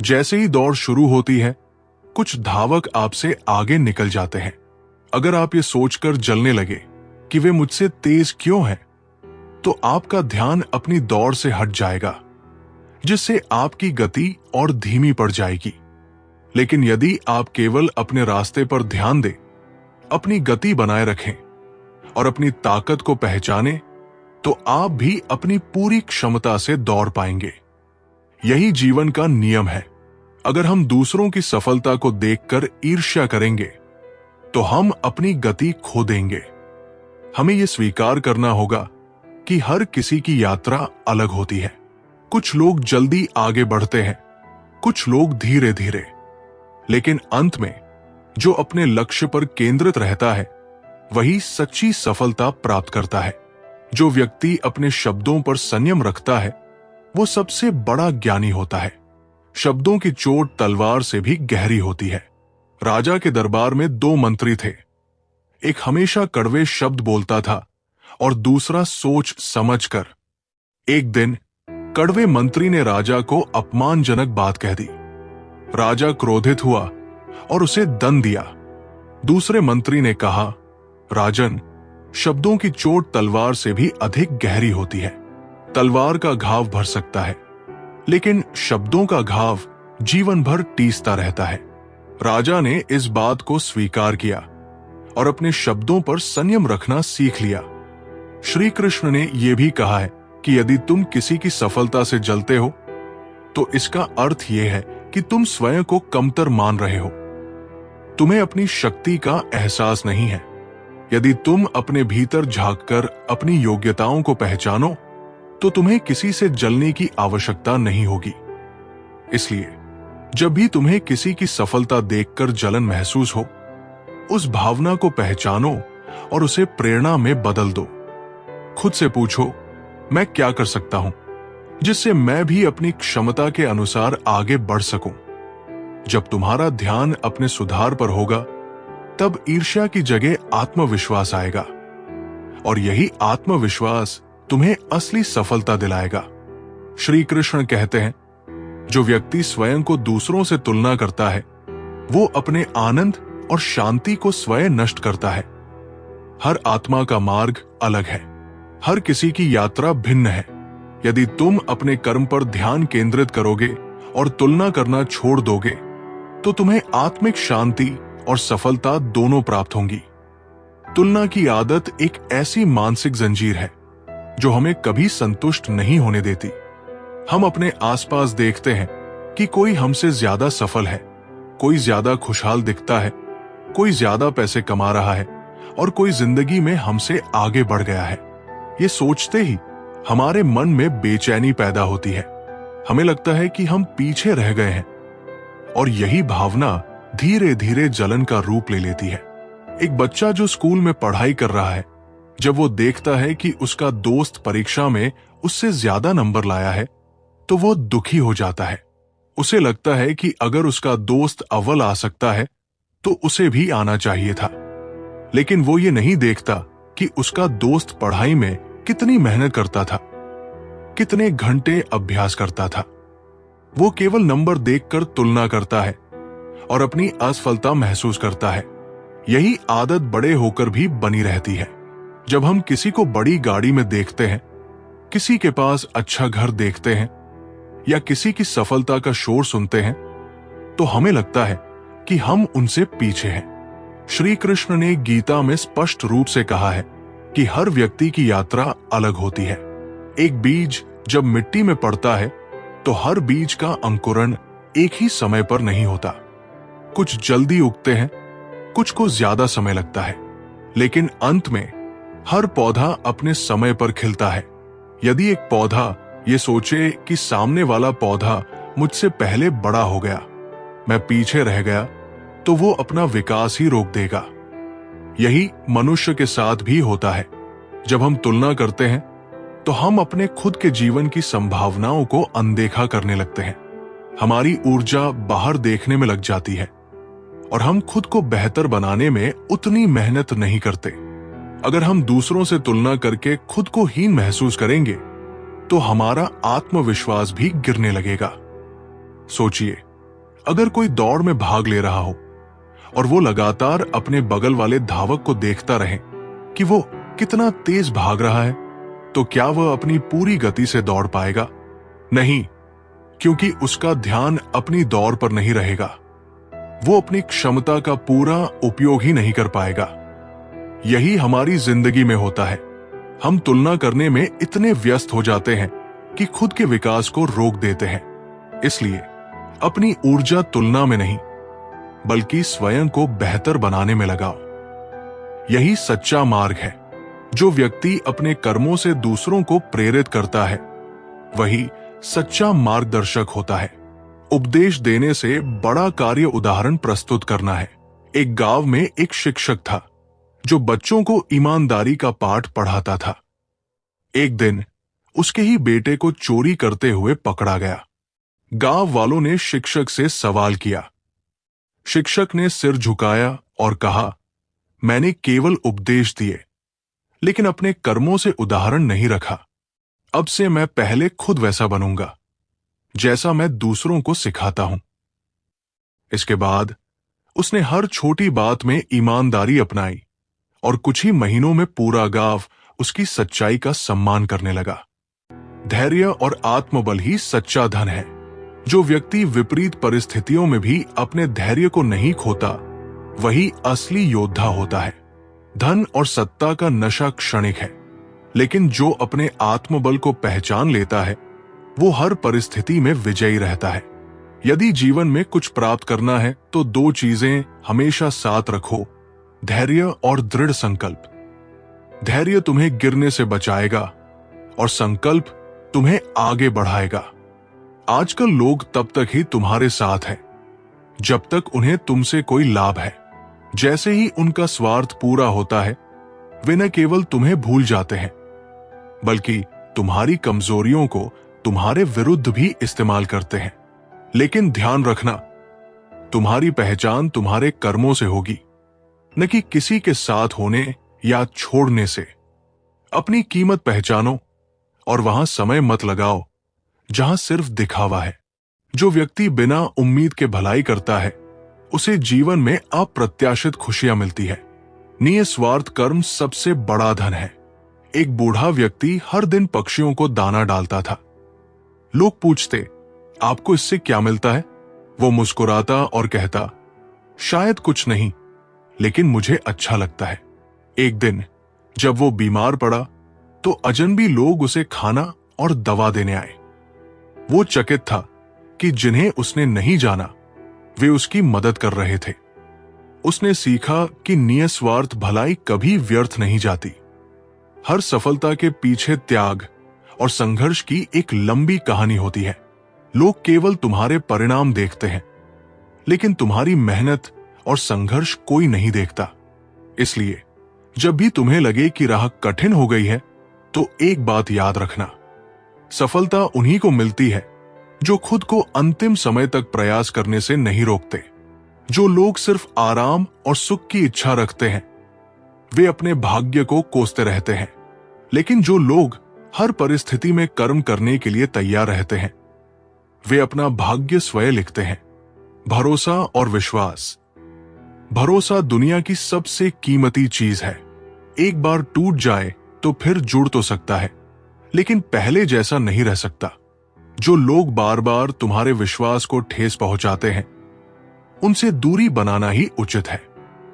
जैसे ही दौड़ शुरू होती है, कुछ धावक आपसे आगे निकल जाते हैं। अगर आप ये सोचकर जलने लगे कि वे मुझसे तेज क्यों हैं, तो आपका ध्यान अपनी दौड़ से हट जाएगा, जिससे आपकी गति और धीमी पड़ जाएगी। लेकिन यदि आप केवल अपने रास्ते पर ध्यान दें, अपनी गति बनाए रखें और अपनी ताकत को पहचानें, तो आप भी अपनी पूरी क्षमता से दौड़ पाएंगे। यही जीवन का नियम है। अगर हम दूसरों की सफलता को देखकर ईर्ष्या करेंगे तो हम अपनी गति खो देंगे। हमें यह स्वीकार करना होगा कि हर किसी की यात्रा अलग होती है। कुछ लोग जल्दी आगे बढ़ते हैं, कुछ लोग धीरे धीरे। लेकिन अंत में जो अपने लक्ष्य पर केंद्रित रहता है, वही सच्ची सफलता प्राप्त करता है। जो व्यक्ति अपने शब्दों पर संयम रखता है, वो सबसे बड़ा ज्ञानी होता है। शब्दों की चोट तलवार से भी गहरी होती है। राजा के दरबार में 2 मंत्री थे। एक हमेशा कड़वे शब्द बोलता था और दूसरा सोच समझकर। एक दिन कड़वे मंत्री ने राजा को अपमानजनक बात कह दी। राजा क्रोधित हुआ और उसे दंड दिया। दूसरे मंत्री ने कहा, राजन, शब्दों की चोट तलवार से भी अधिक गहरी होती है। तलवार का घाव भर सकता है, लेकिन शब्दों का घाव जीवन भर टीसता रहता है। राजा ने इस बात को स्वीकार किया और अपने शब्दों पर संयम रखना सीख लिया। श्री कृष्ण ने यह भी कहा है कि यदि तुम किसी की सफलता से जलते हो, तो इसका अर्थ यह है कि तुम स्वयं को कमतर मान रहे हो। तुम्हें अपनी शक्ति का एहसास नहीं है। यदि तुम अपने भीतर झांककर अपनी योग्यताओं को पहचानो, तो तुम्हें किसी से जलने की आवश्यकता नहीं होगी। इसलिए जब भी तुम्हें किसी की सफलता देखकर जलन महसूस हो, उस भावना को पहचानो और उसे प्रेरणा में बदल दो। खुद से पूछो, मैं क्या कर सकता हूं जिससे मैं भी अपनी क्षमता के अनुसार आगे बढ़ सकूं। जब तुम्हारा ध्यान अपने सुधार पर होगा, तब ईर्ष्या की जगह आत्मविश्वास आएगा, और यही आत्मविश्वास तुम्हें असली सफलता दिलाएगा। श्री कृष्ण कहते हैं, जो व्यक्ति स्वयं को दूसरों से तुलना करता है, वो अपने आनंद और शांति को स्वयं नष्ट करता है। हर आत्मा का मार्ग अलग है, हर किसी की यात्रा भिन्न है। यदि तुम अपने कर्म पर ध्यान केंद्रित करोगे और तुलना करना छोड़ दोगे, तो तुम्हें आत्मिक शांति और सफलता दोनों प्राप्त होंगी। तुलना की आदत एक ऐसी मानसिक जंजीर है जो हमें कभी संतुष्ट नहीं होने देती। हम अपने आसपास देखते हैं कि कोई हमसे ज्यादा सफल है, कोई ज्यादा खुशहाल दिखता है, कोई ज्यादा पैसे कमा रहा है और कोई जिंदगी में हमसे आगे बढ़ गया है। ये सोचते ही हमारे मन में बेचैनी पैदा होती है। हमें लगता है कि हम पीछे रह गए हैं, और यही भावना धीरे धीरे जलन का रूप ले लेती है। एक बच्चा जो स्कूल में पढ़ाई कर रहा है, जब वो देखता है कि उसका दोस्त परीक्षा में उससे ज्यादा नंबर लाया है, तो वो दुखी हो जाता है। उसे लगता है कि अगर उसका दोस्त अव्वल आ सकता है, तो उसे भी आना चाहिए था। लेकिन वो ये नहीं देखता कि उसका दोस्त पढ़ाई में कितनी मेहनत करता था, कितने घंटे अभ्यास करता था। वो केवल नंबर देखकर तुलना करता है और अपनी असफलता महसूस करता है। यही आदत बड़े होकर भी बनी रहती है। जब हम किसी को बड़ी गाड़ी में देखते हैं, किसी के पास अच्छा घर देखते हैं या किसी की सफलता का शोर सुनते हैं, तो हमें लगता है कि हम उनसे पीछे हैं। श्री कृष्ण ने गीता में स्पष्ट रूप से कहा है कि हर व्यक्ति की यात्रा अलग होती है। एक बीज जब मिट्टी में पड़ता है, तो हर बीज का अंकुरण एक ही समय पर नहीं होता। कुछ जल्दी उगते हैं, कुछ को ज्यादा समय लगता है, लेकिन अंत में हर पौधा अपने समय पर खिलता है। यदि एक पौधा ये सोचे कि सामने वाला पौधा मुझसे पहले बड़ा हो गया, मैं पीछे रह गया, तो वो अपना विकास ही रोक देगा। यही मनुष्य के साथ भी होता है। जब हम तुलना करते हैं, तो हम अपने खुद के जीवन की संभावनाओं को अनदेखा करने लगते हैं। हमारी ऊर्जा बाहर देखने में लग जाती है और हम खुद को बेहतर बनाने में उतनी मेहनत नहीं करते। अगर हम दूसरों से तुलना करके खुद को हीन महसूस करेंगे, तो हमारा आत्मविश्वास भी गिरने लगेगा। सोचिए, अगर कोई दौड़ में भाग ले रहा हो और वो लगातार अपने बगल वाले धावक को देखता रहे कि वो कितना तेज भाग रहा है, तो क्या वह अपनी पूरी गति से दौड़ पाएगा? नहीं, क्योंकि उसका ध्यान अपनी दौड़ पर नहीं रहेगा। वो अपनी क्षमता का पूरा उपयोग ही नहीं कर पाएगा। यही हमारी जिंदगी में होता है। हम तुलना करने में इतने व्यस्त हो जाते हैं कि खुद के विकास को रोक देते हैं। इसलिए अपनी ऊर्जा तुलना में नहीं, बल्कि स्वयं को बेहतर बनाने में लगाओ। यही सच्चा मार्ग है। जो व्यक्ति अपने कर्मों से दूसरों को प्रेरित करता है, वही सच्चा मार्गदर्शक होता है। उपदेश देने से बड़ा कार्य उदाहरण प्रस्तुत करना है। एक गांव में एक शिक्षक था जो बच्चों को ईमानदारी का पाठ पढ़ाता था। एक दिन उसके ही बेटे को चोरी करते हुए पकड़ा गया। गांव वालों ने शिक्षक से सवाल किया। शिक्षक ने सिर झुकाया और कहा, मैंने केवल उपदेश दिए, लेकिन अपने कर्मों से उदाहरण नहीं रखा। अब से मैं पहले खुद वैसा बनूंगा जैसा मैं दूसरों को सिखाता हूं। इसके बाद उसने हर छोटी बात में ईमानदारी अपनाई और कुछ ही महीनों में पूरा गांव उसकी सच्चाई का सम्मान करने लगा। धैर्य और आत्मबल ही सच्चा धन है। जो व्यक्ति विपरीत परिस्थितियों में भी अपने धैर्य को नहीं खोता, वही असली योद्धा होता है। धन और सत्ता का नशा क्षणिक है, लेकिन जो अपने आत्मबल को पहचान लेता है, वो हर परिस्थिति में विजयी रहता है। यदि जीवन में कुछ प्राप्त करना है, तो दो चीजें हमेशा साथ रखो, धैर्य और दृढ़ संकल्प। धैर्य तुम्हें गिरने से बचाएगा और संकल्प तुम्हें आगे बढ़ाएगा। आजकल लोग तब तक ही तुम्हारे साथ हैं जब तक उन्हें तुमसे कोई लाभ है। जैसे ही उनका स्वार्थ पूरा होता है, वे न केवल तुम्हें भूल जाते हैं, बल्कि तुम्हारी कमजोरियों को तुम्हारे विरुद्ध भी इस्तेमाल करते हैं। लेकिन ध्यान रखना, तुम्हारी पहचान तुम्हारे कर्मों से होगी, न कि किसी के साथ होने या छोड़ने से। अपनी कीमत पहचानो और वहां समय मत लगाओ जहां सिर्फ दिखावा है। जो व्यक्ति बिना उम्मीद के भलाई करता है, उसे जीवन में अप्रत्याशित खुशियां मिलती है। निस्वार्थ कर्म सबसे बड़ा धन है। एक बूढ़ा व्यक्ति हर दिन पक्षियों को दाना डालता था। लोग पूछते, आपको इससे क्या मिलता है? वो मुस्कुराता और कहता, शायद कुछ नहीं, लेकिन मुझे अच्छा लगता है। एक दिन जब वो बीमार पड़ा तो अजनबी लोग उसे खाना और दवा देने आए। वो चकित था कि जिन्हें उसने नहीं जाना वे उसकी मदद कर रहे थे। उसने सीखा कि निस्वार्थ भलाई कभी व्यर्थ नहीं जाती। हर सफलता के पीछे त्याग और संघर्ष की एक लंबी कहानी होती है। लोग केवल तुम्हारे परिणाम देखते हैं, लेकिन तुम्हारी मेहनत और संघर्ष कोई नहीं देखता। इसलिए जब भी तुम्हें लगे कि राह कठिन हो गई है, तो एक बात याद रखना, सफलता उन्हीं को मिलती है जो खुद को अंतिम समय तक प्रयास करने से नहीं रोकते। जो लोग सिर्फ आराम और सुख की इच्छा रखते हैं, वे अपने भाग्य को कोसते रहते हैं। लेकिन जो लोग हर परिस्थिति में कर्म करने के लिए तैयार रहते हैं, वे अपना भाग्य स्वयं लिखते हैं। भरोसा और विश्वास। भरोसा दुनिया की सबसे कीमती चीज है। एक बार टूट जाए तो फिर जुड़ तो सकता है, लेकिन पहले जैसा नहीं रह सकता। जो लोग बार बार तुम्हारे विश्वास को ठेस पहुंचाते हैं, उनसे दूरी बनाना ही उचित है।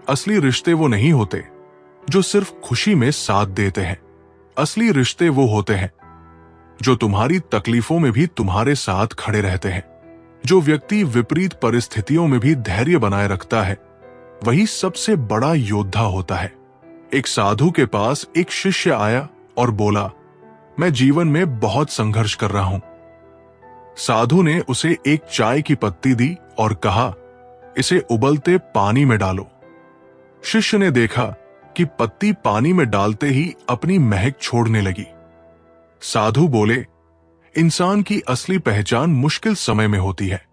असली रिश्ते वो नहीं होते जो सिर्फ खुशी में साथ देते हैं। असली रिश्ते वो होते हैं जो तुम्हारी तकलीफों में भी तुम्हारे साथ खड़े रहते हैं। जो व्यक्ति विपरीत परिस्थितियों में भी धैर्य बनाए रखता है, वही सबसे बड़ा योद्धा होता है। एक साधु के पास एक शिष्य आया और बोला, मैं जीवन में बहुत संघर्ष कर रहा हूं। साधु ने उसे एक चाय की पत्ती दी और कहा, इसे उबलते पानी में डालो। शिष्य ने देखा कि पत्ती पानी में डालते ही अपनी महक छोड़ने लगी। साधु बोले, इंसान की असली पहचान मुश्किल समय में होती है।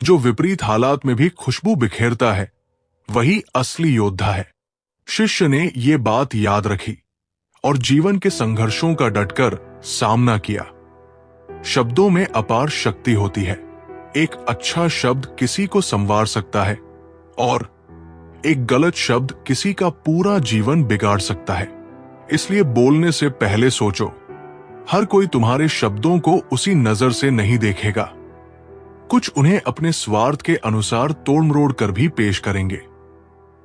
जो विपरीत हालात में भी खुशबू बिखेरता है, वही असली योद्धा है। शिष्य ने ये बात याद रखी और जीवन के संघर्षों का डटकर सामना किया। शब्दों में अपार शक्ति होती है। एक अच्छा शब्द किसी को संवार सकता है और एक गलत शब्द किसी का पूरा जीवन बिगाड़ सकता है। इसलिए बोलने से पहले सोचो। हर कोई तुम्हारे शब्दों को उसी नजर से नहीं देखेगा। कुछ उन्हें अपने स्वार्थ के अनुसार तोड़-मरोड़ कर भी पेश करेंगे।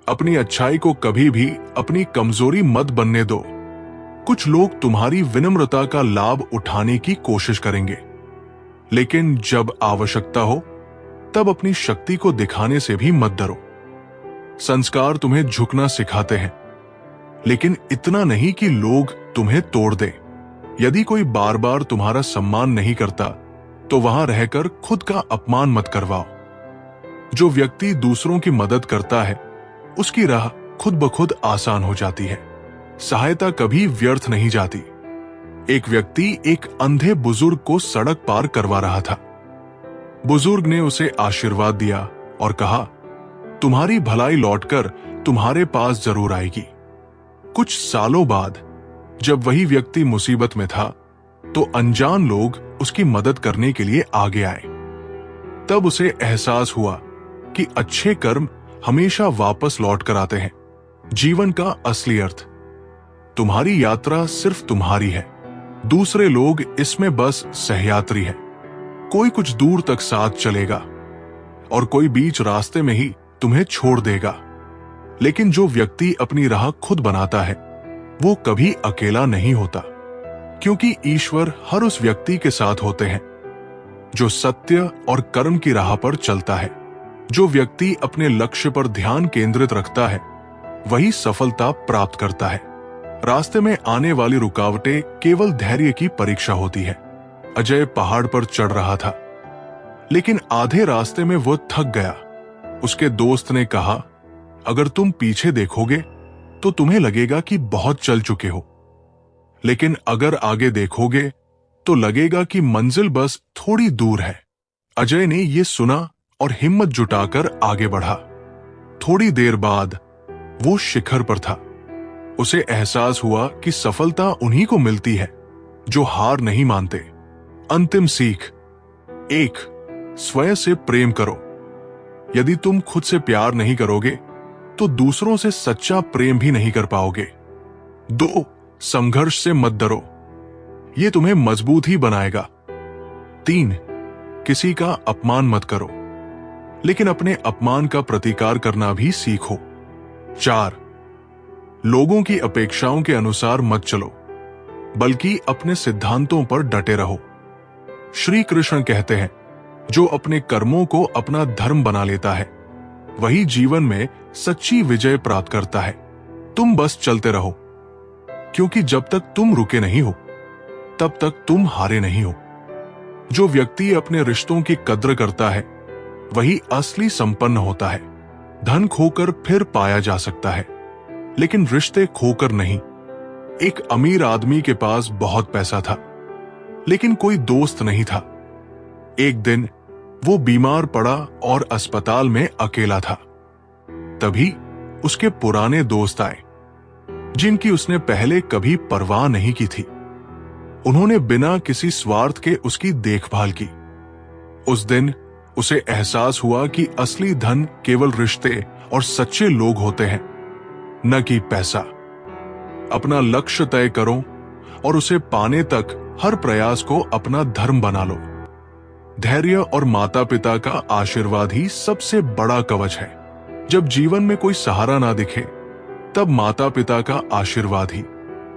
अपनी अच्छाई को कभी भी अपनी कमजोरी मत बनने दो। कुछ लोग तुम्हारी विनम्रता का लाभ उठाने की कोशिश करेंगे, लेकिन जब आवश्यकता हो तब अपनी शक्ति को दिखाने से भी मत डरो। संस्कार तुम्हें झुकना सिखाते हैं, लेकिन इतना नहीं कि लोग तुम्हें तोड़ दें। यदि कोई बार बार तुम्हारा सम्मान नहीं करता, तो वहां रहकर खुद का अपमान मत करवाओ। जो व्यक्ति दूसरों की मदद करता है, उसकी राह खुद ब खुद आसान हो जाती है। सहायता कभी व्यर्थ नहीं जाती। एक व्यक्ति एक अंधे बुजुर्ग को सड़क पार करवा रहा था। बुजुर्ग ने उसे आशीर्वाद दिया और कहा, तुम्हारी भलाई लौटकर तुम्हारे पास जरूर आएगी। कुछ सालों बाद जब वही व्यक्ति मुसीबत में था, तो अनजान लोग उसकी मदद करने के लिए आगे आए। तब उसे एहसास हुआ कि अच्छे कर्म हमेशा वापस लौट कर आते हैं। जीवन का असली अर्थ। तुम्हारी यात्रा सिर्फ तुम्हारी है, दूसरे लोग इसमें बस सहयात्री है। कोई कुछ दूर तक साथ चलेगा और कोई बीच रास्ते में ही तुम्हें छोड़ देगा। लेकिन जो व्यक्ति अपनी राह खुद बनाता है, वो कभी अकेला नहीं होता, क्योंकि ईश्वर हर उस व्यक्ति के साथ होते हैं जो सत्य और कर्म की राह पर चलता है। जो व्यक्ति अपने लक्ष्य पर ध्यान केंद्रित रखता है, वही सफलता प्राप्त करता है। रास्ते में आने वाली रुकावटें केवल धैर्य की परीक्षा होती है। अजय पहाड़ पर चढ़ रहा था, लेकिन आधे रास्ते में वो थक गया। उसके दोस्त ने कहा, अगर तुम पीछे देखोगे तो तुम्हें लगेगा कि बहुत चल चुके हो, लेकिन अगर आगे देखोगे तो लगेगा कि मंजिल बस थोड़ी दूर है। अजय ने यह सुना और हिम्मत जुटाकर आगे बढ़ा। थोड़ी देर बाद वो शिखर पर था। उसे एहसास हुआ कि सफलता उन्हीं को मिलती है जो हार नहीं मानते। अंतिम सीख: 1. स्वयं से प्रेम करो। यदि तुम खुद से प्यार नहीं करोगे तो दूसरों से सच्चा प्रेम भी नहीं कर पाओगे। 2. संघर्ष से मत डरो, यह तुम्हें मजबूत ही बनाएगा। 3. किसी का अपमान मत करो, लेकिन अपने अपमान का प्रतिकार करना भी सीखो। 4. लोगों की अपेक्षाओं के अनुसार मत चलो, बल्कि अपने सिद्धांतों पर डटे रहो। श्री कृष्ण कहते हैं, जो अपने कर्मों को अपना धर्म बना लेता है वही जीवन में सच्ची विजय प्राप्त करता है। तुम बस चलते रहो, क्योंकि जब तक तुम रुके नहीं हो तब तक तुम हारे नहीं हो। जो व्यक्ति अपने रिश्तों की कद्र करता है वही असली संपन्न होता है। धन खोकर फिर पाया जा सकता है, लेकिन रिश्ते खोकर नहीं। एक अमीर आदमी के पास बहुत पैसा था, लेकिन कोई दोस्त नहीं था। एक दिन वो बीमार पड़ा और अस्पताल में अकेला था। तभी उसके पुराने दोस्त आए, जिनकी उसने पहले कभी परवाह नहीं की थी। उन्होंने बिना किसी स्वार्थ के उसकी देखभाल की। उस दिन उसे एहसास हुआ कि असली धन केवल रिश्ते और सच्चे लोग होते हैं, न कि पैसा। अपना लक्ष्य तय करो और उसे पाने तक हर प्रयास को अपना धर्म बना लो। धैर्य और माता पिता का आशीर्वाद ही सबसे बड़ा कवच है। जब जीवन में कोई सहारा ना दिखे, तब माता पिता का आशीर्वाद ही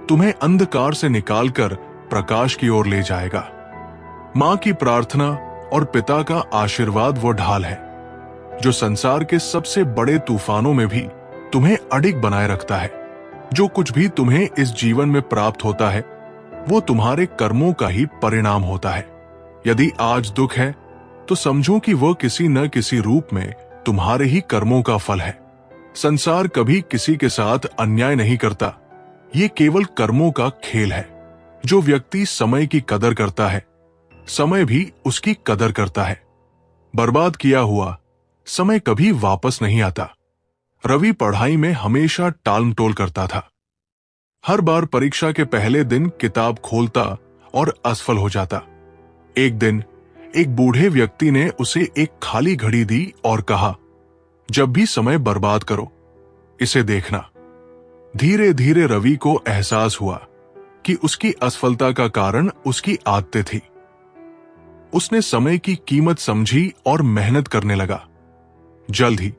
तुम्हें अंधकार से निकालकर प्रकाश की ओर ले जाएगा। मां की प्रार्थना और पिता का आशीर्वाद वो ढाल है जो संसार के सबसे बड़े तूफानों में भी तुम्हें अडिग बनाए रखता है। जो कुछ भी तुम्हें इस जीवन में प्राप्त होता है वो तुम्हारे कर्मों का ही परिणाम होता है। यदि आज दुख है तो समझो कि वह किसी न किसी रूप में तुम्हारे ही कर्मों का फल है। संसार कभी किसी के साथ अन्याय नहीं करता, ये केवल कर्मों का खेल है। जो व्यक्ति समय की कदर करता है, समय भी उसकी कदर करता है। बर्बाद किया हुआ समय कभी वापस नहीं आता। रवि पढ़ाई में हमेशा टालमटोल करता था। हर बार परीक्षा के पहले दिन किताब खोलता और असफल हो जाता। एक दिन एक बूढ़े व्यक्ति ने उसे एक खाली घड़ी दी और कहा, जब भी समय बर्बाद करो, इसे देखना। धीरे धीरे रवि को एहसास हुआ कि उसकी असफलता का कारण उसकी आदतें थी। उसने समय की कीमत समझी और मेहनत करने लगा। जल्द ही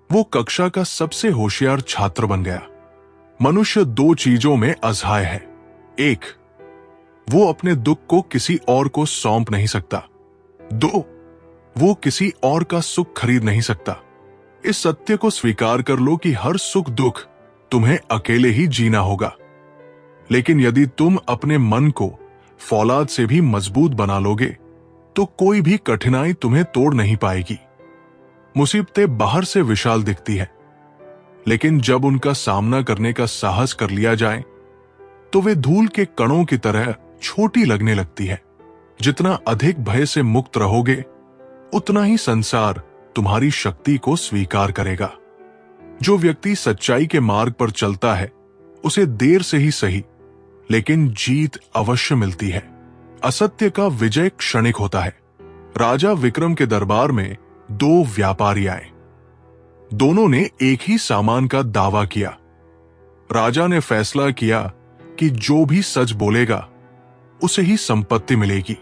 वो कक्षा का सबसे होशियार छात्र बन गया। मनुष्य दो चीजों में असहाय है। एक, वो अपने दुख को किसी और को सौंप नहीं सकता। 2, वो किसी और का सुख खरीद नहीं सकता। इस सत्य को स्वीकार कर लो कि हर सुख दुख तुम्हें अकेले ही जीना होगा। लेकिन यदि तुम अपने मन को फौलाद से भी मजबूत बना लोगे तो कोई भी कठिनाई तुम्हें तोड़ नहीं पाएगी। मुसीबतें बाहर से विशाल दिखती है, लेकिन जब उनका सामना करने का साहस कर लिया जाए तो वे धूल के कणों की तरह छोटी लगने लगती है। जितना अधिक भय से मुक्त रहोगे, उतना ही संसार तुम्हारी शक्ति को स्वीकार करेगा। जो व्यक्ति सच्चाई के मार्ग पर चलता है, उसे देर से ही सही, लेकिन जीत अवश्य मिलती है। असत्य का विजय क्षणिक होता है। राजा विक्रम के दरबार में 2 व्यापारी आए। दोनों ने एक ही सामान का दावा किया। राजा ने फैसला किया कि जो भी सच बोलेगा उसे ही संपत्ति मिलेगी।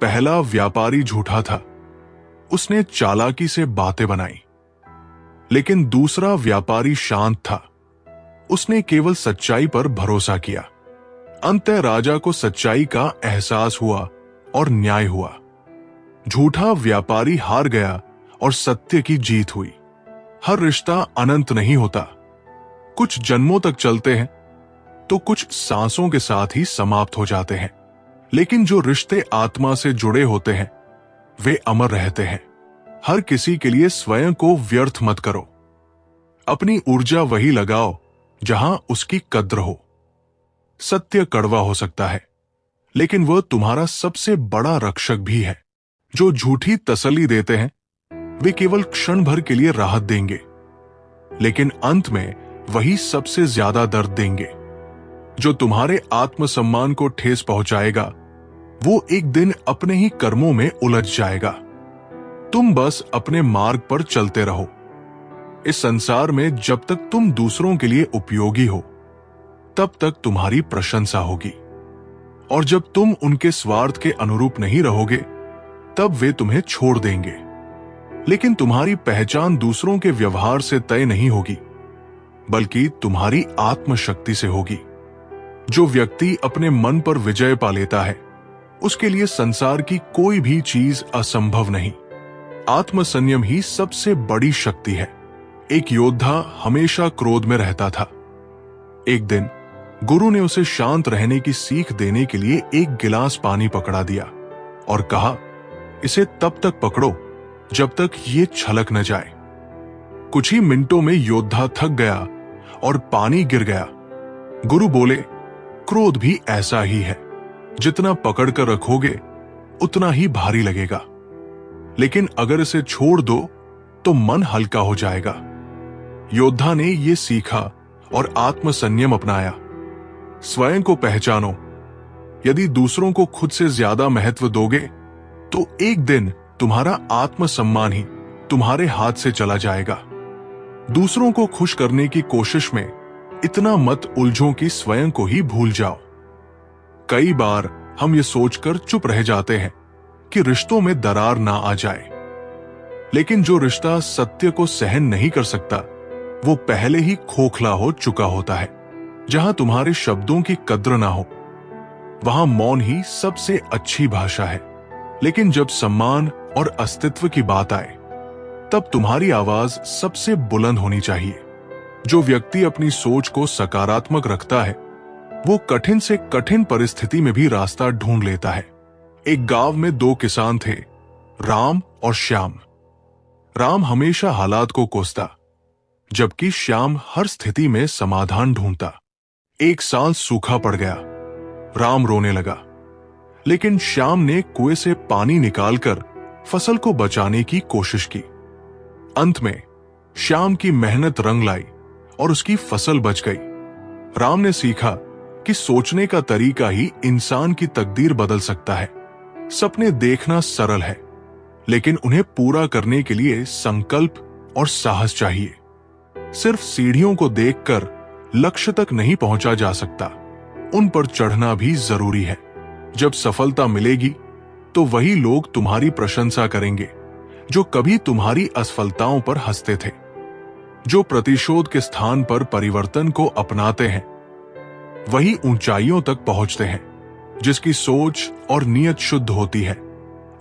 पहला व्यापारी झूठा था, उसने चालाकी से बातें बनाई। लेकिन दूसरा व्यापारी शांत था, उसने केवल सच्चाई पर भरोसा किया। अंततः राजा को सच्चाई का एहसास हुआ और न्याय हुआ। झूठा व्यापारी हार गया और सत्य की जीत हुई। हर रिश्ता अनंत नहीं होता। कुछ जन्मों तक चलते हैं तो कुछ सांसों के साथ ही समाप्त हो जाते हैं। लेकिन जो रिश्ते आत्मा से जुड़े होते हैं वे अमर रहते हैं। हर किसी के लिए स्वयं को व्यर्थ मत करो। अपनी ऊर्जा वही लगाओ जहां उसकी कद्र हो। सत्य कड़वा हो सकता है, लेकिन वह तुम्हारा सबसे बड़ा रक्षक भी है। जो झूठी तसल्ली देते हैं वे केवल क्षण भर के लिए राहत देंगे, लेकिन अंत में वही सबसे ज्यादा दर्द देंगे। जो तुम्हारे आत्मसम्मान को ठेस पहुंचाएगा वो एक दिन अपने ही कर्मों में उलझ जाएगा। तुम बस अपने मार्ग पर चलते रहो। इस संसार में जब तक तुम दूसरों के लिए उपयोगी हो तब तक तुम्हारी प्रशंसा होगी, और जब तुम उनके स्वार्थ के अनुरूप नहीं रहोगे तब वे तुम्हें छोड़ देंगे। लेकिन तुम्हारी पहचान दूसरों के व्यवहार से तय नहीं होगी, बल्कि तुम्हारी आत्मशक्ति से होगी। जो व्यक्ति अपने मन पर विजय पा लेता है उसके लिए संसार की कोई भी चीज असंभव नहीं। आत्मसंयम ही सबसे बड़ी शक्ति है। एक योद्धा हमेशा क्रोध में रहता था। एक दिन गुरु ने उसे शांत रहने की सीख देने के लिए एक गिलास पानी पकड़ा दिया और कहा, इसे तब तक पकड़ो जब तक ये छलक न जाए। कुछ ही मिनटों में योद्धा थक गया और पानी गिर गया। गुरु बोले, क्रोध भी ऐसा ही है, जितना पकड़कर रखोगे उतना ही भारी लगेगा, लेकिन अगर इसे छोड़ दो तो मन हल्का हो जाएगा। योद्धा ने यह सीखा और आत्मसंयम अपनाया। स्वयं को पहचानो। यदि दूसरों को खुद से ज्यादा महत्व दोगे तो एक दिन तुम्हारा आत्मसम्मान ही तुम्हारे हाथ से चला जाएगा। दूसरों को खुश करने की कोशिश में इतना मत उलझो कि स्वयं को ही भूल जाओ। कई बार हम ये सोचकर चुप रह जाते हैं कि रिश्तों में दरार ना आ जाए, लेकिन जो रिश्ता सत्य को सहन नहीं कर सकता वो पहले ही खोखला हो चुका होता है। जहां तुम्हारे शब्दों की कद्र ना हो वहां मौन ही सबसे अच्छी भाषा है। लेकिन जब सम्मान और अस्तित्व की बात आए तब तुम्हारी आवाज सबसे बुलंद होनी चाहिए। जो व्यक्ति अपनी सोच को सकारात्मक रखता है वो कठिन से कठिन परिस्थिति में भी रास्ता ढूंढ लेता है। एक गांव में दो किसान थे, राम और श्याम। राम हमेशा हालात को कोसता, जबकि श्याम हर स्थिति में समाधान ढूंढता। एक साल सूखा पड़ गया। राम रोने लगा, लेकिन श्याम ने कुएं से पानी निकालकर फसल को बचाने की कोशिश की। अंत में श्याम की मेहनत रंग लाई और उसकी फसल बच गई। राम ने सीखा कि सोचने का तरीका ही इंसान की तकदीर बदल सकता है। सपने देखना सरल है, लेकिन उन्हें पूरा करने के लिए संकल्प और साहस चाहिए। सिर्फ सीढ़ियों को देखकर लक्ष्य तक नहीं पहुंचा जा सकता, उन पर चढ़ना भी जरूरी है। जब सफलता मिलेगी तो वही लोग तुम्हारी प्रशंसा करेंगे जो कभी तुम्हारी असफलताओं पर हंसते थे। जो प्रतिशोध के स्थान पर परिवर्तन को अपनाते हैं वही ऊंचाइयों तक पहुंचते हैं। जिसकी सोच और नीयत शुद्ध होती है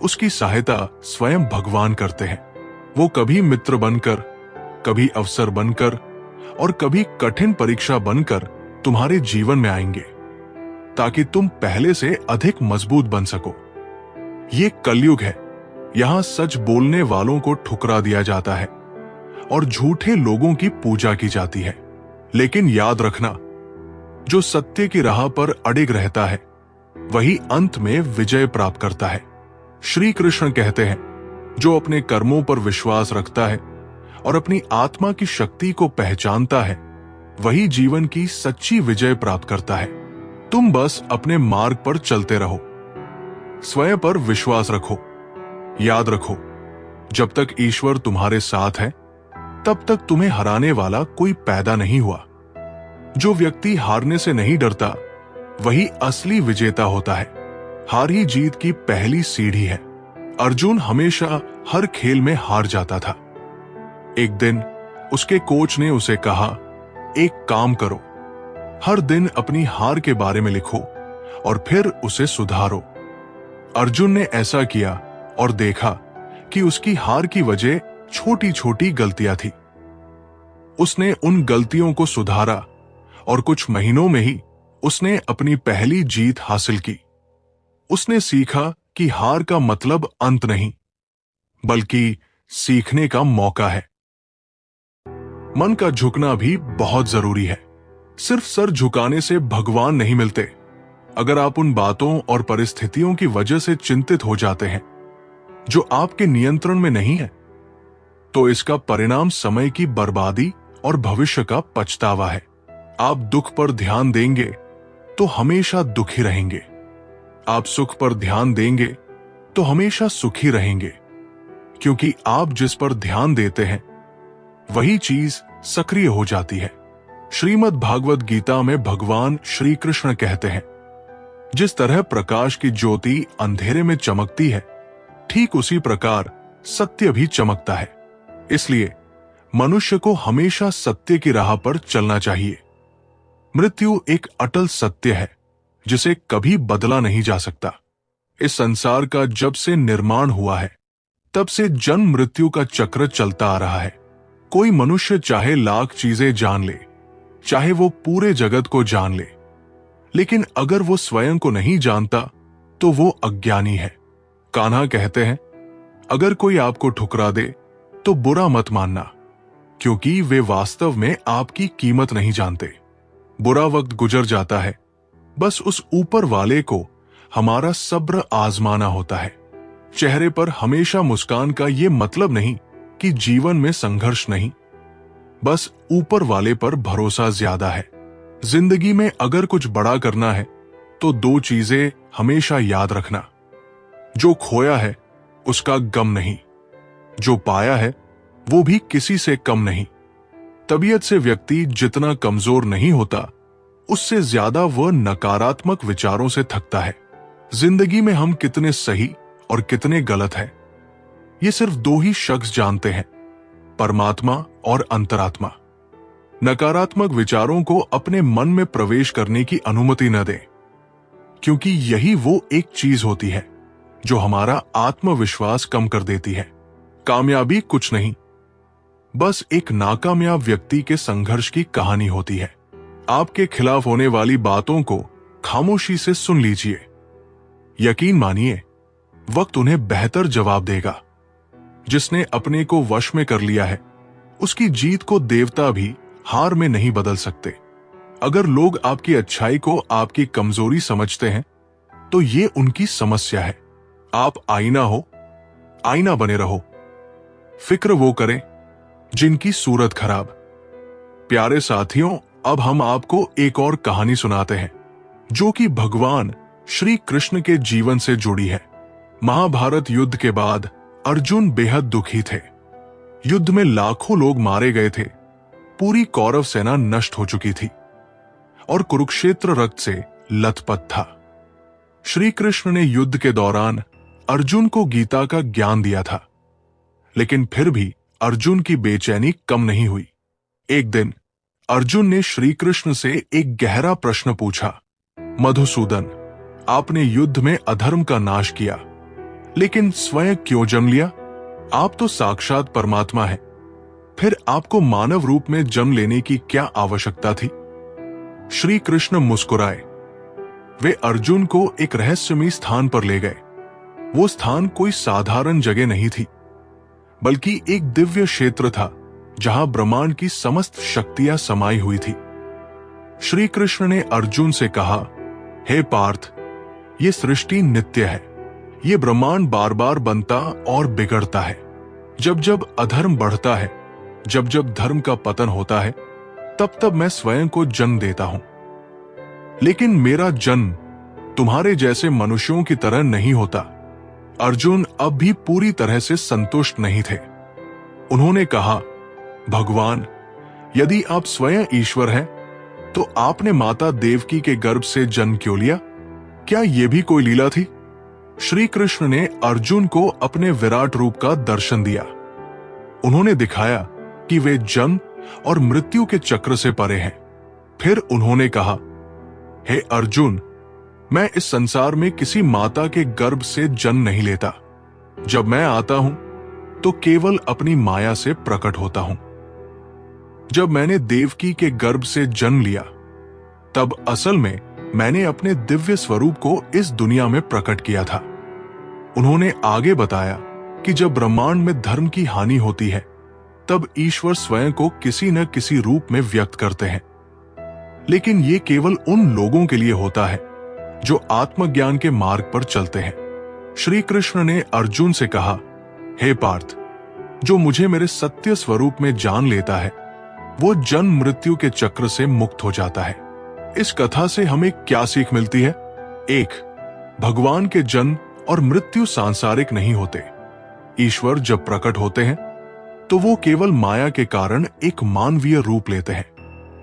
उसकी सहायता स्वयं भगवान करते हैं। वो कभी मित्र बनकर, कभी अवसर बनकर और कभी कठिन परीक्षा बनकर तुम्हारे जीवन में आएंगे, ताकि तुम पहले से अधिक मजबूत बन सको। ये कलयुग है। यहां सच बोलने वालों को ठुकरा दिया जाता है और झूठे लोगों की पूजा की जाती है। लेकिन याद रखना, जो सत्य की राह पर अडिग रहता है वही अंत में विजय प्राप्त करता है। श्री कृष्ण कहते हैं, जो अपने कर्मों पर विश्वास रखता है और अपनी आत्मा की शक्ति को पहचानता है वही जीवन की सच्ची विजय प्राप्त करता है। तुम बस अपने मार्ग पर चलते रहो, स्वयं पर विश्वास रखो। याद रखो, जब तक ईश्वर तुम्हारे साथ है तब तक तुम्हें हराने वाला कोई पैदा नहीं हुआ। जो व्यक्ति हारने से नहीं डरता वही असली विजेता होता है। हार ही जीत की पहली सीढ़ी है। अर्जुन हमेशा हर खेल में हार जाता था। एक दिन उसके कोच ने उसे कहा, एक काम करो, हर दिन अपनी हार के बारे में लिखो और फिर उसे सुधारो। अर्जुन ने ऐसा किया और देखा कि उसकी हार की वजह छोटी छोटी गलतियां थी। उसने उन गलतियों को सुधारा और कुछ महीनों में ही उसने अपनी पहली जीत हासिल की। उसने सीखा कि हार का मतलब अंत नहीं, बल्कि सीखने का मौका है। मन का झुकना भी बहुत जरूरी है। सिर्फ सर झुकाने से भगवान नहीं मिलते, अगर आप उन बातों और परिस्थितियों की वजह से चिंतित हो जाते हैं जो आपके नियंत्रण में नहीं है, तो इसका परिणाम समय की बर्बादी और भविष्य का पछतावा है। आप दुख पर ध्यान देंगे तो हमेशा दुखी रहेंगे। आप सुख पर ध्यान देंगे तो हमेशा सुखी रहेंगे, क्योंकि आप जिस पर ध्यान देते हैं वही चीज सक्रिय हो जाती है। श्रीमद् भागवत गीता में भगवान श्री कृष्ण कहते हैं, जिस तरह प्रकाश की ज्योति अंधेरे में चमकती है, ठीक उसी प्रकार सत्य भी चमकता है। इसलिए मनुष्य को हमेशा सत्य की राह पर चलना चाहिए। मृत्यु एक अटल सत्य है जिसे कभी बदला नहीं जा सकता। इस संसार का जब से निर्माण हुआ है तब से जन्म मृत्यु का चक्र चलता आ रहा है। कोई मनुष्य चाहे लाख चीजें जान ले, चाहे वो पूरे जगत को जान ले, लेकिन अगर वो स्वयं को नहीं जानता तो वो अज्ञानी है। कान्हा कहते हैं, अगर कोई आपको ठुकरा दे तो बुरा मत मानना, क्योंकि वे वास्तव में आपकी कीमत नहीं जानते। बुरा वक्त गुजर जाता है, बस उस ऊपर वाले को हमारा सब्र आजमाना होता है। चेहरे पर हमेशा मुस्कान का ये मतलब नहीं कि जीवन में संघर्ष नहीं, बस ऊपर वाले पर भरोसा ज्यादा है। जिंदगी में अगर कुछ बड़ा करना है तो दो चीजें हमेशा याद रखना, जो खोया है उसका गम नहीं, जो पाया है वो भी किसी से कम नहीं। तबीयत से व्यक्ति जितना कमजोर नहीं होता, उससे ज्यादा वह नकारात्मक विचारों से थकता है। जिंदगी में हम कितने सही और कितने गलत हैं, ये सिर्फ दो ही शख्स जानते हैं, परमात्मा और अंतरात्मा। नकारात्मक विचारों को अपने मन में प्रवेश करने की अनुमति न दें, क्योंकि यही वो एक चीज होती है जो हमारा आत्मविश्वास कम कर देती है। कामयाबी कुछ नहीं, बस एक नाकामयाब व्यक्ति के संघर्ष की कहानी होती है। आपके खिलाफ होने वाली बातों को खामोशी से सुन लीजिए। यकीन मानिए, वक्त उन्हें बेहतर जवाब देगा। जिसने अपने को वश में कर लिया है, उसकी जीत को देवता भी हार में नहीं बदल सकते। अगर लोग आपकी अच्छाई को आपकी कमजोरी समझते हैं, तो ये उनकी समस्या है। आप आईना हो, आईना बने रहो। फिक्र वो करें जिनकी सूरत खराब। प्यारे साथियों, अब हम आपको एक और कहानी सुनाते हैं, जो कि भगवान श्री कृष्ण के जीवन से जुड़ी है। महाभारत युद्ध के बाद अर्जुन बेहद दुखी थे। युद्ध में लाखों लोग मारे गए थे, पूरी कौरव सेना नष्ट हो चुकी थी और कुरुक्षेत्र रक्त से लथपथ था। श्री कृष्ण ने युद्ध के दौरान अर्जुन को गीता का ज्ञान दिया था, लेकिन फिर भी अर्जुन की बेचैनी कम नहीं हुई। एक दिन अर्जुन ने श्री कृष्ण से एक गहरा प्रश्न पूछा, मधुसूदन, आपने युद्ध में अधर्म का नाश किया, लेकिन स्वयं क्यों जन्म लिया? आप तो साक्षात परमात्मा हैं, फिर आपको मानव रूप में जन्म लेने की क्या आवश्यकता थी? श्री कृष्ण मुस्कुराए। वे अर्जुन को एक रहस्यमयी स्थान पर ले गए। वो स्थान कोई साधारण जगह नहीं थी, बल्कि एक दिव्य क्षेत्र था जहां ब्रह्मांड की समस्त शक्तियां समाई हुई थी। श्री कृष्ण ने अर्जुन से कहा, हे पार्थ, ये सृष्टि नित्य है। ये ब्रह्मांड बार बार बनता और बिगड़ता है। जब जब अधर्म बढ़ता है, जब जब धर्म का पतन होता है, तब तब मैं स्वयं को जन्म देता हूं। लेकिन मेरा जन्म तुम्हारे जैसे मनुष्यों की तरह नहीं होता। अर्जुन अब भी पूरी तरह से संतुष्ट नहीं थे। उन्होंने कहा, भगवान, यदि आप स्वयं ईश्वर हैं, तो आपने माता देवकी के गर्भ से जन्म क्यों लिया? क्या यह भी कोई लीला थी? श्री कृष्ण ने अर्जुन को अपने विराट रूप का दर्शन दिया। उन्होंने दिखाया कि वे जन्म और मृत्यु के चक्र से परे हैं। फिर उन्होंने कहा, हे अर्जुन, मैं इस संसार में किसी माता के गर्भ से जन्म नहीं लेता। जब मैं आता हूं तो केवल अपनी माया से प्रकट होता हूं। जब मैंने देवकी के गर्भ से जन्म लिया, तब असल में मैंने अपने दिव्य स्वरूप को इस दुनिया में प्रकट किया था। उन्होंने आगे बताया कि जब ब्रह्मांड में धर्म की हानि होती है, तब ईश्वर स्वयं को किसी न किसी रूप में व्यक्त करते हैं। लेकिन ये केवल उन लोगों के लिए होता है जो आत्मज्ञान के मार्ग पर चलते हैं। श्री कृष्ण ने अर्जुन से कहा, हे पार्थ, जो मुझे मेरे सत्य स्वरूप में जान लेता है वो जन्म मृत्यु के चक्र से मुक्त हो जाता है। इस कथा से हमें क्या सीख मिलती है? 1. भगवान के जन्म और मृत्यु सांसारिक नहीं होते। ईश्वर जब प्रकट होते हैं तो वो केवल माया के कारण एक मानवीय रूप लेते हैं,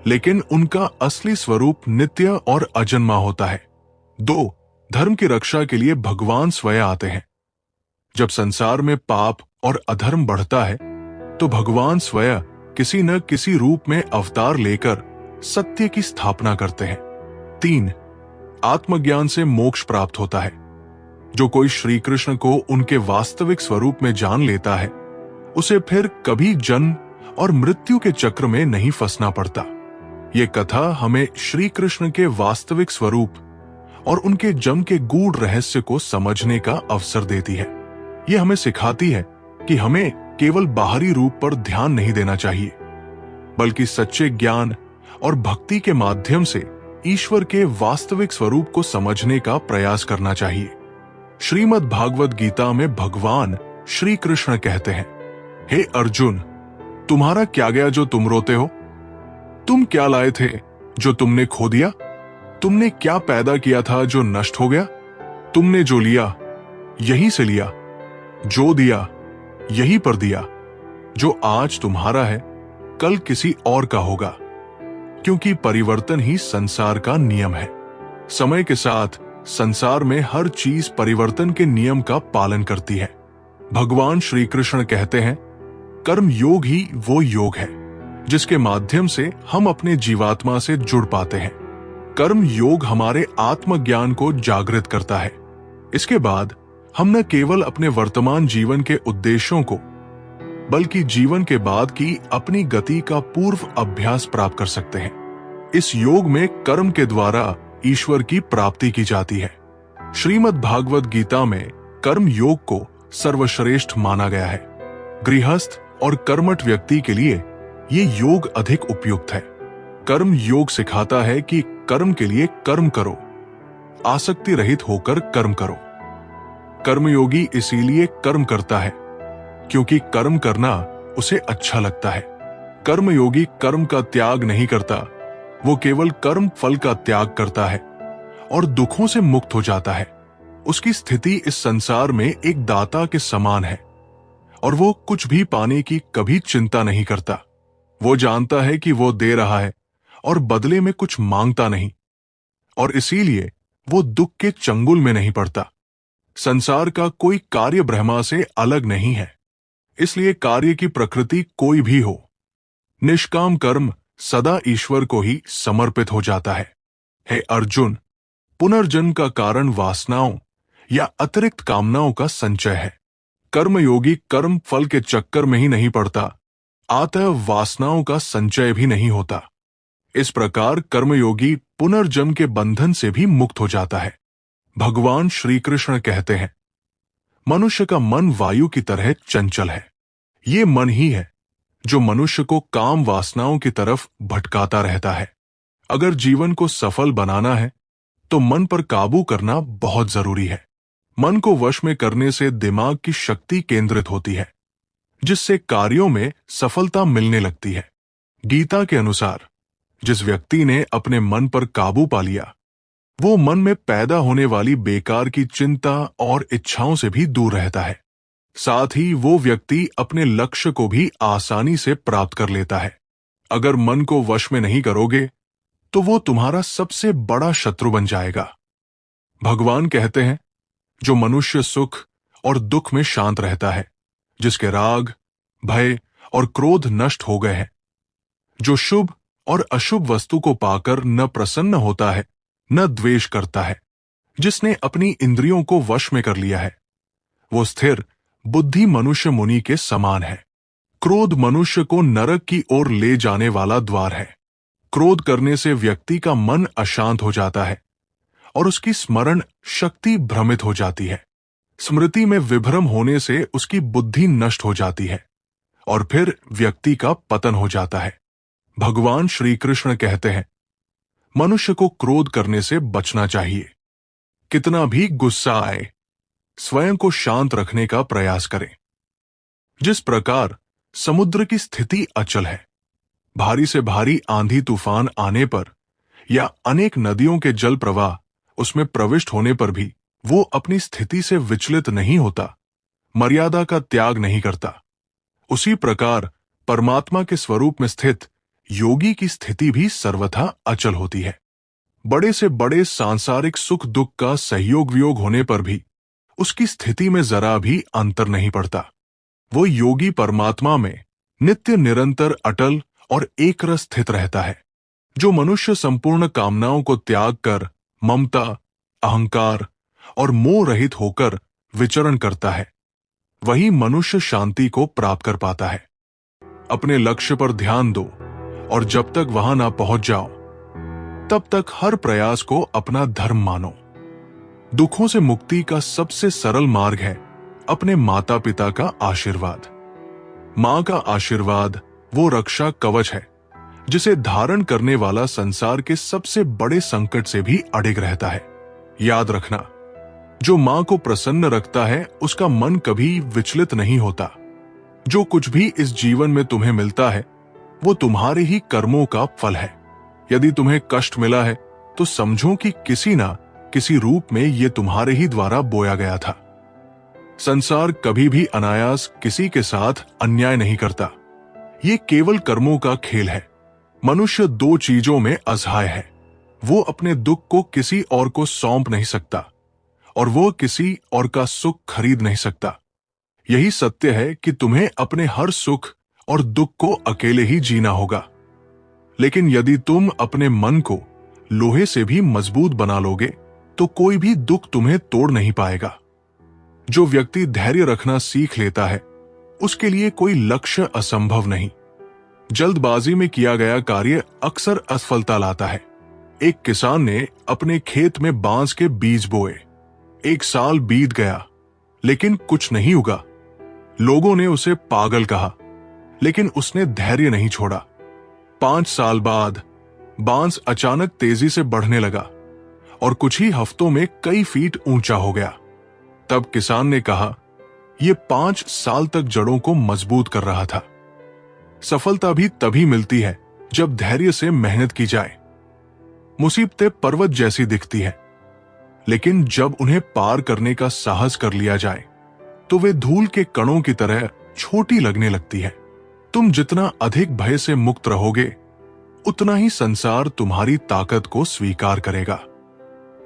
लेकिन उनका असली स्वरूप नित्य और अजन्मा होता है। 2. धर्म की रक्षा के लिए भगवान स्वयं आते हैं। जब संसार में पाप और अधर्म बढ़ता है तो भगवान स्वयं किसी न किसी रूप में अवतार लेकर सत्य की स्थापना करते हैं। 3. आत्मज्ञान से मोक्ष प्राप्त होता है। जो कोई श्री कृष्ण को उनके वास्तविक स्वरूप में जान लेता है उसे फिर कभी जन्म और मृत्यु के चक्र में नहीं फंसना पड़ता। ये कथा हमें श्री कृष्ण के वास्तविक स्वरूप और उनके जन्म के गूढ़ रहस्य को समझने का अवसर देती है। ये हमें सिखाती है कि हमें केवल बाहरी रूप पर ध्यान नहीं देना चाहिए, बल्कि सच्चे ज्ञान और भक्ति के माध्यम से ईश्वर के वास्तविक स्वरूप को समझने का प्रयास करना चाहिए। श्रीमद् भागवत गीता में भगवान श्री कृष्ण कहते हैं, हे अर्जुन, तुम्हारा क्या गया जो तुम रोते हो? तुम क्या लाए थे जो तुमने खो दिया? तुमने क्या पैदा किया था जो नष्ट हो गया? तुमने जो लिया यहीं से लिया, जो दिया यहीं पर दिया। जो आज तुम्हारा है कल किसी और का होगा, क्योंकि परिवर्तन ही संसार का नियम है। समय के साथ संसार में हर चीज परिवर्तन के नियम का पालन करती है। भगवान श्री कृष्ण कहते हैं, कर्म योग ही वो योग है जिसके माध्यम से हम अपने जीवात्मा से जुड़ पाते हैं। कर्म योग हमारे आत्मज्ञान को जागृत करता है। इसके बाद हम न केवल अपने वर्तमान जीवन के उद्देश्यों को, बल्कि जीवन के बाद की अपनी गति का पूर्व अभ्यास प्राप्त कर सकते हैं। इस योग में कर्म के द्वारा ईश्वर की प्राप्ति की जाती है। श्रीमद् भागवत गीता में कर्म योग को सर्वश्रेष्ठ माना गया है। गृहस्थ और कर्मठ व्यक्ति के लिए ये योग अधिक उपयुक्त है। कर्म योग सिखाता है कि कर्म के लिए कर्म करो, आसक्ति रहित होकर कर्म करो। कर्मयोगी इसीलिए कर्म करता है क्योंकि कर्म करना उसे अच्छा लगता है। कर्मयोगी कर्म का त्याग नहीं करता, वो केवल कर्म फल का त्याग करता है और दुखों से मुक्त हो जाता है। उसकी स्थिति इस संसार में एक दाता के समान है और वो कुछ भी पाने की कभी चिंता नहीं करता। वो जानता है कि वो दे रहा है और बदले में कुछ मांगता नहीं, और इसीलिए वो दुख के चंगुल में नहीं पड़ता। संसार का कोई कार्य ब्रह्मा से अलग नहीं है, इसलिए कार्य की प्रकृति कोई भी हो, निष्काम कर्म सदा ईश्वर को ही समर्पित हो जाता है। हे अर्जुन, पुनर्जन्म का कारण वासनाओं या अतिरिक्त कामनाओं का संचय है। कर्मयोगी कर्म फल के चक्कर में ही नहीं पड़ता, अतः वासनाओं का संचय भी नहीं होता। इस प्रकार कर्मयोगी पुनर्जन्म के बंधन से भी मुक्त हो जाता है। भगवान श्री कृष्ण कहते हैं, मनुष्य का मन वायु की तरह चंचल है। ये मन ही है जो मनुष्य को काम वासनाओं की तरफ भटकाता रहता है। अगर जीवन को सफल बनाना है तो मन पर काबू करना बहुत जरूरी है। मन को वश में करने से दिमाग की शक्ति केंद्रित होती है, जिससे कार्यों में सफलता मिलने लगती है। गीता के अनुसार जिस व्यक्ति ने अपने मन पर काबू पा लिया, वो मन में पैदा होने वाली बेकार की चिंता और इच्छाओं से भी दूर रहता है। साथ ही वो व्यक्ति अपने लक्ष्य को भी आसानी से प्राप्त कर लेता है। अगर मन को वश में नहीं करोगे तो वो तुम्हारा सबसे बड़ा शत्रु बन जाएगा। भगवान कहते हैं, जो मनुष्य सुख और दुख में शांत रहता है, जिसके राग, भय और क्रोध नष्ट हो गए हैं, जो शुभ और अशुभ वस्तु को पाकर न प्रसन्न होता है न द्वेष करता है, जिसने अपनी इंद्रियों को वश में कर लिया है, वो स्थिर बुद्धि मनुष्य मुनि के समान है। क्रोध मनुष्य को नरक की ओर ले जाने वाला द्वार है। क्रोध करने से व्यक्ति का मन अशांत हो जाता है और उसकी स्मरण शक्ति भ्रमित हो जाती है। स्मृति में विभ्रम होने से उसकी बुद्धि नष्ट हो जाती है और फिर व्यक्ति का पतन हो जाता है। भगवान श्री कृष्ण कहते हैं, मनुष्य को क्रोध करने से बचना चाहिए। कितना भी गुस्सा आए, स्वयं को शांत रखने का प्रयास करें। जिस प्रकार समुद्र की स्थिति अचल है, भारी से भारी आंधी तूफान आने पर या अनेक नदियों के जल प्रवाह उसमें प्रविष्ट होने पर भी वो अपनी स्थिति से विचलित नहीं होता, मर्यादा का त्याग नहीं करता, उसी प्रकार परमात्मा के स्वरूप में स्थित योगी की स्थिति भी सर्वथा अचल होती है। बड़े से बड़े सांसारिक सुख दुख का सहयोग वियोग होने पर भी उसकी स्थिति में जरा भी अंतर नहीं पड़ता। वो योगी परमात्मा में नित्य निरंतर अटल और एक रस स्थित रहता है। जो मनुष्य संपूर्ण कामनाओं को त्याग कर ममता, अहंकार और मोह रहित होकर विचरण करता है, वही मनुष्य शांति को प्राप्त कर पाता है। अपने लक्ष्य पर ध्यान दो और जब तक वहां ना पहुंच जाओ तब तक हर प्रयास को अपना धर्म मानो। दुखों से मुक्ति का सबसे सरल मार्ग है अपने माता पिता का आशीर्वाद। मां का आशीर्वाद वो रक्षा कवच है जिसे धारण करने वाला संसार के सबसे बड़े संकट से भी अडिग रहता है। याद रखना, जो मां को प्रसन्न रखता है उसका मन कभी विचलित नहीं होता। जो कुछ भी इस जीवन में तुम्हें मिलता है वो तुम्हारे ही कर्मों का फल है। यदि तुम्हें कष्ट मिला है तो समझो कि किसी ना किसी रूप में ये तुम्हारे ही द्वारा बोया गया था। संसार कभी भी अनायास किसी के साथ अन्याय नहीं करता। ये केवल कर्मों का खेल है। मनुष्य दो चीजों में असहाय है। वो अपने दुख को किसी और को सौंप नहीं सकता और वो किसी और का सुख खरीद नहीं सकता। यही सत्य है कि तुम्हें अपने हर सुख और दुख को अकेले ही जीना होगा। लेकिन यदि तुम अपने मन को लोहे से भी मजबूत बना लोगे तो कोई भी दुख तुम्हें तोड़ नहीं पाएगा। जो व्यक्ति धैर्य रखना सीख लेता है उसके लिए कोई लक्ष्य असंभव नहीं। जल्दबाजी में किया गया कार्य अक्सर असफलता लाता है। एक किसान ने अपने खेत में बांस के बीज बोए। 1 साल बीत गया लेकिन कुछ नहीं उगा। लोगों ने उसे पागल कहा, लेकिन उसने धैर्य नहीं छोड़ा। 5 साल बाद बांस अचानक तेजी से बढ़ने लगा और कुछ ही हफ्तों में कई फीट ऊंचा हो गया। तब किसान ने कहा, यह 5 साल तक जड़ों को मजबूत कर रहा था। सफलता भी तभी मिलती है जब धैर्य से मेहनत की जाए। मुसीबतें पर्वत जैसी दिखती हैं, लेकिन जब उन्हें पार करने का साहस कर लिया जाए तो वे धूल के कणों की तरह छोटी लगने लगती है। तुम जितना अधिक भय से मुक्त रहोगे उतना ही संसार तुम्हारी ताकत को स्वीकार करेगा।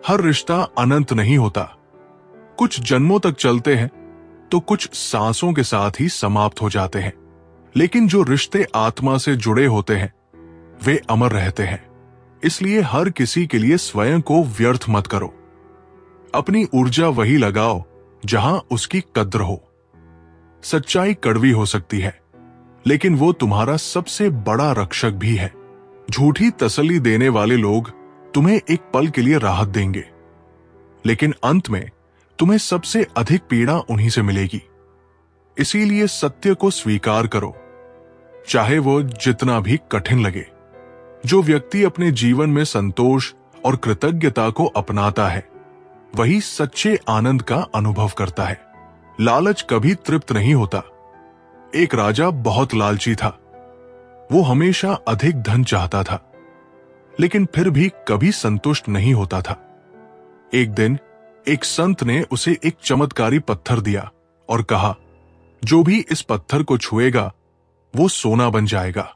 हर रिश्ता अनंत नहीं होता। कुछ जन्मों तक चलते हैं तो कुछ सांसों के साथ ही समाप्त हो जाते हैं। लेकिन जो रिश्ते आत्मा से जुड़े होते हैं वे अमर रहते हैं। इसलिए हर किसी के लिए स्वयं को व्यर्थ मत करो। अपनी ऊर्जा वही लगाओ जहां उसकी कद्र हो। सच्चाई कड़वी हो सकती है, लेकिन वो तुम्हारा सबसे बड़ा रक्षक भी है। झूठी तसल्ली देने वाले लोग तुम्हें एक पल के लिए राहत देंगे, लेकिन अंत में तुम्हें सबसे अधिक पीड़ा उन्हीं से मिलेगी। इसीलिए सत्य को स्वीकार करो, चाहे वो जितना भी कठिन लगे। जो व्यक्ति अपने जीवन में संतोष और कृतज्ञता को अपनाता है वही सच्चे आनंद का अनुभव करता है। लालच कभी तृप्त नहीं होता। एक राजा बहुत लालची था। वो हमेशा अधिक धन चाहता था, लेकिन फिर भी कभी संतुष्ट नहीं होता था। एक दिन एक संत ने उसे एक चमत्कारी पत्थर दिया और कहा, जो भी इस पत्थर को छुएगा वो सोना बन जाएगा।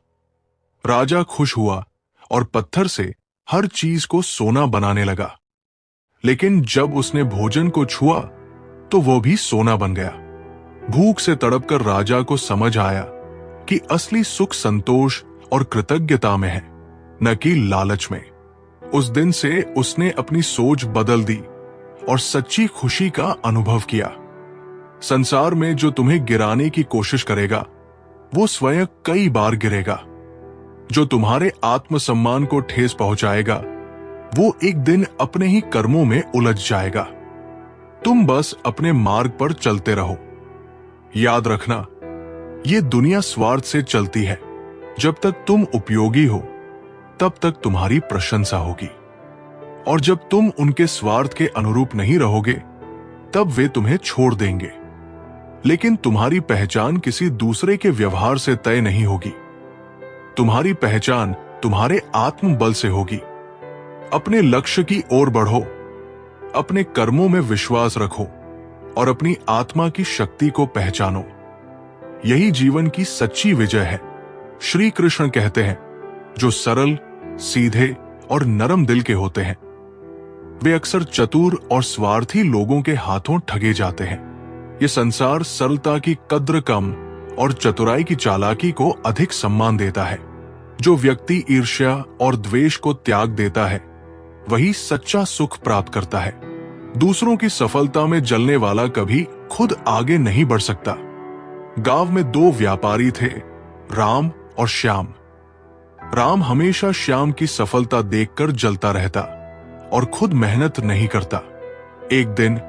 राजा खुश हुआ और पत्थर से हर चीज को सोना बनाने लगा। लेकिन जब उसने भोजन को छुआ तो वो भी सोना बन गया। भूख से तड़पकर राजा को समझ आया कि असली सुख संतोष और कृतज्ञता में है, न कि लालच में। उस दिन से उसने अपनी सोच बदल दी और सच्ची खुशी का अनुभव किया। संसार में जो तुम्हें गिराने की कोशिश करेगा वो स्वयं कई बार गिरेगा। जो तुम्हारे आत्मसम्मान को ठेस पहुंचाएगा वो एक दिन अपने ही कर्मों में उलझ जाएगा। तुम बस अपने मार्ग पर चलते रहो। याद रखना, ये दुनिया स्वार्थ से चलती है। जब तक तुम उपयोगी हो तब तक तुम्हारी प्रशंसा होगी, और जब तुम उनके स्वार्थ के अनुरूप नहीं रहोगे, तब वे तुम्हें छोड़ देंगे। लेकिन तुम्हारी पहचान किसी दूसरे के व्यवहार से तय नहीं होगी। तुम्हारी पहचान तुम्हारे आत्मबल से होगी। अपने लक्ष्य की ओर बढ़ो, अपने कर्मों में विश्वास रखो और अपनी आत्मा की शक्ति को पहचानो। यही जीवन की सच्ची विजय है। श्री कृष्ण कहते हैं, जो सरल, सीधे और नरम दिल के होते हैं, वे अक्सर चतुर और स्वार्थी लोगों के हाथों ठगे जाते हैं। ये संसार सरलता की कद्र कम और चतुराई की चालाकी को अधिक सम्मान देता है। जो व्यक्ति ईर्ष्या और द्वेष को त्याग देता है, वही सच्चा सुख प्राप्त करता है। दूसरों की सफलता में जलने वाला कभी खुद आगे नहीं बढ़ सकता। गांव में दो व्यापारी थे, राम और श्याम। राम हमेशा श्याम की सफलता देखकर जलता रहता और खुद मेहनत नहीं करता। एक दिन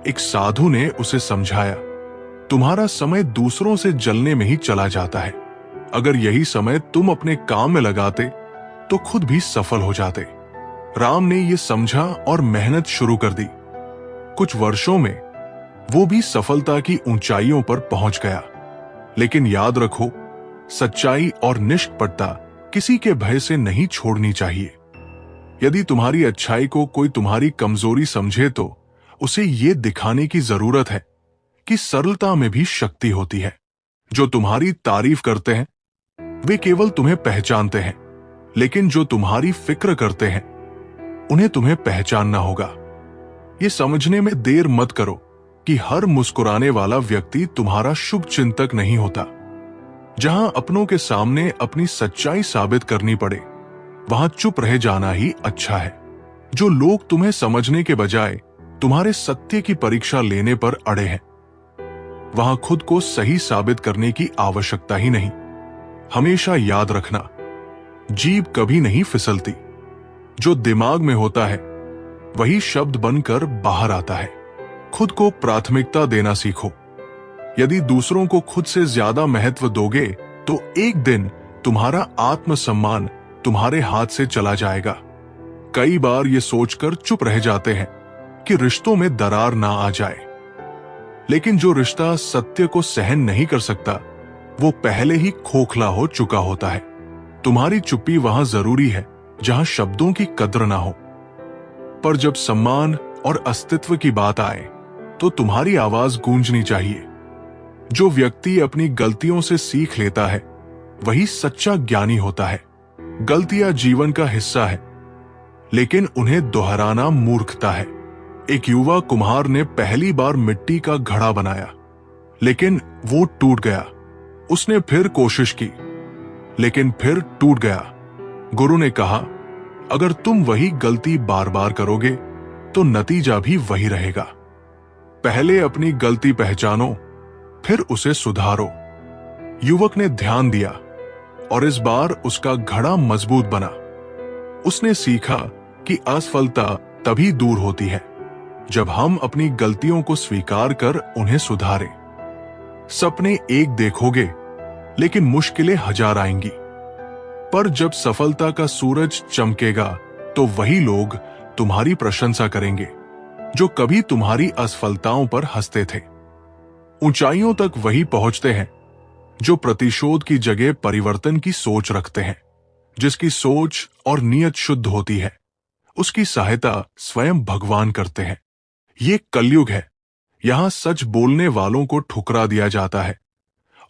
एक साधु ने उसे समझाया, तुम्हारा समय दूसरों से जलने में ही चला जाता है। अगर यही समय तुम अपने काम में लगाते तो खुद भी सफल हो जाते। राम ने यह समझा और मेहनत शुरू कर दी। कुछ वर्षों में वो भी सफलता की ऊंचाइयों पर पहुंच गया। लेकिन याद रखो, सच्चाई और निष्कपटता किसी के भय से नहीं छोड़नी चाहिए। यदि तुम्हारी अच्छाई को कोई तुम्हारी कमजोरी समझे तो उसे ये दिखाने की जरूरत है कि सरलता में भी शक्ति होती है। जो तुम्हारी तारीफ करते हैं वे केवल तुम्हें पहचानते हैं, लेकिन जो तुम्हारी फिक्र करते हैं उन्हें तुम्हें पहचानना होगा। ये समझने में देर मत करो कि हर मुस्कुराने वाला व्यक्ति तुम्हारा शुभ चिंतक नहीं होता। जहां अपनों के सामने अपनी सच्चाई साबित करनी पड़े, वहां चुप रह जाना ही अच्छा है। जो लोग तुम्हें समझने के बजाय तुम्हारे सत्य की परीक्षा लेने पर अड़े हैं, वहां खुद को सही साबित करने की आवश्यकता ही नहीं। हमेशा याद रखना, जीभ कभी नहीं फिसलती। जो दिमाग में होता है वही शब्द बनकर बाहर आता है। खुद को प्राथमिकता देना सीखो। यदि दूसरों को खुद से ज्यादा महत्व दोगे तो एक दिन तुम्हारा आत्मसम्मान तुम्हारे हाथ से चला जाएगा। कई बार ये सोचकर चुप रह जाते हैं कि रिश्तों में दरार ना आ जाए, लेकिन जो रिश्ता सत्य को सहन नहीं कर सकता वो पहले ही खोखला हो चुका होता है। तुम्हारी चुप्पी वहां जरूरी है जहां शब्दों की कद्र ना हो, पर जब सम्मान और अस्तित्व की बात आए तो तुम्हारी आवाज गूंजनी चाहिए। जो व्यक्ति अपनी गलतियों से सीख लेता है वही सच्चा ज्ञानी होता है। गलतियां जीवन का हिस्सा है, लेकिन उन्हें दोहराना मूर्खता है। एक युवा कुम्हार ने पहली बार मिट्टी का घड़ा बनाया, लेकिन वो टूट गया। उसने फिर कोशिश की, लेकिन फिर टूट गया। गुरु ने कहा, अगर तुम वही गलती बार बार करोगे तो नतीजा भी वही रहेगा। पहले अपनी गलती पहचानो, फिर उसे सुधारो। युवक ने ध्यान दिया और इस बार उसका घड़ा मजबूत बना। उसने सीखा कि असफलता तभी दूर होती है जब हम अपनी गलतियों को स्वीकार कर उन्हें सुधारें। सपने एक देखोगे, लेकिन मुश्किलें हजार आएंगी, पर जब सफलता का सूरज चमकेगा तो वही लोग तुम्हारी प्रशंसा करेंगे जो कभी तुम्हारी असफलताओं पर हंसते थे। ऊंचाइयों तक वही पहुंचते हैं जो प्रतिशोध की जगह परिवर्तन की सोच रखते हैं। जिसकी सोच और नीयत शुद्ध होती है, उसकी सहायता स्वयं भगवान करते हैं। ये कलयुग है। यहां सच बोलने वालों को ठुकरा दिया जाता है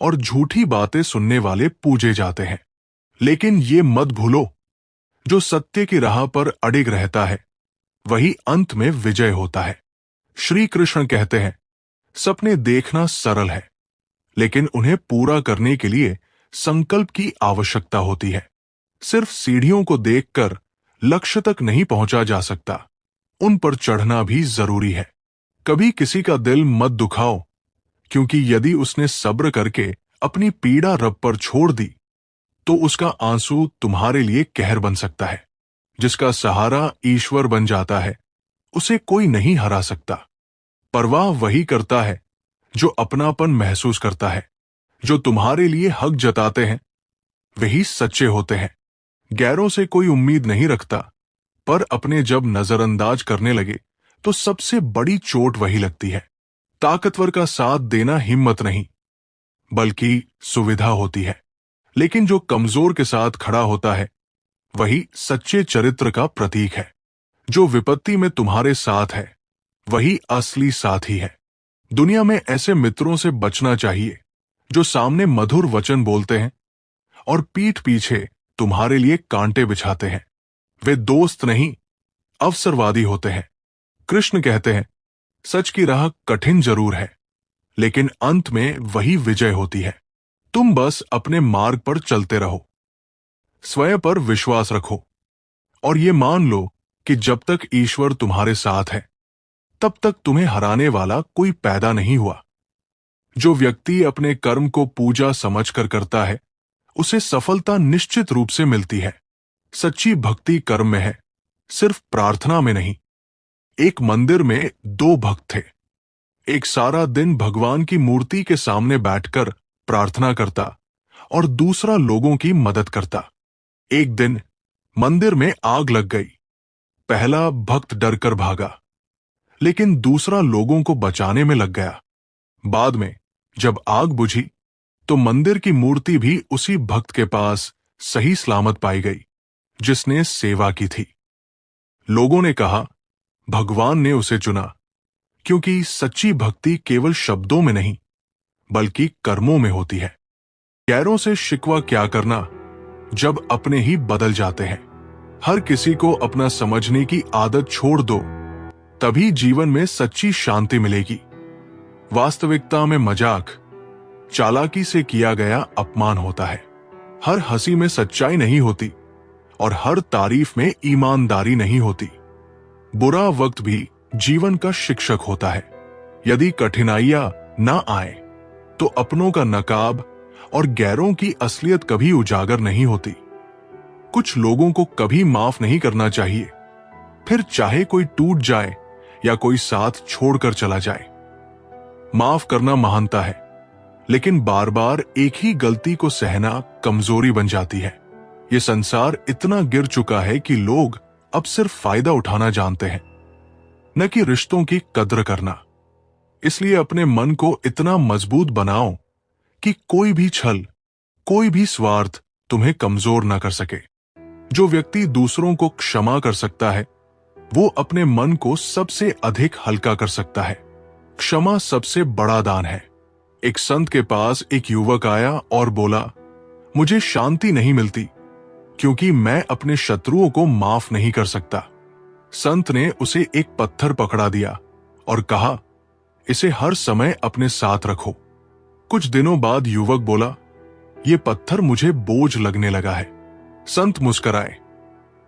और झूठी बातें सुनने वाले पूजे जाते हैं। लेकिन ये मत भूलो, जो सत्य की राह पर अडिग रहता है वही अंत में विजय होता है। श्री कृष्ण कहते हैं, सपने देखना सरल है, लेकिन उन्हें पूरा करने के लिए संकल्प की आवश्यकता होती है। सिर्फ सीढ़ियों को देखकर लक्ष्य तक नहीं पहुंचा जा सकता, उन पर चढ़ना भी जरूरी है। कभी किसी का दिल मत दुखाओ, क्योंकि यदि उसने सब्र करके अपनी पीड़ा रब पर छोड़ दी तो उसका आंसू तुम्हारे लिए कहर बन सकता है। जिसका सहारा ईश्वर बन जाता है उसे कोई नहीं हरा सकता। परवाह वही करता है जो अपनापन महसूस करता है। जो तुम्हारे लिए हक जताते हैं वही सच्चे होते हैं। गैरों से कोई उम्मीद नहीं रखता, पर अपने जब नजरअंदाज करने लगे तो सबसे बड़ी चोट वही लगती है। ताकतवर का साथ देना हिम्मत नहीं, बल्कि सुविधा होती है। लेकिन जो कमजोर के साथ खड़ा होता है, वही सच्चे चरित्र का प्रतीक है। जो विपत्ति में तुम्हारे साथ है, वही असली साथी है। दुनिया में ऐसे मित्रों से बचना चाहिए जो सामने मधुर वचन बोलते हैं और पीठ पीछे तुम्हारे लिए कांटे बिछाते हैं। वे दोस्त नहीं, अवसरवादी होते हैं। कृष्ण कहते हैं, सच की राह कठिन जरूर है, लेकिन अंत में वही विजय होती है। तुम बस अपने मार्ग पर चलते रहो, स्वयं पर विश्वास रखो और ये मान लो कि जब तक ईश्वर तुम्हारे साथ है, तब तक तुम्हें हराने वाला कोई पैदा नहीं हुआ। जो व्यक्ति अपने कर्म को पूजा समझकर करता है, उसे सफलता निश्चित रूप से मिलती है। सच्ची भक्ति कर्म में है, सिर्फ प्रार्थना में नहीं। एक मंदिर में दो भक्त थे। एक सारा दिन भगवान की मूर्ति के सामने बैठकर प्रार्थना करता और दूसरा लोगों की मदद करता। एक दिन मंदिर में आग लग गई। पहला भक्त डरकर भागा, लेकिन दूसरा लोगों को बचाने में लग गया। बाद में जब आग बुझी तो मंदिर की मूर्ति भी उसी भक्त के पास सही सलामत पाई गई, जिसने सेवा की थी। लोगों ने कहा, भगवान ने उसे चुना, क्योंकि सच्ची भक्ति केवल शब्दों में नहीं, बल्कि कर्मों में होती है। गैरों से शिकवा क्या करना, जब अपने ही बदल जाते हैं। हर किसी को अपना समझने की आदत छोड़ दो, तभी जीवन में सच्ची शांति मिलेगी। वास्तविकता में मजाक, चालाकी से किया गया अपमान होता है। हर हंसी में सच्चाई नहीं होती और हर तारीफ में ईमानदारी नहीं होती। बुरा वक्त भी जीवन का शिक्षक होता है। यदि कठिनाइयां ना आए तो अपनों का नकाब और गैरों की असलियत कभी उजागर नहीं होती। कुछ लोगों को कभी माफ नहीं करना चाहिए, फिर चाहे कोई टूट जाए या कोई साथ छोड़कर चला जाए। माफ करना महानता है, लेकिन बार बार एक ही गलती को सहना कमजोरी बन जाती है। ये संसार इतना गिर चुका है कि लोग अब सिर्फ फायदा उठाना जानते हैं, न कि रिश्तों की कद्र करना। इसलिए अपने मन को इतना मजबूत बनाओ कि कोई भी छल, कोई भी स्वार्थ तुम्हें कमजोर ना कर सके। जो व्यक्ति दूसरों को क्षमा कर सकता है, वो अपने मन को सबसे अधिक हल्का कर सकता है। क्षमा सबसे बड़ा दान है। एक संत के पास एक युवक आया और बोला, मुझे शांति नहीं मिलती क्योंकि मैं अपने शत्रुओं को माफ नहीं कर सकता। संत ने उसे एक पत्थर पकड़ा दिया और कहा, इसे हर समय अपने साथ रखो। कुछ दिनों बाद युवक बोला, यह पत्थर मुझे बोझ लगने लगा है। संत मुस्कुराए,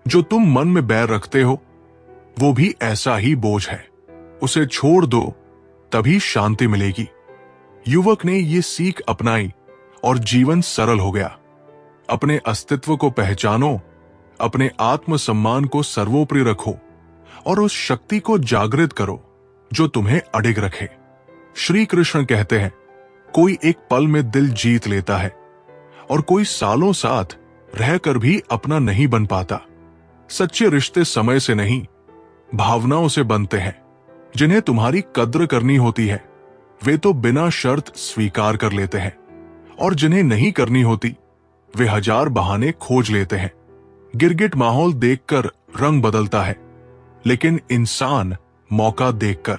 जो तुम मन में बैर रखते हो वो भी ऐसा ही बोझ है, उसे छोड़ दो, तभी शांति मिलेगी। युवक ने ये सीख अपनाई और जीवन सरल हो गया। अपने अस्तित्व को पहचानो, अपने आत्मसम्मान को सर्वोपरि रखो और उस शक्ति को जागृत करो जो तुम्हें अडिग रखे। श्री कृष्ण कहते हैं, कोई एक पल में दिल जीत लेता है और कोई सालों साथ रहकर भी अपना नहीं बन पाता। सच्चे रिश्ते समय से नहीं, भावनाओं से बनते हैं। जिन्हें तुम्हारी कद्र करनी होती है, वे तो बिना शर्त स्वीकार कर लेते हैं, और जिन्हें नहीं करनी होती, वे हजार बहाने खोज लेते हैं। गिरगिट माहौल देखकर रंग बदलता है, लेकिन इंसान मौका देखकर।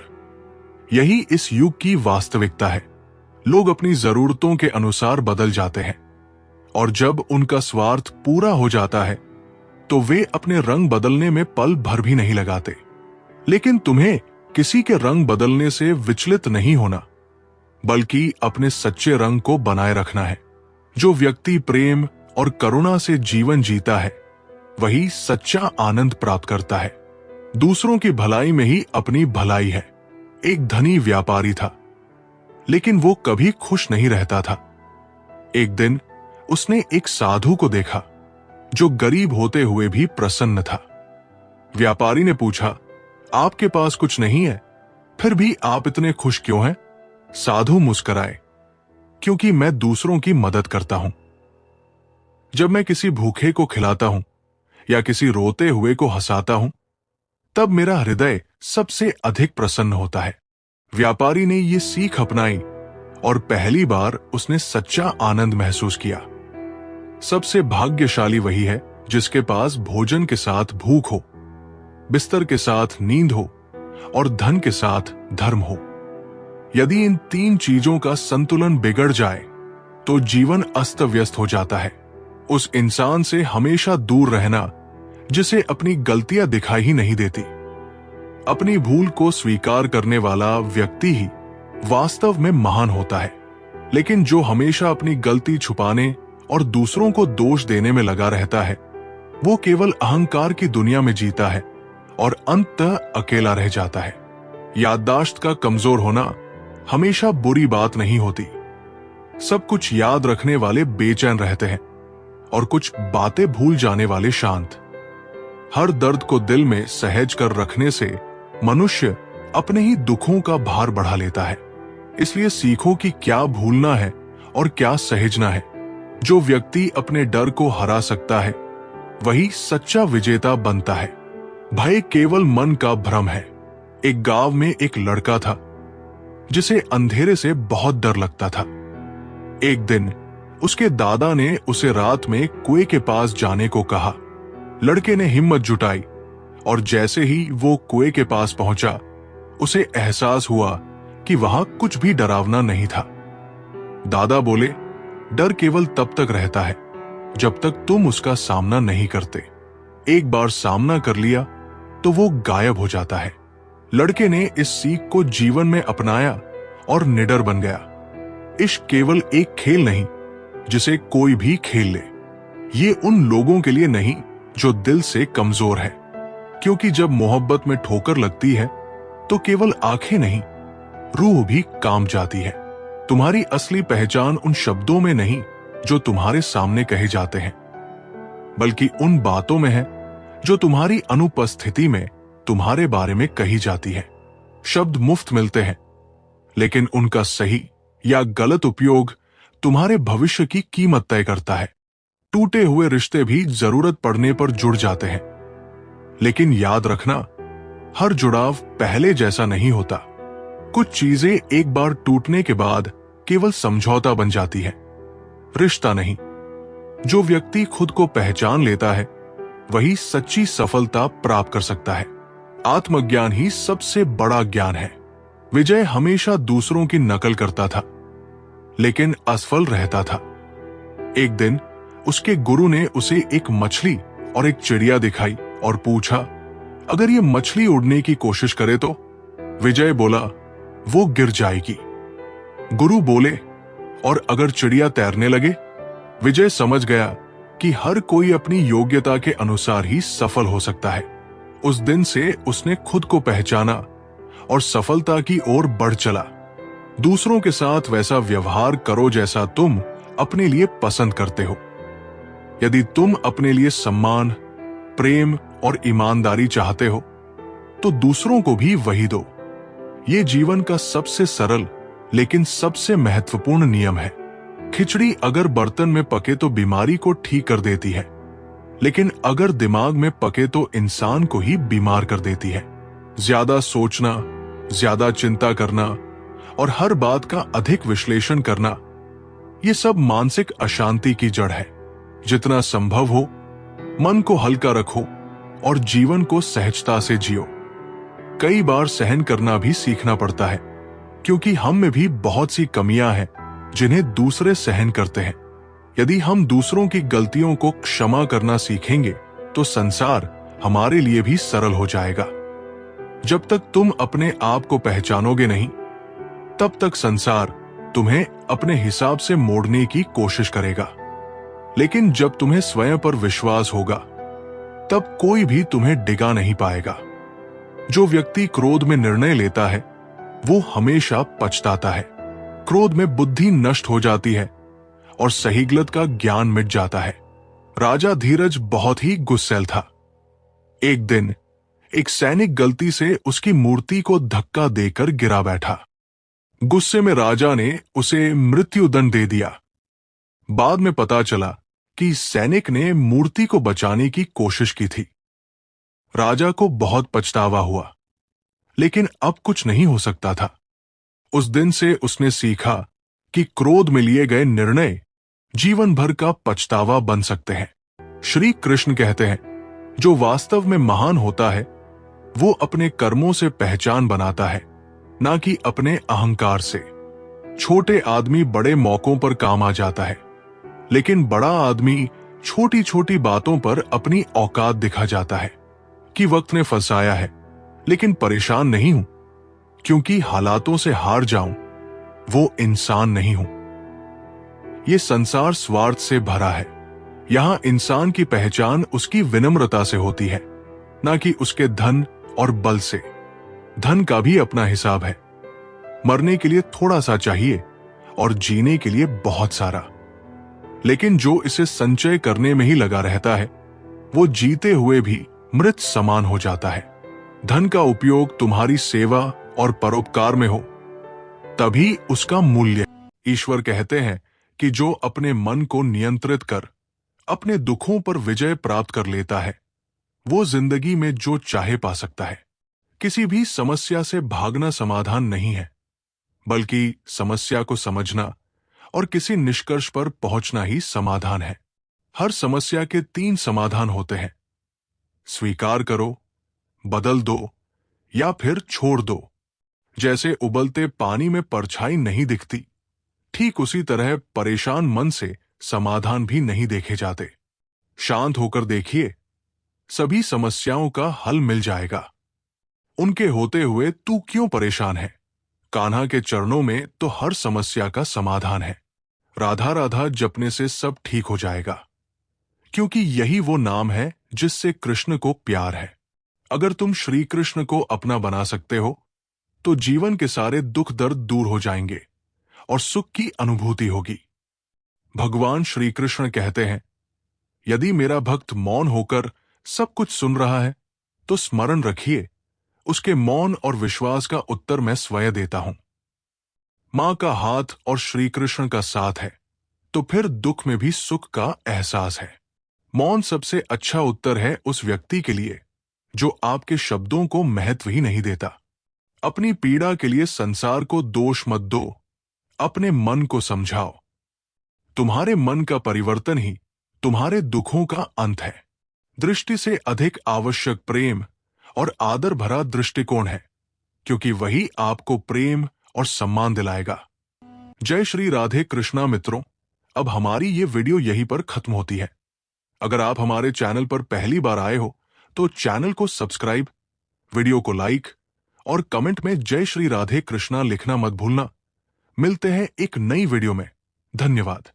यही इस युग की वास्तविकता है। लोग अपनी जरूरतों के अनुसार बदल जाते हैं, और जब उनका स्वार्थ पूरा हो जाता है तो वे अपने रंग बदलने में पल भर भी नहीं लगाते। लेकिन तुम्हें किसी के रंग बदलने से विचलित नहीं होना, बल्कि अपने सच्चे रंग को बनाए रखना है। जो व्यक्ति प्रेम और करुणा से जीवन जीता है, वही सच्चा आनंद प्राप्त करता है। दूसरों की भलाई में ही अपनी भलाई है। एक धनी व्यापारी था, लेकिन वो कभी खुश नहीं रहता था। एक दिन उसने एक साधु को देखा जो गरीब होते हुए भी प्रसन्न था। व्यापारी ने पूछा, आपके पास कुछ नहीं है, फिर भी आप इतने खुश क्यों हैं? साधु मुस्कुराए, क्योंकि मैं दूसरों की मदद करता हूं। जब मैं किसी भूखे को खिलाता हूं या किसी रोते हुए को हंसाता हूं, तब मेरा हृदय सबसे अधिक प्रसन्न होता है। व्यापारी ने ये सीख अपनाई और पहली बार उसने सच्चा आनंद महसूस किया। सबसे भाग्यशाली वही है जिसके पास भोजन के साथ भूख हो, बिस्तर के साथ नींद हो और धन के साथ धर्म हो। यदि इन तीन चीजों का संतुलन बिगड़ जाए तो जीवन अस्त व्यस्त हो जाता है। उस इंसान से हमेशा दूर रहना जिसे अपनी गलतियां दिखाई ही नहीं देती। अपनी भूल को स्वीकार करने वाला व्यक्ति ही वास्तव में महान होता है, लेकिन जो हमेशा अपनी गलती छुपाने और दूसरों को दोष देने में लगा रहता है, वो केवल अहंकार की दुनिया में जीता है और अंततः अकेला रह जाता है। याददाश्त का कमजोर होना हमेशा बुरी बात नहीं होती। सब कुछ याद रखने वाले बेचैन रहते हैं और कुछ बातें भूल जाने वाले शांत। हर दर्द को दिल में सहज कर रखने से मनुष्य अपने ही दुखों का भार बढ़ा लेता है। इसलिए सीखो कि क्या भूलना है और क्या सहेजना है। जो व्यक्ति अपने डर को हरा सकता है वही सच्चा विजेता बनता है। भय केवल मन का भ्रम है। एक गांव में एक लड़का था जिसे अंधेरे से बहुत डर लगता था। एक दिन उसके दादा ने उसे रात में कुएं के पास जाने को कहा। लड़के ने हिम्मत जुटाई और जैसे ही वो कुएं के पास पहुंचा, उसे एहसास हुआ कि वहां कुछ भी डरावना नहीं था। दादा बोले, डर केवल तब तक रहता है जब तक तुम उसका सामना नहीं करते। एक बार सामना कर लिया तो वो गायब हो जाता है। लड़के ने इस सीख को जीवन में अपनाया और निडर बन गया। इश्क केवल एक खेल नहीं जिसे कोई भी खेल ले। ये उन लोगों के लिए नहीं जो दिल से कमजोर है, क्योंकि जब मोहब्बत में ठोकर लगती है तो केवल आंखें नहीं, रूह भी काम जाती है। तुम्हारी असली पहचान उन शब्दों में नहीं जो तुम्हारे सामने कहे जाते हैं, बल्कि उन बातों में है जो तुम्हारी अनुपस्थिति में तुम्हारे बारे में कही जाती है। शब्द मुफ्त मिलते हैं, लेकिन उनका सही या गलत उपयोग तुम्हारे भविष्य की कीमत तय करता है। टूटे हुए रिश्ते भी जरूरत पड़ने पर जुड़ जाते हैं, लेकिन याद रखना, हर जुड़ाव पहले जैसा नहीं होता। कुछ चीजें एक बार टूटने के बाद केवल समझौता बन जाती है, रिश्ता नहीं। जो व्यक्ति खुद को पहचान लेता है वही सच्ची सफलता प्राप्त कर सकता है। आत्मज्ञान ही सबसे बड़ा ज्ञान है। विजय हमेशा दूसरों की नकल करता था, लेकिन असफल रहता था। एक दिन उसके गुरु ने उसे एक मछली और एक चिड़िया दिखाई और पूछा, अगर ये मछली उड़ने की कोशिश करे तो? विजय बोला, वो गिर जाएगी। गुरु बोले, और अगर चिड़िया तैरने लगे? विजय समझ गया कि हर कोई अपनी योग्यता के अनुसार ही सफल हो सकता है। उस दिन से उसने खुद को पहचाना और सफलता की ओर बढ़ चला। दूसरों के साथ वैसा व्यवहार करो जैसा तुम अपने लिए पसंद करते हो। यदि तुम अपने लिए सम्मान, प्रेम और ईमानदारी चाहते हो तो दूसरों को भी वही दो। ये जीवन का सबसे सरल लेकिन सबसे महत्वपूर्ण नियम है। खिचड़ी अगर बर्तन में पके तो बीमारी को ठीक कर देती है, लेकिन अगर दिमाग में पके तो इंसान को ही बीमार कर देती है। ज्यादा सोचना, ज्यादा चिंता करना और हर बात का अधिक विश्लेषण करना, ये सब मानसिक अशांति की जड़ है। जितना संभव हो मन को हल्का रखो और जीवन को सहजता से जियो। कई बार सहन करना भी सीखना पड़ता है, क्योंकि हम में भी बहुत सी कमियां हैं जिन्हें दूसरे सहन करते हैं। यदि हम दूसरों की गलतियों को क्षमा करना सीखेंगे तो संसार हमारे लिए भी सरल हो जाएगा। जब तक तुम अपने आप को पहचानोगे नहीं, तब तक संसार तुम्हें अपने हिसाब से मोड़ने की कोशिश करेगा। लेकिन जब तुम्हें स्वयं पर विश्वास होगा, तब कोई भी तुम्हें डिगा नहीं पाएगा। जो व्यक्ति क्रोध में निर्णय लेता है वो हमेशा पछताता है। क्रोध में बुद्धि नष्ट हो जाती है और सही गलत का ज्ञान मिट जाता है। राजा धीरज बहुत ही गुस्सैल था। एक दिन एक सैनिक गलती से उसकी मूर्ति को धक्का देकर गिरा बैठा। गुस्से में राजा ने उसे मृत्युदंड दे दिया। बाद में पता चला कि सैनिक ने मूर्ति को बचाने की कोशिश की थी। राजा को बहुत पछतावा हुआ, लेकिन अब कुछ नहीं हो सकता था। उस दिन से उसने सीखा कि क्रोध में लिए गए निर्णय जीवन भर का पछतावा बन सकते हैं। श्री कृष्ण कहते हैं, जो वास्तव में महान होता है वो अपने कर्मों से पहचान बनाता है, ना कि अपने अहंकार से। छोटे आदमी बड़े मौकों पर काम आ जाता है, लेकिन बड़ा आदमी छोटी छोटी बातों पर अपनी औकात दिखा जाता है कि वक्त ने फंसाया है, लेकिन परेशान नहीं हूं क्योंकि हालातों से हार जाऊं, वो इंसान नहीं हूं। ये संसार स्वार्थ से भरा है। यहां इंसान की पहचान उसकी विनम्रता से होती है, ना कि उसके धन और बल से। धन का भी अपना हिसाब है। मरने के लिए थोड़ा सा चाहिए और जीने के लिए बहुत सारा। लेकिन जो इसे संचय करने में ही लगा रहता है, वो जीते हुए भी मृत समान हो जाता है। धन का उपयोग तुम्हारी सेवा और परोपकार में हो, तभी उसका मूल्य। ईश्वर कहते हैं कि जो अपने मन को नियंत्रित कर अपने दुखों पर विजय प्राप्त कर लेता है, वो जिंदगी में जो चाहे पा सकता है। किसी भी समस्या से भागना समाधान नहीं है, बल्कि समस्या को समझना और किसी निष्कर्ष पर पहुंचना ही समाधान है। हर समस्या के 3 समाधान होते हैं: स्वीकार करो, बदल दो या फिर छोड़ दो। जैसे उबलते पानी में परछाई नहीं दिखती, ठीक उसी तरह परेशान मन से समाधान भी नहीं देखे जाते। शांत होकर देखिए, सभी समस्याओं का हल मिल जाएगा। उनके होते हुए तू क्यों परेशान है? कान्हा के चरणों में तो हर समस्या का समाधान है। राधा राधा जपने से सब ठीक हो जाएगा, क्योंकि यही वो नाम है जिससे कृष्ण को प्यार है। अगर तुम श्री कृष्ण को अपना बना सकते हो, तो जीवन के सारे दुख दर्द दूर हो जाएंगे और सुख की अनुभूति होगी। भगवान श्री कृष्ण कहते हैं, यदि मेरा भक्त मौन होकर सब कुछ सुन रहा है, तो स्मरण रखिए, उसके मौन और विश्वास का उत्तर मैं स्वयं देता हूं। मां का हाथ और श्री कृष्ण का साथ है, तो फिर दुख में भी सुख का एहसास है। मौन सबसे अच्छा उत्तर है उस व्यक्ति के लिए जो आपके शब्दों को महत्व ही नहीं देता। अपनी पीड़ा के लिए संसार को दोष मत दो, अपने मन को समझाओ। तुम्हारे मन का परिवर्तन ही तुम्हारे दुखों का अंत है। दृष्टि से अधिक आवश्यक प्रेम और आदर भरा दृष्टिकोण है, क्योंकि वही आपको प्रेम और सम्मान दिलाएगा। जय श्री राधे कृष्णा मित्रों, अब हमारी ये वीडियो यहीं पर खत्म होती है। अगर आप हमारे चैनल पर पहली बार आए हो तो चैनल को सब्सक्राइब, वीडियो को लाइक और कमेंट में जय श्री राधे कृष्णा लिखना मत भूलना। मिलते हैं एक नई वीडियो में। धन्यवाद।